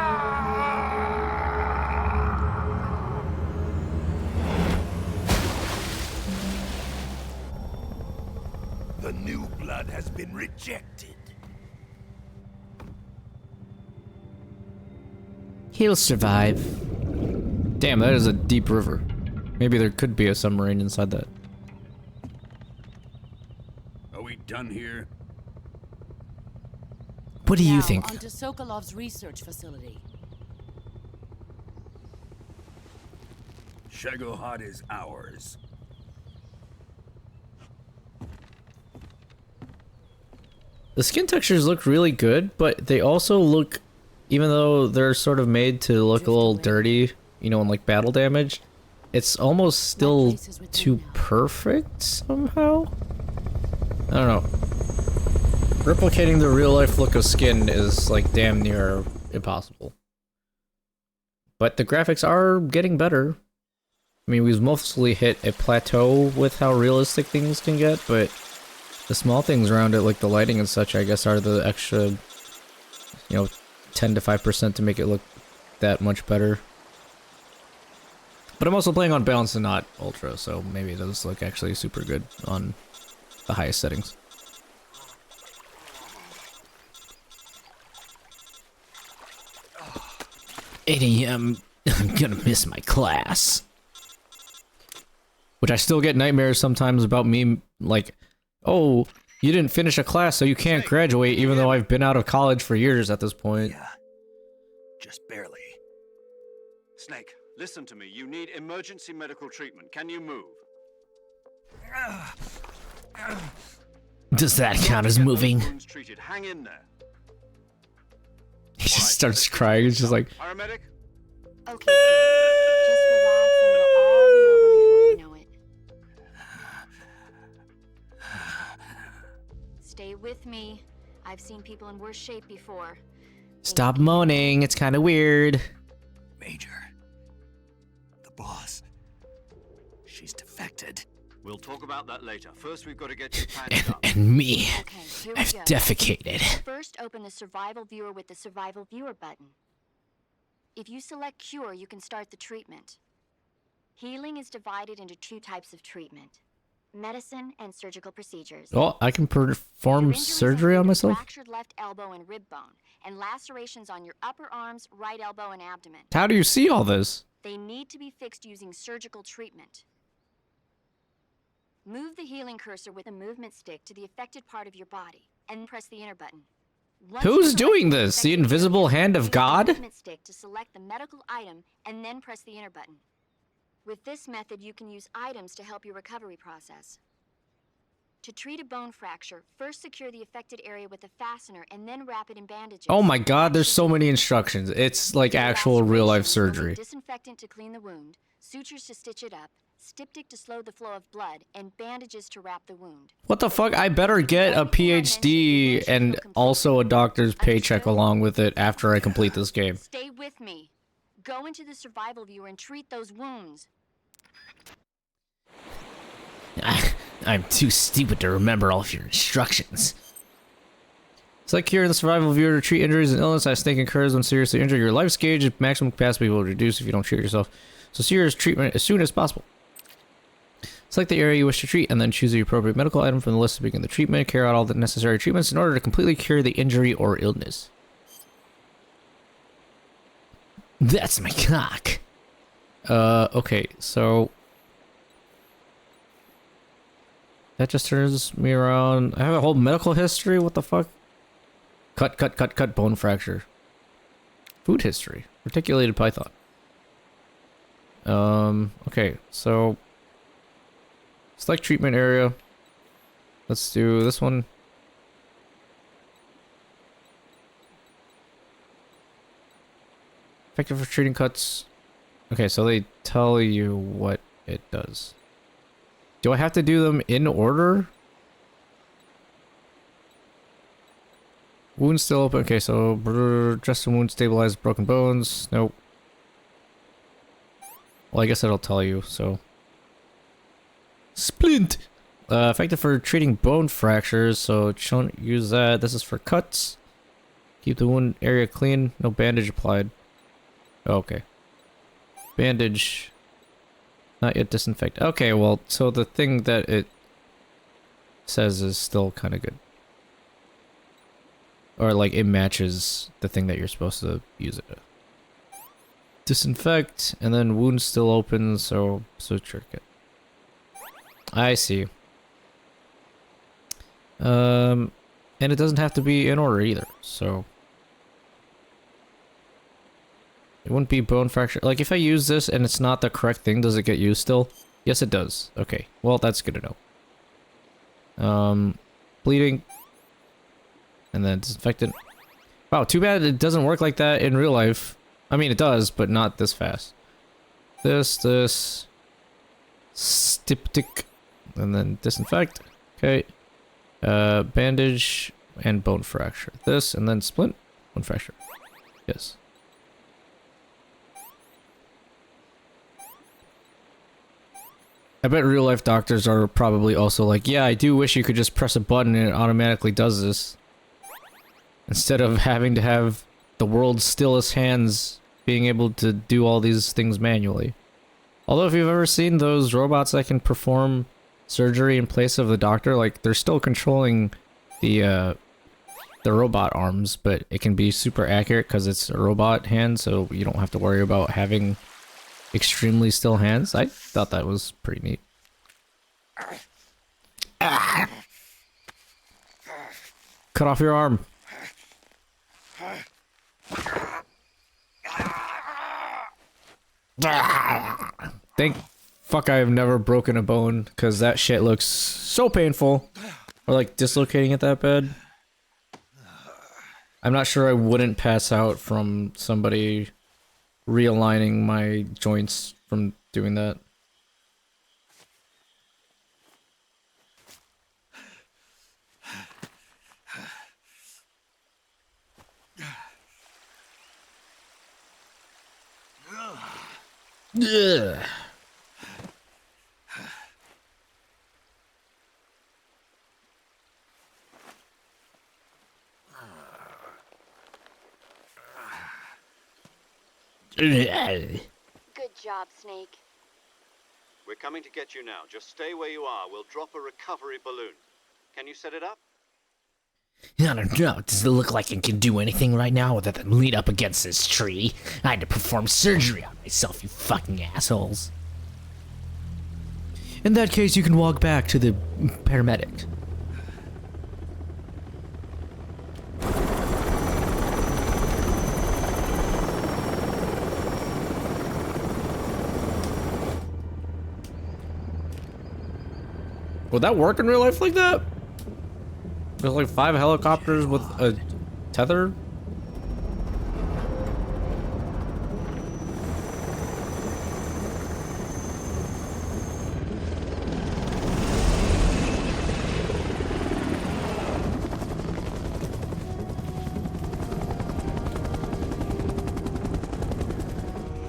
[SPEAKER 8] The new blood has been rejected.
[SPEAKER 11] He'll survive.
[SPEAKER 1] Damn, that is a deep river. Maybe there could be a submarine inside that.
[SPEAKER 8] Are we done here?
[SPEAKER 11] What do you think?
[SPEAKER 7] On to Sokolov's research facility.
[SPEAKER 8] Shagohod is ours.
[SPEAKER 1] The skin textures look really good, but they also look, even though they're sort of made to look a little dirty, you know, in like battle damage, it's almost still too perfect somehow? I don't know. Replicating the real life look of skin is like damn near impossible. But the graphics are getting better. I mean, we've mostly hit a plateau with how realistic things can get, but the small things around it, like the lighting and such, I guess are the extra, you know, 10 to 5% to make it look that much better. But I'm also playing on balance and not ultra, so maybe it does look actually super good on the highest settings.
[SPEAKER 11] I'm gonna miss my class.
[SPEAKER 1] Which I still get nightmares sometimes about me, like, oh, you didn't finish a class so you can't graduate, even though I've been out of college for years at this point.
[SPEAKER 3] Yeah, just barely. Snake, listen to me. You need emergency medical treatment. Can you move?
[SPEAKER 11] Does that count as moving?
[SPEAKER 3] Wounds treated. Hang in there.
[SPEAKER 1] He just starts crying. He's just like,
[SPEAKER 3] Paramedic?
[SPEAKER 6] Okay, just relax and it'll all be over before you know it. Stay with me. I've seen people in worse shape before.
[SPEAKER 11] Stop moaning. It's kind of weird.
[SPEAKER 2] Major. The boss. She's defected.
[SPEAKER 3] We'll talk about that later. First, we've got to get you patched up.
[SPEAKER 11] And me.
[SPEAKER 6] Okay, here we
[SPEAKER 11] I've
[SPEAKER 6] go.
[SPEAKER 11] defecated.
[SPEAKER 6] First, open the survival viewer with the survival viewer button. If you select cure, you can start the treatment. Healing is divided into two types of treatment: medicine and surgical procedures.
[SPEAKER 1] oh, I can perform surgery on myself?
[SPEAKER 6] Fractured left elbow and rib bone, and lacerations on your upper arms, right elbow, and abdomen.
[SPEAKER 1] How do you see all this?
[SPEAKER 6] They need to be fixed using surgical treatment. Move the healing cursor with a movement stick to the affected part of your body, and press the enter button. Once you
[SPEAKER 1] Who's
[SPEAKER 6] select
[SPEAKER 1] doing
[SPEAKER 6] the
[SPEAKER 1] this? The
[SPEAKER 6] affected
[SPEAKER 1] invisible
[SPEAKER 6] area,
[SPEAKER 1] hand of
[SPEAKER 6] use the
[SPEAKER 1] God?
[SPEAKER 6] movement stick to select the medical item, and then press the enter button. With this method, you can use items to help your recovery process. To treat a bone fracture, first secure the affected area with a fastener, and then wrap it in bandages.
[SPEAKER 1] Oh my god, there's so many instructions. It's like actual real-life
[SPEAKER 6] Lacerations, you'll need
[SPEAKER 1] surgery.
[SPEAKER 6] Disinfectant to clean the wound, sutures to stitch it up, styptic to slow the flow of blood, and bandages to wrap the wound.
[SPEAKER 1] What the fuck? I better get a PhD and also a doctor's paycheck along with it after I complete this game.
[SPEAKER 6] Stay with me. Go into the survival viewer and treat those wounds.
[SPEAKER 11] I'm too stupid to remember all of your instructions.
[SPEAKER 1] Select cure in the survival viewer to treat injuries and illness that snake incurs when seriously injured. Your life gauge maximum capacity will reduce if you don't treat yourself. So serious treatment as soon as possible. Select the area you wish to treat, and then choose the appropriate medical item from the list to begin the treatment. Carry out all the necessary treatments in order to completely cure the injury or illness.
[SPEAKER 11] That's my cock.
[SPEAKER 1] Okay, so... That just turns me around. I have a whole medical history? What the fuck? Cut, bone fracture. Food history. Reticulated python. Okay, so... Select treatment area. Let's do this one. Effective for treating cuts. Okay, so they tell you what it does. Do I have to do them in order? Wound still open. Okay, so dress the wound, stabilize broken bones. Nope. Well, I guess it'll tell you, so. Splint! Effective for treating bone fractures, so don't use that. This is for cuts. Keep the wound area clean. No bandage applied. Okay. Bandage. Not yet disinfect. Okay, well, so the thing that it says is still kind of good. Or, like, it matches the thing that you're supposed to use it. Disinfect, and then wound still open, so suture kit. I see. And it doesn't have to be in order either, so... It wouldn't be bone fracture. Like, if I use this and it's not the correct thing, does it get used still? Yes, it does. Okay. Well, that's good to know. Bleeding. And then disinfectant. Wow, too bad it doesn't work like that in real life. I mean, it does, but not this fast. This. Styptic. And then disinfect. Okay. Bandage and bone fracture. This, and then splint. Bone fracture. Yes. I bet real life doctors are probably also like, yeah, I do wish you could just press a button and it automatically does this. Instead of having to have the world's stillest hands being able to do all these things manually. Although if you've ever seen those robots that can perform surgery in place of the doctor, like they're still controlling the robot arms, but it can be super accurate because it's a robot hand, so you don't have to worry about having extremely still hands. I thought that was pretty neat. Cut off your arm. Thank fuck I have never broken a bone, because that shit looks so painful. Or like dislocating it that bad. I'm not sure I wouldn't pass out from somebody realigning my joints from doing that. Ugh.
[SPEAKER 6] Good job, Snake.
[SPEAKER 3] We're coming to get you now. Just stay where you are. We'll drop a recovery balloon. Can you set it up?
[SPEAKER 11] I don't know. Does it look like I can do anything right now other than lean up against this tree? I had to perform surgery on myself, you fucking assholes.
[SPEAKER 1] In that case, you can walk back to the paramedic. Would that work in real life like that? There's like 5 helicopters with a tether?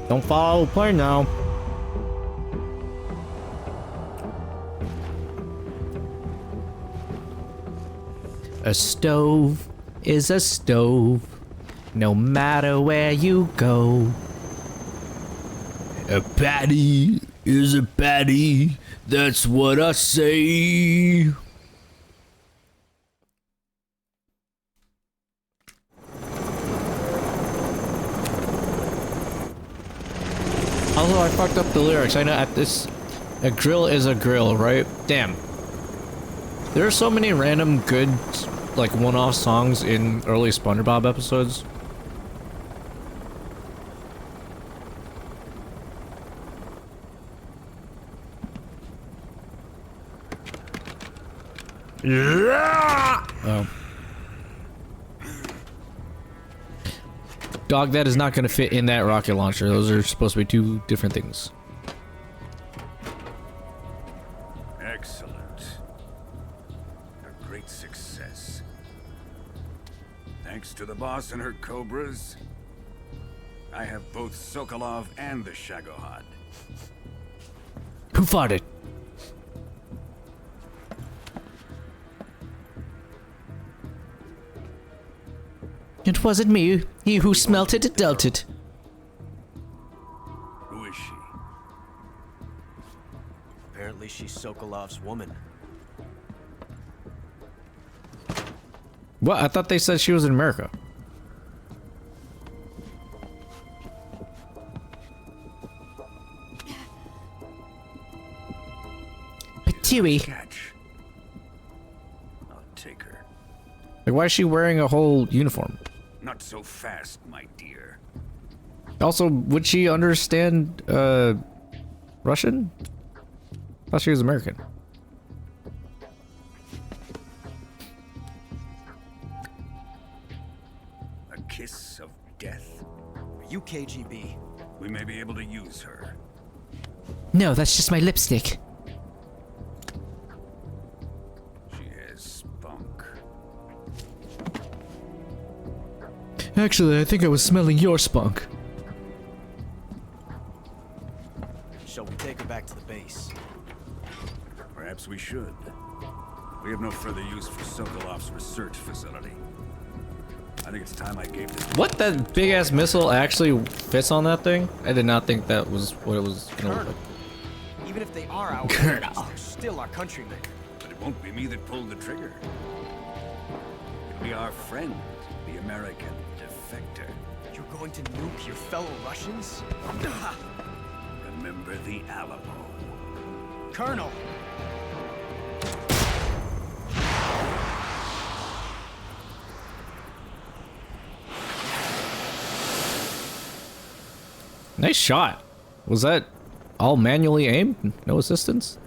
[SPEAKER 1] Don't follow the plane now. A stove is a stove, no matter where you go. A patty
[SPEAKER 11] is a baddie. That's what I say.
[SPEAKER 1] Also, I fucked up the lyrics. I know at this, a grill is a grill, right? Damn. There are so many random good, like, one-off songs in early SpongeBob episodes. Yeah! Oh. Dog, that is not going to fit in that rocket launcher. Those are supposed to be two different things.
[SPEAKER 8] Excellent. A great success. Thanks to the boss and her cobras, I have both Sokolov and the Shagohod.
[SPEAKER 11] Who farted? It wasn't me. He who smelt it dealt it.
[SPEAKER 8] Who is she?
[SPEAKER 9] Apparently she's Sokolov's woman.
[SPEAKER 1] What? I thought they said she was in America.
[SPEAKER 11] Patooey.
[SPEAKER 8] Catch. I'll take her.
[SPEAKER 1] Like, why is she wearing a whole uniform?
[SPEAKER 8] Not so fast, my dear.
[SPEAKER 1] Also, would she understand, Russian? I thought she was American.
[SPEAKER 8] A kiss of death.
[SPEAKER 9] Are you KGB?
[SPEAKER 8] We may be able to use her.
[SPEAKER 11] No, that's just my lipstick.
[SPEAKER 8] She has spunk.
[SPEAKER 1] Actually, I think I was smelling your spunk.
[SPEAKER 9] Shall we take her back to the base?
[SPEAKER 8] Perhaps we should. We have no further use for Sokolov's research facility. I think it's time I gave this.
[SPEAKER 1] What? That big ass missile actually fits on that thing? I did not think that was what it was gonna look like.
[SPEAKER 9] Even if they are our enemies, they're still our countrymen.
[SPEAKER 8] But it won't be me that pulled the trigger. It'll be our friend, the American defector.
[SPEAKER 9] You're going to nuke your fellow Russians?
[SPEAKER 8] Remember the Alamo.
[SPEAKER 9] Colonel!
[SPEAKER 1] Nice shot. Was that all manually aimed? No assistance?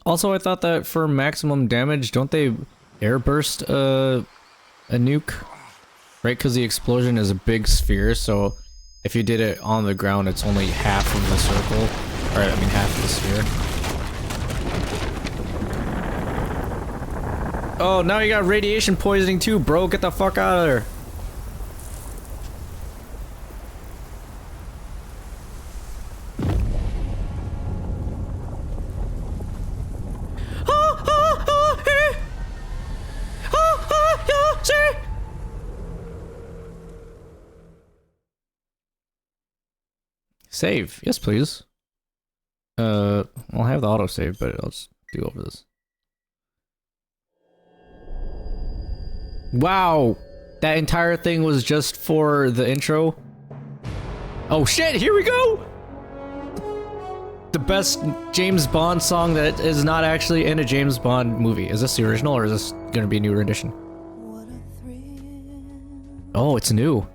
[SPEAKER 1] Also, I thought that for maximum damage, don't they airburst a nuke? Right, because the explosion is a big sphere, so if you did it on the ground, it's only half of the circle. Or, I mean, half of the sphere. Oh, now you got radiation poisoning too, bro. Get the fuck out of there. Save. Yes, please. I'll have the autosave, but I'll just do over this. Wow! That entire thing was just for the intro? Oh shit, here we go! The best James Bond song that is not actually in a James Bond movie. Is this the original or is this gonna be a new rendition? Oh, it's new.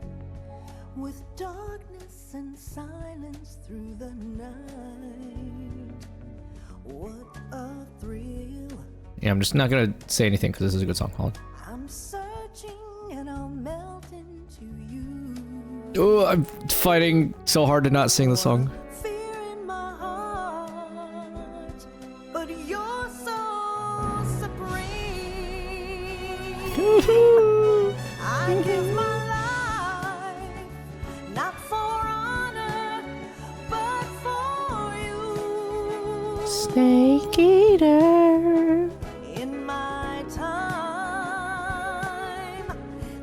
[SPEAKER 1] Yeah, I'm just not gonna say anything because this is a good song. Hold on.
[SPEAKER 12] I'm searching and I'll melt into you.
[SPEAKER 1] Oh, I'm fighting so hard to not sing the song.
[SPEAKER 12] Fear in my heart, but you're so supreme. I give my life, not for honor, but for you.
[SPEAKER 11] Snake Eater.
[SPEAKER 12] In my time,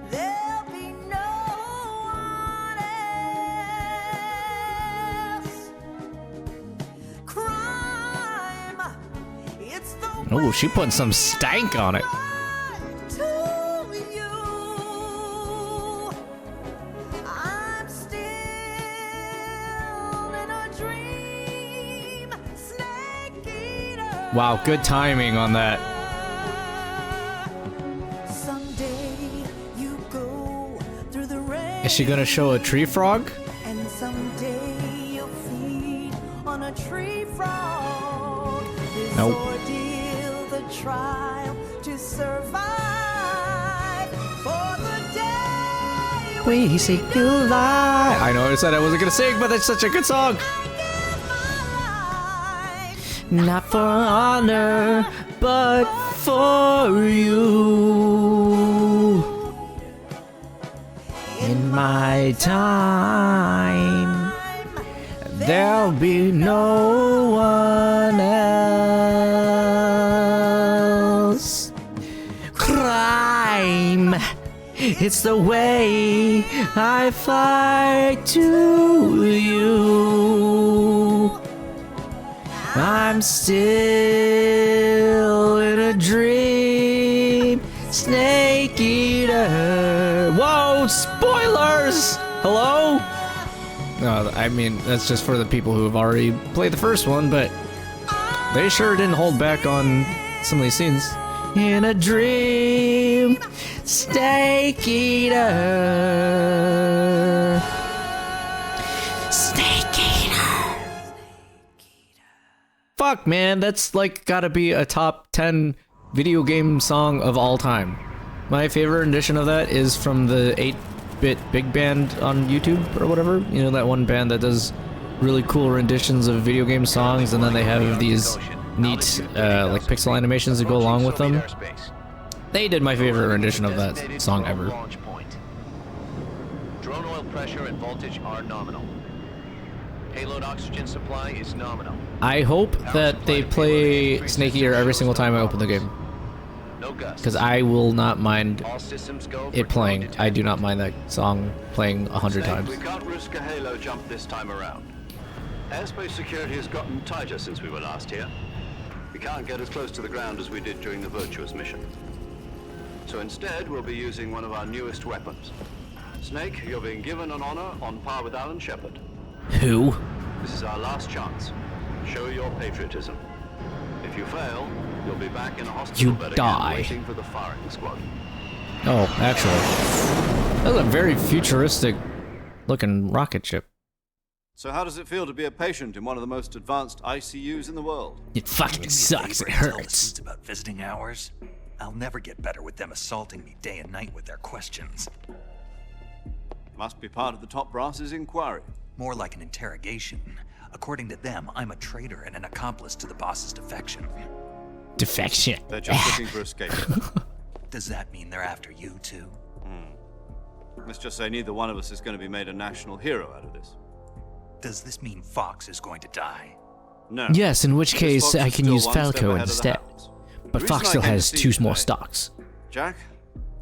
[SPEAKER 12] there'll be no one
[SPEAKER 1] Oh, she put some stank on it. Wow, good timing on that. Is she gonna show a tree frog?
[SPEAKER 12] And someday you'll feed on a tree frog. This
[SPEAKER 1] Nope.
[SPEAKER 12] ordeal, the trial to survive for the day
[SPEAKER 1] We say goodbye. I know I said I wasn't gonna sing, but it's such a good song. Not for honor, but for you. In my time, there'll be no one else. Crime, it's the way I fight to you. I'm still in a dream, Snake Eater. Whoa, spoilers! Hello? I mean, that's just for the people who have already played the first one, but they sure didn't hold back on some of these scenes. In a dream, Snake Eater. Snake Eater. Fuck, man, that's like gotta be a top 10 video game song of all time. My favorite rendition of that is from the 8-bit big band on YouTube or whatever. You know, that one band that does really cool renditions of video game songs, and then they have these neat like pixel animations that go along with them. They did my favorite rendition of that song ever.
[SPEAKER 5] Drone oil pressure and voltage are nominal. Payload oxygen supply is nominal.
[SPEAKER 1] I hope that they play Snake Eater every single time I open the game. Because I will not mind it playing. I do not mind that song playing 100 times.
[SPEAKER 3] We can't risk a halo jump this time around. Airspace security has gotten tighter since we were last here. We can't get as close to the ground as we did during the Virtuous mission. So instead, we'll be using one of our newest weapons. Snake, you're being given an honor on par with Alan Shepard.
[SPEAKER 1] Who?
[SPEAKER 3] This is our last chance. Show your patriotism. If you fail, you'll be back in a hospital bed again, waiting for the firing squad.
[SPEAKER 1] Oh, actually, that was a very futuristic looking rocket ship.
[SPEAKER 3] So how does it feel to be a patient in one of the most advanced ICUs in the world?
[SPEAKER 11] It fucking sucks. It hurts.
[SPEAKER 2] About visiting hours? I'll never get better with them assaulting me day and night with their questions.
[SPEAKER 3] Must be part of the top brass's inquiry.
[SPEAKER 2] More like an interrogation. According to them, I'm a traitor and an accomplice to the boss's defection.
[SPEAKER 11] Defection?
[SPEAKER 3] They're just looking for escape.
[SPEAKER 2] Does that mean they're after you, too?
[SPEAKER 3] Let's just say neither one of us is going to be made a national hero out of this.
[SPEAKER 2] Does this mean Fox is going to die?
[SPEAKER 3] No.
[SPEAKER 1] Yes, in which case I can use Falco
[SPEAKER 3] ahead
[SPEAKER 1] instead.
[SPEAKER 3] of the
[SPEAKER 1] But
[SPEAKER 3] reason
[SPEAKER 1] Fox
[SPEAKER 3] I
[SPEAKER 1] still
[SPEAKER 3] came to
[SPEAKER 1] has
[SPEAKER 3] see
[SPEAKER 1] two
[SPEAKER 3] you
[SPEAKER 1] more
[SPEAKER 3] today,
[SPEAKER 1] stocks.
[SPEAKER 3] Jack,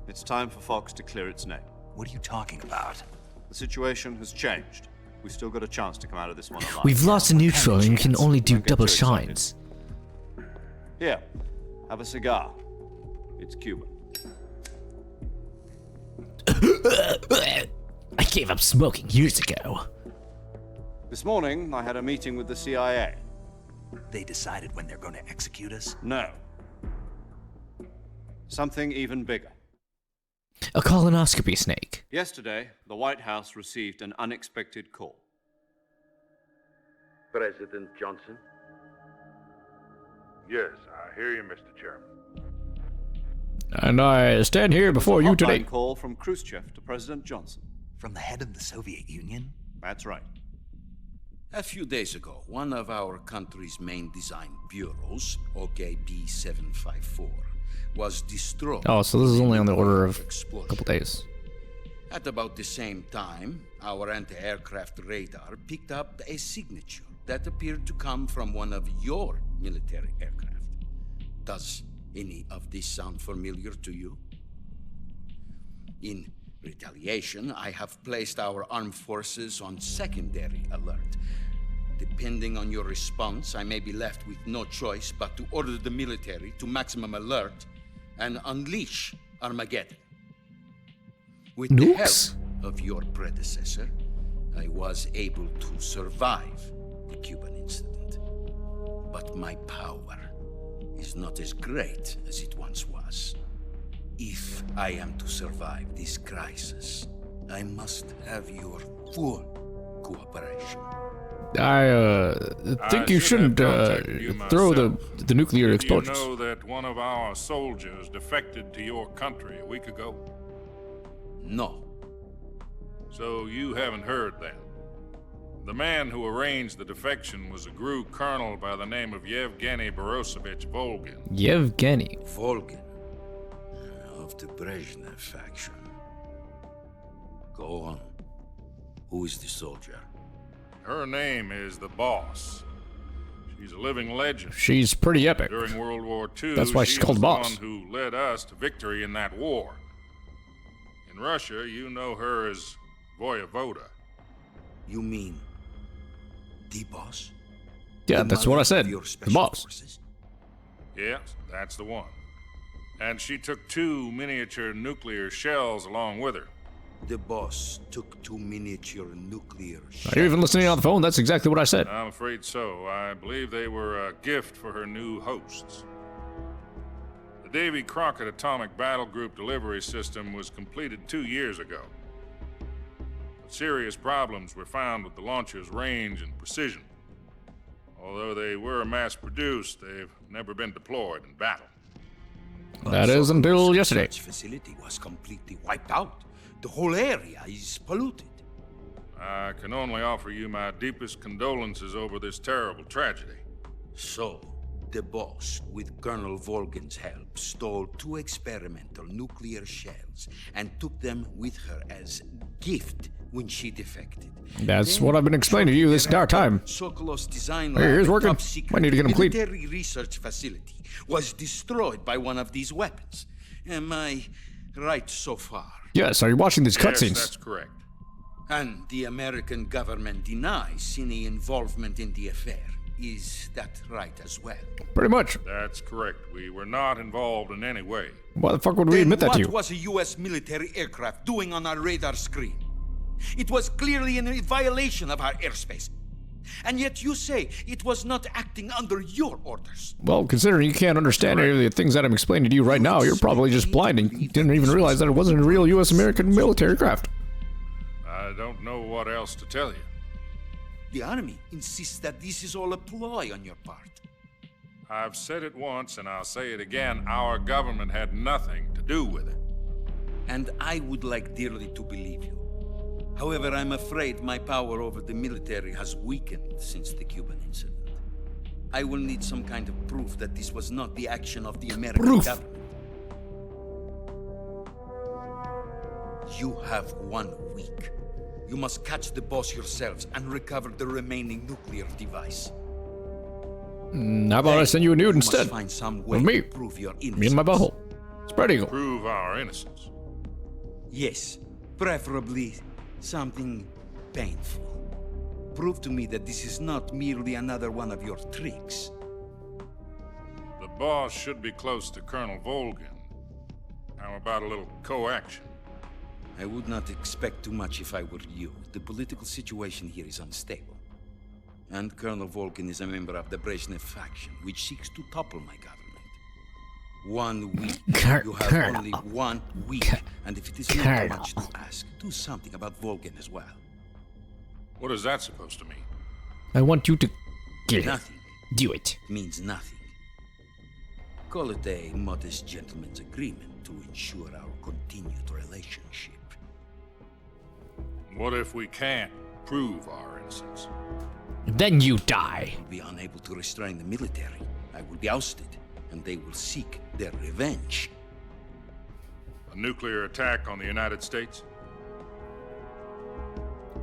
[SPEAKER 3] it's time for Fox to clear its name.
[SPEAKER 2] What are you talking about?
[SPEAKER 3] The situation has changed. We've still got a chance to come out of this one alive.
[SPEAKER 11] We've lost a neutral and we can only do double shines.
[SPEAKER 3] Here, have a cigar. It's Cuban.
[SPEAKER 11] I gave up smoking years ago.
[SPEAKER 3] This morning, I had a meeting with the CIA.
[SPEAKER 2] They decided when they're going to execute us?
[SPEAKER 3] No. Something even bigger.
[SPEAKER 1] A colonoscopy snake.
[SPEAKER 3] Yesterday, the White House received an unexpected call.
[SPEAKER 13] President Johnson?
[SPEAKER 14] Yes, I hear you, Mr. Chairman.
[SPEAKER 1] And I stand here before you today.
[SPEAKER 3] A call from Khrushchev to President Johnson.
[SPEAKER 2] From the head of the Soviet Union?
[SPEAKER 3] That's right.
[SPEAKER 8] A few days ago, one of our country's main design bureaus, OKB-754, was destroyed.
[SPEAKER 1] Oh, so this is only on the order of a couple days.
[SPEAKER 8] At about the same time, our anti-aircraft radar picked up a signature that appeared to come from one of your military aircraft. Does any of this sound familiar to you? In retaliation, I have placed our armed forces on secondary alert. The Depending on your response, I may be left with no choice but to order the military to maximum alert and unleash Armageddon. With the
[SPEAKER 1] Nukes?
[SPEAKER 8] help of your predecessor, I was able to survive the Cuban incident. But my power is not as great as it once was. If I am to survive this crisis, I must have your full cooperation.
[SPEAKER 1] I think you shouldn't throw the nuclear explosions.
[SPEAKER 13] You know that one of our soldiers defected to your country a week ago?
[SPEAKER 8] No.
[SPEAKER 13] So you haven't heard then. The man who arranged the defection was a GRU colonel by the name of Yevgeny Borosovich Volgin.
[SPEAKER 1] Yevgeny.
[SPEAKER 8] Volgin. Of the Brezhnev faction. Go on. Who is the soldier?
[SPEAKER 13] Her name is the Boss. She's a living legend.
[SPEAKER 1] She's pretty epic.
[SPEAKER 13] During World War II,
[SPEAKER 1] that's why she's called Boss.
[SPEAKER 13] The one who led us to victory in that war. In Russia, you know her as Voyevoda.
[SPEAKER 8] You mean the Boss?
[SPEAKER 1] Yeah, that's what I said. The Boss.
[SPEAKER 8] Forces?
[SPEAKER 13] Yes, that's the one. And she took 2 miniature nuclear shells along with her.
[SPEAKER 8] The Boss took 2 miniature nuclear shells.
[SPEAKER 1] Are you even listening on the phone? That's exactly what I said.
[SPEAKER 13] I'm afraid so. I believe they were a gift for her new hosts. The Davy Crockett Atomic Battle Group delivery system was completed 2 years ago. But serious problems were found with the launcher's range and precision. Although they were mass-produced, they've never been deployed in battle.
[SPEAKER 1] That is until yesterday.
[SPEAKER 8] The facility was completely wiped out. The whole area is polluted.
[SPEAKER 13] I can only offer you my deepest condolences over this terrible tragedy.
[SPEAKER 8] So, the Boss, with Colonel Volgin's help, stole 2 experimental nuclear shells and took them with her as gift when she defected.
[SPEAKER 1] That's what I've been explaining to you this entire time.
[SPEAKER 8] Sokolov's design
[SPEAKER 1] Hey, here's working. I need to get him clean.
[SPEAKER 8] Military research facility was destroyed by one of these weapons. Am I right so far?
[SPEAKER 1] Yes, are you watching these cutscenes?
[SPEAKER 13] Yes, that's correct.
[SPEAKER 8] And the American government denies any involvement in the affair. Is that right as well?
[SPEAKER 1] Pretty much.
[SPEAKER 13] That's correct. We were not involved in any way.
[SPEAKER 1] Why the fuck would we admit that to you?
[SPEAKER 8] What was a U.S. military aircraft doing on our radar screen? It was clearly in violation of our airspace. And yet you say it was not acting under your orders.
[SPEAKER 1] Well, considering you can't understand any of the things that I'm explaining to you right now, you're probably just blind and didn't even realize that it wasn't a real U.S. American military craft.
[SPEAKER 13] I don't know what else to tell you.
[SPEAKER 8] The Army insists that this is all a ploy on your part.
[SPEAKER 13] I've said it once and I'll say it again. Our government had nothing to do with it.
[SPEAKER 8] And I would like dearly to believe you. However, I'm afraid my power over the military has weakened since the Cuban incident. I will need some kind of proof that this was not the action of the American government. You have 1 week. You must catch the Boss yourselves and recover the remaining nuclear device.
[SPEAKER 1] How about I send you a nude instead?
[SPEAKER 8] Find some way
[SPEAKER 1] Of me.
[SPEAKER 8] to prove your innocence.
[SPEAKER 1] Me and my butthole. Spread eagle.
[SPEAKER 13] Prove our innocence.
[SPEAKER 8] Yes, preferably something painful. Prove to me that this is not merely another one of your tricks.
[SPEAKER 13] The Boss should be close to Colonel Volgin. How about a little co-action?
[SPEAKER 8] I would not expect too much if I were you. The political situation here is unstable. And Colonel Volgin is a member of the Brezhnev faction, which seeks to topple my government. 1 week. You have only 1 week. And if it is not too much to ask, do something about Volgin as well.
[SPEAKER 13] What is that supposed to mean?
[SPEAKER 1] I want you to kill him.
[SPEAKER 8] Nothing.
[SPEAKER 1] Do it.
[SPEAKER 8] Means nothing. Call it a modest gentleman's agreement to ensure our continued relationship.
[SPEAKER 13] What if we can't prove our innocence?
[SPEAKER 11] Then you die.
[SPEAKER 8] I will be unable to restrain the military. I will be ousted, and they will seek their revenge.
[SPEAKER 13] A nuclear attack on the United States?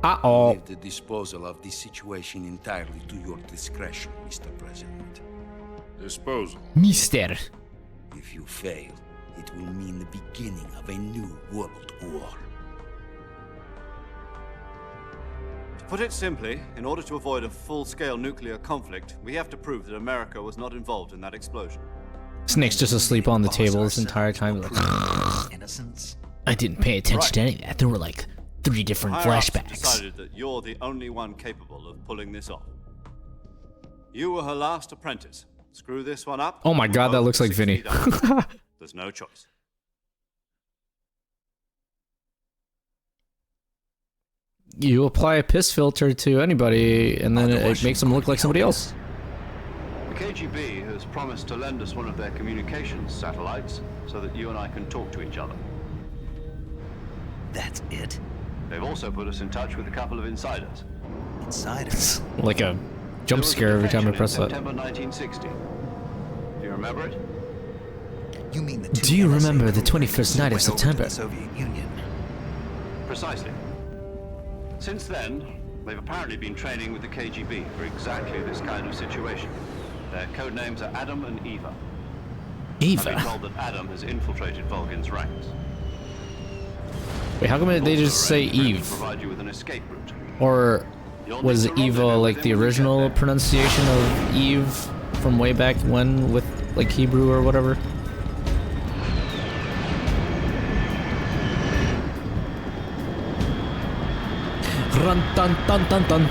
[SPEAKER 1] Uh-oh.
[SPEAKER 8] Leave the disposal of this situation entirely to your discretion, Mr. President.
[SPEAKER 13] Disposal?
[SPEAKER 11] Mister.
[SPEAKER 8] If you fail, it will mean the beginning of a new world war.
[SPEAKER 3] put it simply, in order to avoid a full-scale nuclear conflict, we have to prove that America was not involved in that explosion.
[SPEAKER 1] Snake's just asleep on the table this entire time. Like,
[SPEAKER 2] Innocence?
[SPEAKER 11] I didn't pay attention to any of that. There were like 3 different
[SPEAKER 3] Higher-ups
[SPEAKER 11] flashbacks.
[SPEAKER 3] decided that you're the only one capable of pulling this off. You were her last apprentice. Screw this one up.
[SPEAKER 1] oh my god, that looks like Vinny.
[SPEAKER 3] There's no choice.
[SPEAKER 1] You apply a piss filter to anybody, and then it makes them look like somebody else.
[SPEAKER 3] The KGB has promised to lend us one of their communications satellites so that you and I can talk to each other.
[SPEAKER 2] That's it?
[SPEAKER 3] They've also put us in touch with a couple of insiders.
[SPEAKER 2] Insiders?
[SPEAKER 1] Like a jump scare every time I press that.
[SPEAKER 3] September 1960. Do you remember it?
[SPEAKER 2] You mean the
[SPEAKER 11] Do you remember the 21st night of September?
[SPEAKER 2] The Soviet Union.
[SPEAKER 3] Precisely. Since then, they've apparently been training with the KGB for exactly this kind of situation. Their code names are Adam and Eva.
[SPEAKER 11] Eva?
[SPEAKER 3] I've been told that Adam has infiltrated Volgin's ranks.
[SPEAKER 1] Wait, how come they just say Eve?
[SPEAKER 3] Provide you with an escape route.
[SPEAKER 1] Or was Eva like the original pronunciation of Eve from way back when with like Hebrew or whatever? Run dun dun dun dun.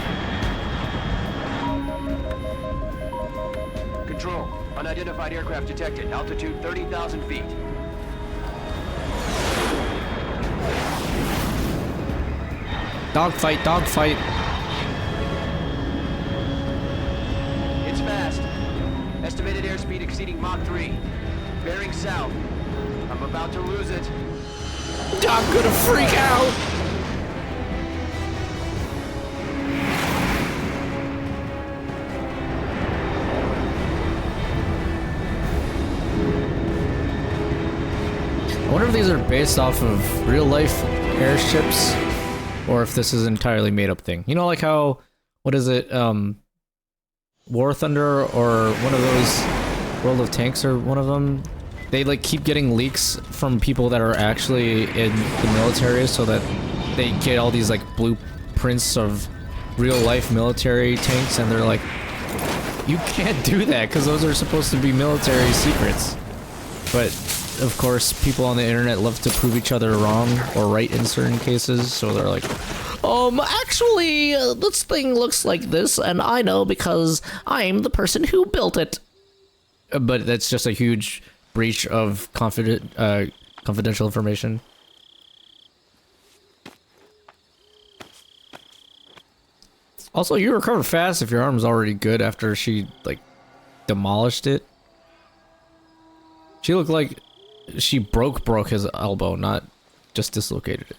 [SPEAKER 9] Control. Unidentified aircraft detected. Altitude 30,000 feet.
[SPEAKER 1] Dogfight, dogfight.
[SPEAKER 9] It's fast. Estimated airspeed exceeding Mach 3. Bearing south. I'm about to lose it.
[SPEAKER 1] I'm gonna freak out. I wonder if these are based off of real life airships, or if this is an entirely made up thing. You know, like how, what is it, War Thunder, or one of those, World of Tanks, or one of them, they like keep getting leaks from people that are actually in the military, so that they get all these like blueprints of real life military tanks, and they're like, you can't do that because those are supposed to be military secrets. But of course, people on the internet love to prove each other wrong or right in certain cases, so they're like,
[SPEAKER 11] Actually, this thing looks like this, and I know because I'm the person who built it.
[SPEAKER 1] but that's just a huge breach of confidential information. Also, you recover fast if your arm's already good after she, like, demolished it. She looked like she broke his elbow, not just dislocated it.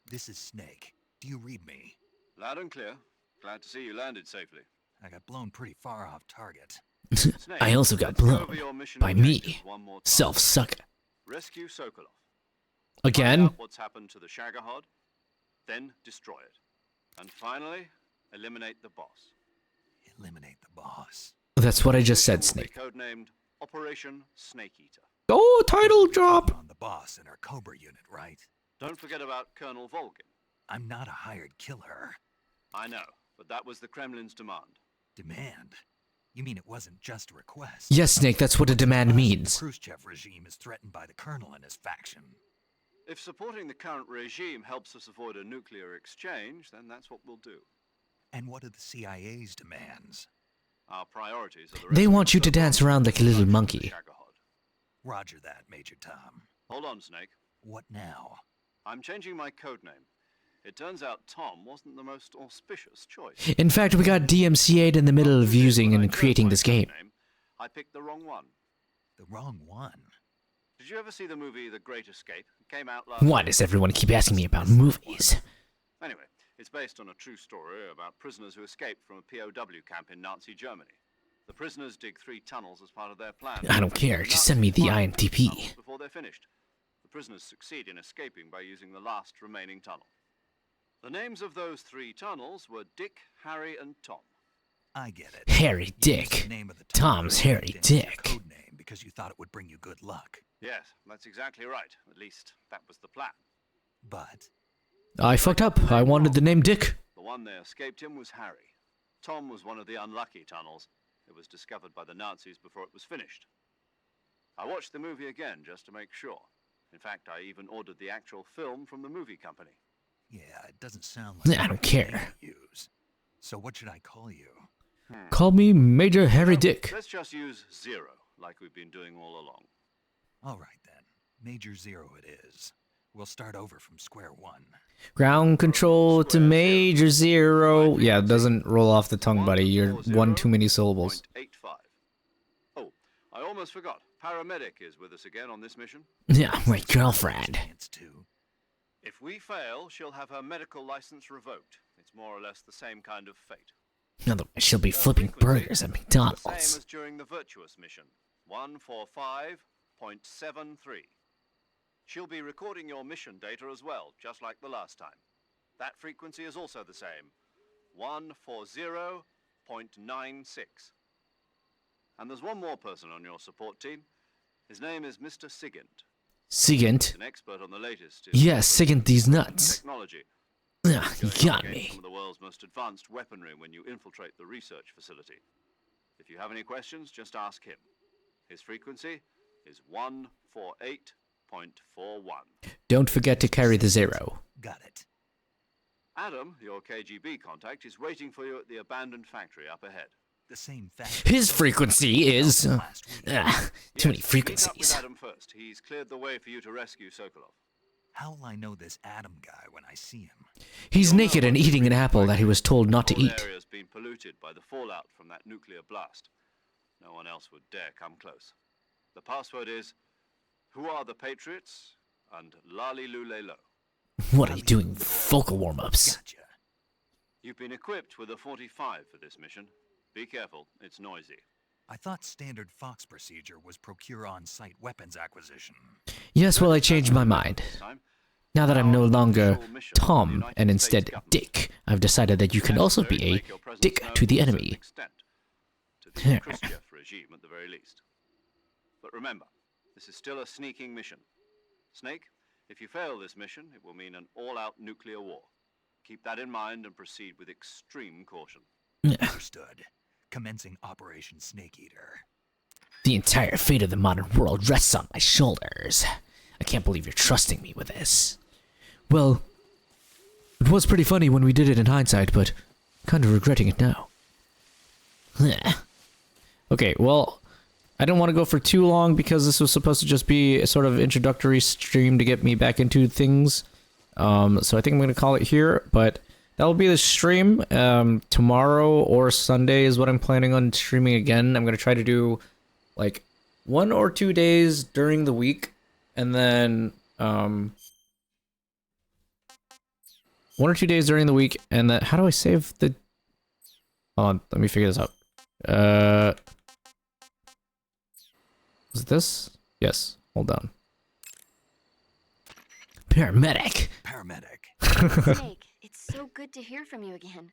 [SPEAKER 2] This is Snake. Do you read me?
[SPEAKER 3] Loud and clear. Glad to see you landed safely.
[SPEAKER 2] I got blown pretty far off target.
[SPEAKER 11] I also got blown by me, self-sucker.
[SPEAKER 3] Rescue Sokolov.
[SPEAKER 1] Again?
[SPEAKER 3] Find out what's happened to the Shagohod, then destroy it. And finally, eliminate the boss.
[SPEAKER 2] Eliminate the boss.
[SPEAKER 11] That's what I just said, Snake.
[SPEAKER 3] Codenamed Operation Snake Eater.
[SPEAKER 1] Oh, title drop!
[SPEAKER 2] On the boss in our Cobra unit, right?
[SPEAKER 3] Don't forget about Colonel Volgin.
[SPEAKER 2] I'm not a hired killer.
[SPEAKER 3] I know, but that was the Kremlin's demand.
[SPEAKER 2] Demand? You mean it wasn't just a request?
[SPEAKER 11] Yes, Snake, that's what a demand means.
[SPEAKER 2] The Khrushchev regime is threatened by the Colonel and his faction.
[SPEAKER 3] If supporting the current regime helps us avoid a nuclear exchange, then that's what we'll do.
[SPEAKER 2] And what are the CIA's demands?
[SPEAKER 3] Our priorities are the
[SPEAKER 11] They want you to dance around like a little monkey.
[SPEAKER 2] Roger that, Major Tom.
[SPEAKER 3] Hold on, Snake.
[SPEAKER 2] What now?
[SPEAKER 3] I'm changing my codename. It turns out Tom wasn't the most auspicious choice.
[SPEAKER 11] In fact, we got DMCA'd in the middle of using and creating this game.
[SPEAKER 3] I picked the wrong one.
[SPEAKER 2] The wrong one?
[SPEAKER 3] Did you ever see the movie The Great Escape? It came out last
[SPEAKER 11] Why does everyone keep asking me about movies?
[SPEAKER 3] Anyway, it's based on a true story about prisoners who escaped from a POW camp in Nazi Germany. The prisoners dig 3 tunnels as part of their plan.
[SPEAKER 11] I don't care, just send me the IMDb.
[SPEAKER 3] Before they're finished. The prisoners succeed in escaping by using the last remaining tunnel. The names of those 3 tunnels were Dick, Harry, and Tom.
[SPEAKER 2] I get it.
[SPEAKER 11] Harry Dick. Tom's Harry Dick.
[SPEAKER 2] Code name because you thought it would bring you good luck.
[SPEAKER 3] Yes, that's exactly right. At least, that was the plan.
[SPEAKER 2] But
[SPEAKER 1] I fucked up. I wanted the name Dick.
[SPEAKER 3] The one they escaped him was Harry. Tom was one of the unlucky tunnels. It was discovered by the Nazis before it was finished. I watched the movie again just to make sure. In fact, I even ordered the actual film from the movie company.
[SPEAKER 2] yeah, it doesn't sound like
[SPEAKER 11] I don't care.
[SPEAKER 2] use. So what should I call you?
[SPEAKER 1] Call me Major Harry Dick.
[SPEAKER 3] Let's just use Zero, like we've been doing all along.
[SPEAKER 2] All right then. Major Zero it is. We'll start over from square one.
[SPEAKER 1] Ground control to Major Zero. Yeah, it doesn't roll off the tongue, buddy. You're one too many syllables.
[SPEAKER 3] 85. Oh, I almost forgot. Paramedic is with us again on this mission.
[SPEAKER 11] Yeah, my girlfriend.
[SPEAKER 3] If we fail, she'll have her medical license revoked. It's more or less the same kind of fate.
[SPEAKER 11] Otherwise, she'll be flipping burgers at
[SPEAKER 3] The
[SPEAKER 11] McDonald's.
[SPEAKER 3] same as during the Virtuous mission. 145.73. She'll be recording your mission data as well, just like the last time. That frequency is also the same. 140.96. And there's one more person on your support team. His name is Mr. Sigint.
[SPEAKER 11] Sigint?
[SPEAKER 3] An expert on the latest.
[SPEAKER 11] Yeah, Sigint these nuts.
[SPEAKER 3] Technology.
[SPEAKER 11] Ah, you got
[SPEAKER 3] Gain
[SPEAKER 11] me.
[SPEAKER 3] Some of the world's most advanced weaponry when you infiltrate the research facility. If you have any questions, just ask him. His frequency is 148.41.
[SPEAKER 1] Don't forget to carry the zero.
[SPEAKER 2] Got it.
[SPEAKER 3] Adam, your KGB contact, is waiting for you at the abandoned factory up ahead.
[SPEAKER 2] The same factory.
[SPEAKER 11] His frequency is... too many
[SPEAKER 3] Meet up
[SPEAKER 11] frequencies.
[SPEAKER 3] with Adam first. He's cleared the way for you to rescue Sokolov.
[SPEAKER 2] How'll I know this Adam guy when I see him?
[SPEAKER 11] He's naked and eating an apple that he was told not to
[SPEAKER 3] The whole
[SPEAKER 11] eat.
[SPEAKER 3] area's been polluted by the fallout from that nuclear blast. No one else would dare come close. The password is, "Who are the Patriots?" and "Lali Lule Lo."
[SPEAKER 11] What are you doing? Vocal warm-ups.
[SPEAKER 2] Gotcha.
[SPEAKER 3] You've been equipped with a 45 for this mission. Be careful, it's noisy.
[SPEAKER 2] I thought standard Fox procedure was procure on-site weapons acquisition.
[SPEAKER 11] Yes, well, I changed my mind. Now that I'm no longer Tom and instead Dick, I've decided that you can also be a dick to the enemy.
[SPEAKER 3] To the Khrushchev regime at the very least. But remember, this is still a sneaking mission. Snake, if you fail this mission, it will mean an all-out nuclear war. Keep that in mind and proceed with extreme caution.
[SPEAKER 2] Understood. Commencing Operation Snake Eater.
[SPEAKER 11] The entire fate of the modern world rests on my shoulders. I can't believe you're trusting me with this.
[SPEAKER 1] Well, it was pretty funny when we did it in hindsight, but kind of regretting it now. Okay, well, I didn't want to go for too long because this was supposed to just be a sort of introductory stream to get me back into things. So I think I'm going to call it here, but that will be the stream. Tomorrow or Sunday is what I'm planning on streaming again. I'm going to try to do like 1 or 2 days during the week, and then 1 or 2 days during the week, and then how do I save the... Hold on, let me figure this out. Was it this? Yes, hold on.
[SPEAKER 11] Paramedic.
[SPEAKER 6] Snake, it's so good to hear from you again.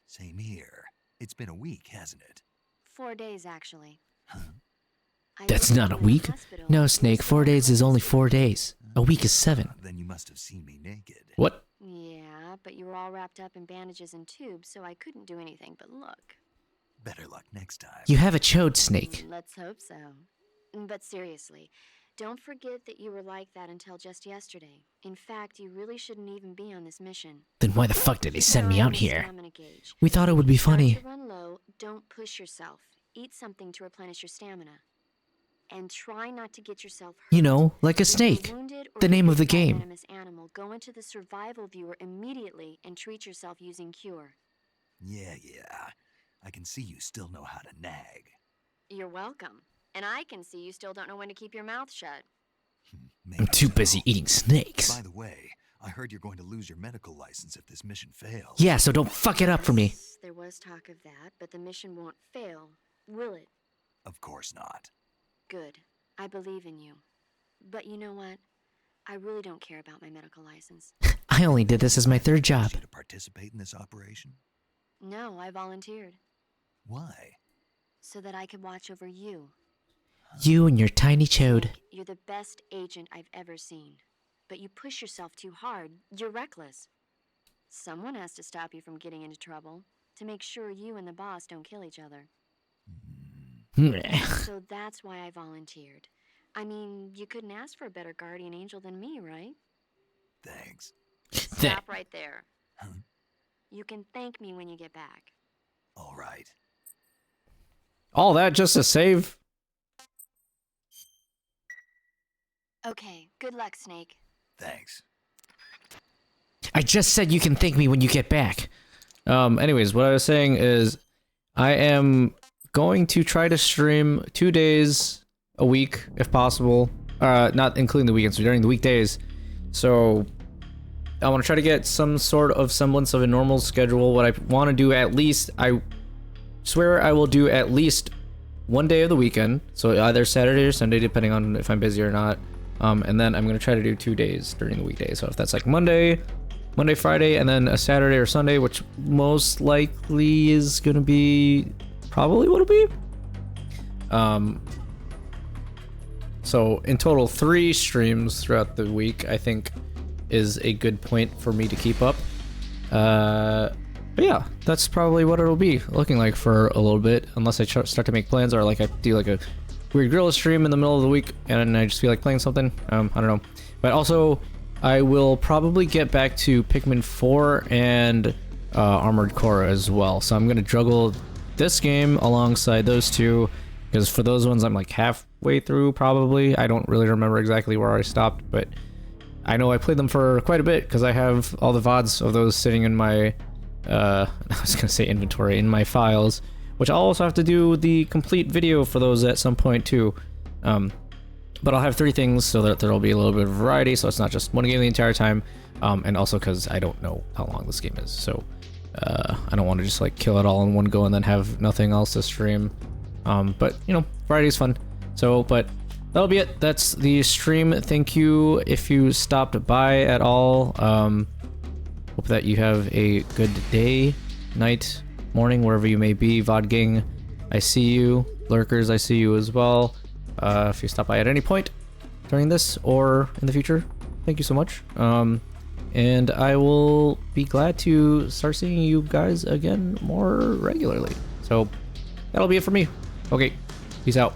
[SPEAKER 2] Same here. It's been a week, hasn't it?
[SPEAKER 6] 4 days, actually.
[SPEAKER 11] That's not a week. No, Snake, 4 days is only 4 days. A week is 7.
[SPEAKER 2] Then you must have seen me naked.
[SPEAKER 1] What?
[SPEAKER 6] Yeah, but you were all wrapped up in bandages and tubes, so I couldn't do anything but look.
[SPEAKER 2] Better luck next time.
[SPEAKER 11] You have a chode, Snake.
[SPEAKER 6] Let's hope so. But seriously, don't forget that you were like that until just yesterday. In fact, you really shouldn't even be on this mission.
[SPEAKER 11] Then why the fuck did they send me out here?
[SPEAKER 6] Stamina gauge.
[SPEAKER 11] We thought it would be funny.
[SPEAKER 6] Start to run low, don't push yourself. Eat something to replenish your stamina. And try not to get yourself hurt.
[SPEAKER 11] You know, like a
[SPEAKER 6] If you're
[SPEAKER 11] snake.
[SPEAKER 6] wounded or
[SPEAKER 11] The name of the
[SPEAKER 6] bitten by a
[SPEAKER 11] game.
[SPEAKER 6] venomous animal, go into the survival viewer immediately and treat yourself using Cure.
[SPEAKER 2] Yeah. I can see you still know how to nag.
[SPEAKER 6] You're welcome. And I can see you still don't know when to keep your mouth shut.
[SPEAKER 11] I'm too busy eating snakes.
[SPEAKER 2] By the way, I heard you're going to lose your medical license if this mission fails.
[SPEAKER 11] Yeah, so don't fuck it up for me.
[SPEAKER 6] There was talk of that, but the mission won't fail, will it?
[SPEAKER 2] Of course not.
[SPEAKER 6] Good. I believe in you. But you know what? I really don't care about my medical license.
[SPEAKER 11] I only did this as my third job.
[SPEAKER 2] To participate in this operation?
[SPEAKER 6] No, I volunteered.
[SPEAKER 2] Why?
[SPEAKER 6] So that I could watch over you.
[SPEAKER 11] You and your tiny chode.
[SPEAKER 6] You're the best agent I've ever seen. but you push yourself too hard, you're reckless. Someone has to stop you from getting into trouble, to make sure you and the boss don't kill each other. So that's why I volunteered. I mean, you couldn't ask for a better guardian angel than me, right?
[SPEAKER 2] Thanks.
[SPEAKER 6] Stop right there. You can thank me when you get back.
[SPEAKER 2] All right.
[SPEAKER 1] All that just to save?
[SPEAKER 6] Okay, good luck, Snake.
[SPEAKER 2] Thanks.
[SPEAKER 11] I just said you can thank me when you get back.
[SPEAKER 1] Anyways, what I was saying is I am going to try to stream 2 days a week if possible. Not including the weekends, so during the weekdays. So I want to try to get some sort of semblance of a normal schedule. What I want to do at least, I swear I will do at least 1 day of the weekend. So either Saturday or Sunday, depending on if I'm busy or not. And then I'm going to try to do 2 days during the weekday. So if that's like Monday, Friday, and then a Saturday or Sunday, which most likely is going to be probably what it'll be. So in total, 3 streams throughout the week, I think is a good point for me to keep up. But yeah, that's probably what it'll be looking like for a little bit, unless I start to make plans, or like I do like a weird gorilla stream in the middle of the week and I just feel like playing something. I don't know. But also, I will probably get back to Pikmin 4 and Armored Core as well. So I'm going to juggle this game alongside those two, because for those ones I'm like halfway through probably. I don't really remember exactly where I stopped, but I know I played them for quite a bit because I have all the VODs of those sitting in my, I was going to say inventory, in my files, which I'll also have to do the complete video for those at some point too. But I'll have 3 things so that there'll be a little bit of variety, so it's not just one game the entire time, and also because I don't know how long this game is, so I don't want to just like kill it all in one go and then have nothing else to stream. But you know, variety is fun. So, but that'll be it. That's the stream. Thank you if you stopped by at all. Hope that you have a good day, night, morning, wherever you may be. VOD gang, I see you. Lurkers, I see you as well. If you stop by at any point during this or in the future, thank you so much. And I will be glad to start seeing you guys again more regularly. So that'll be it for me. Okay, peace out.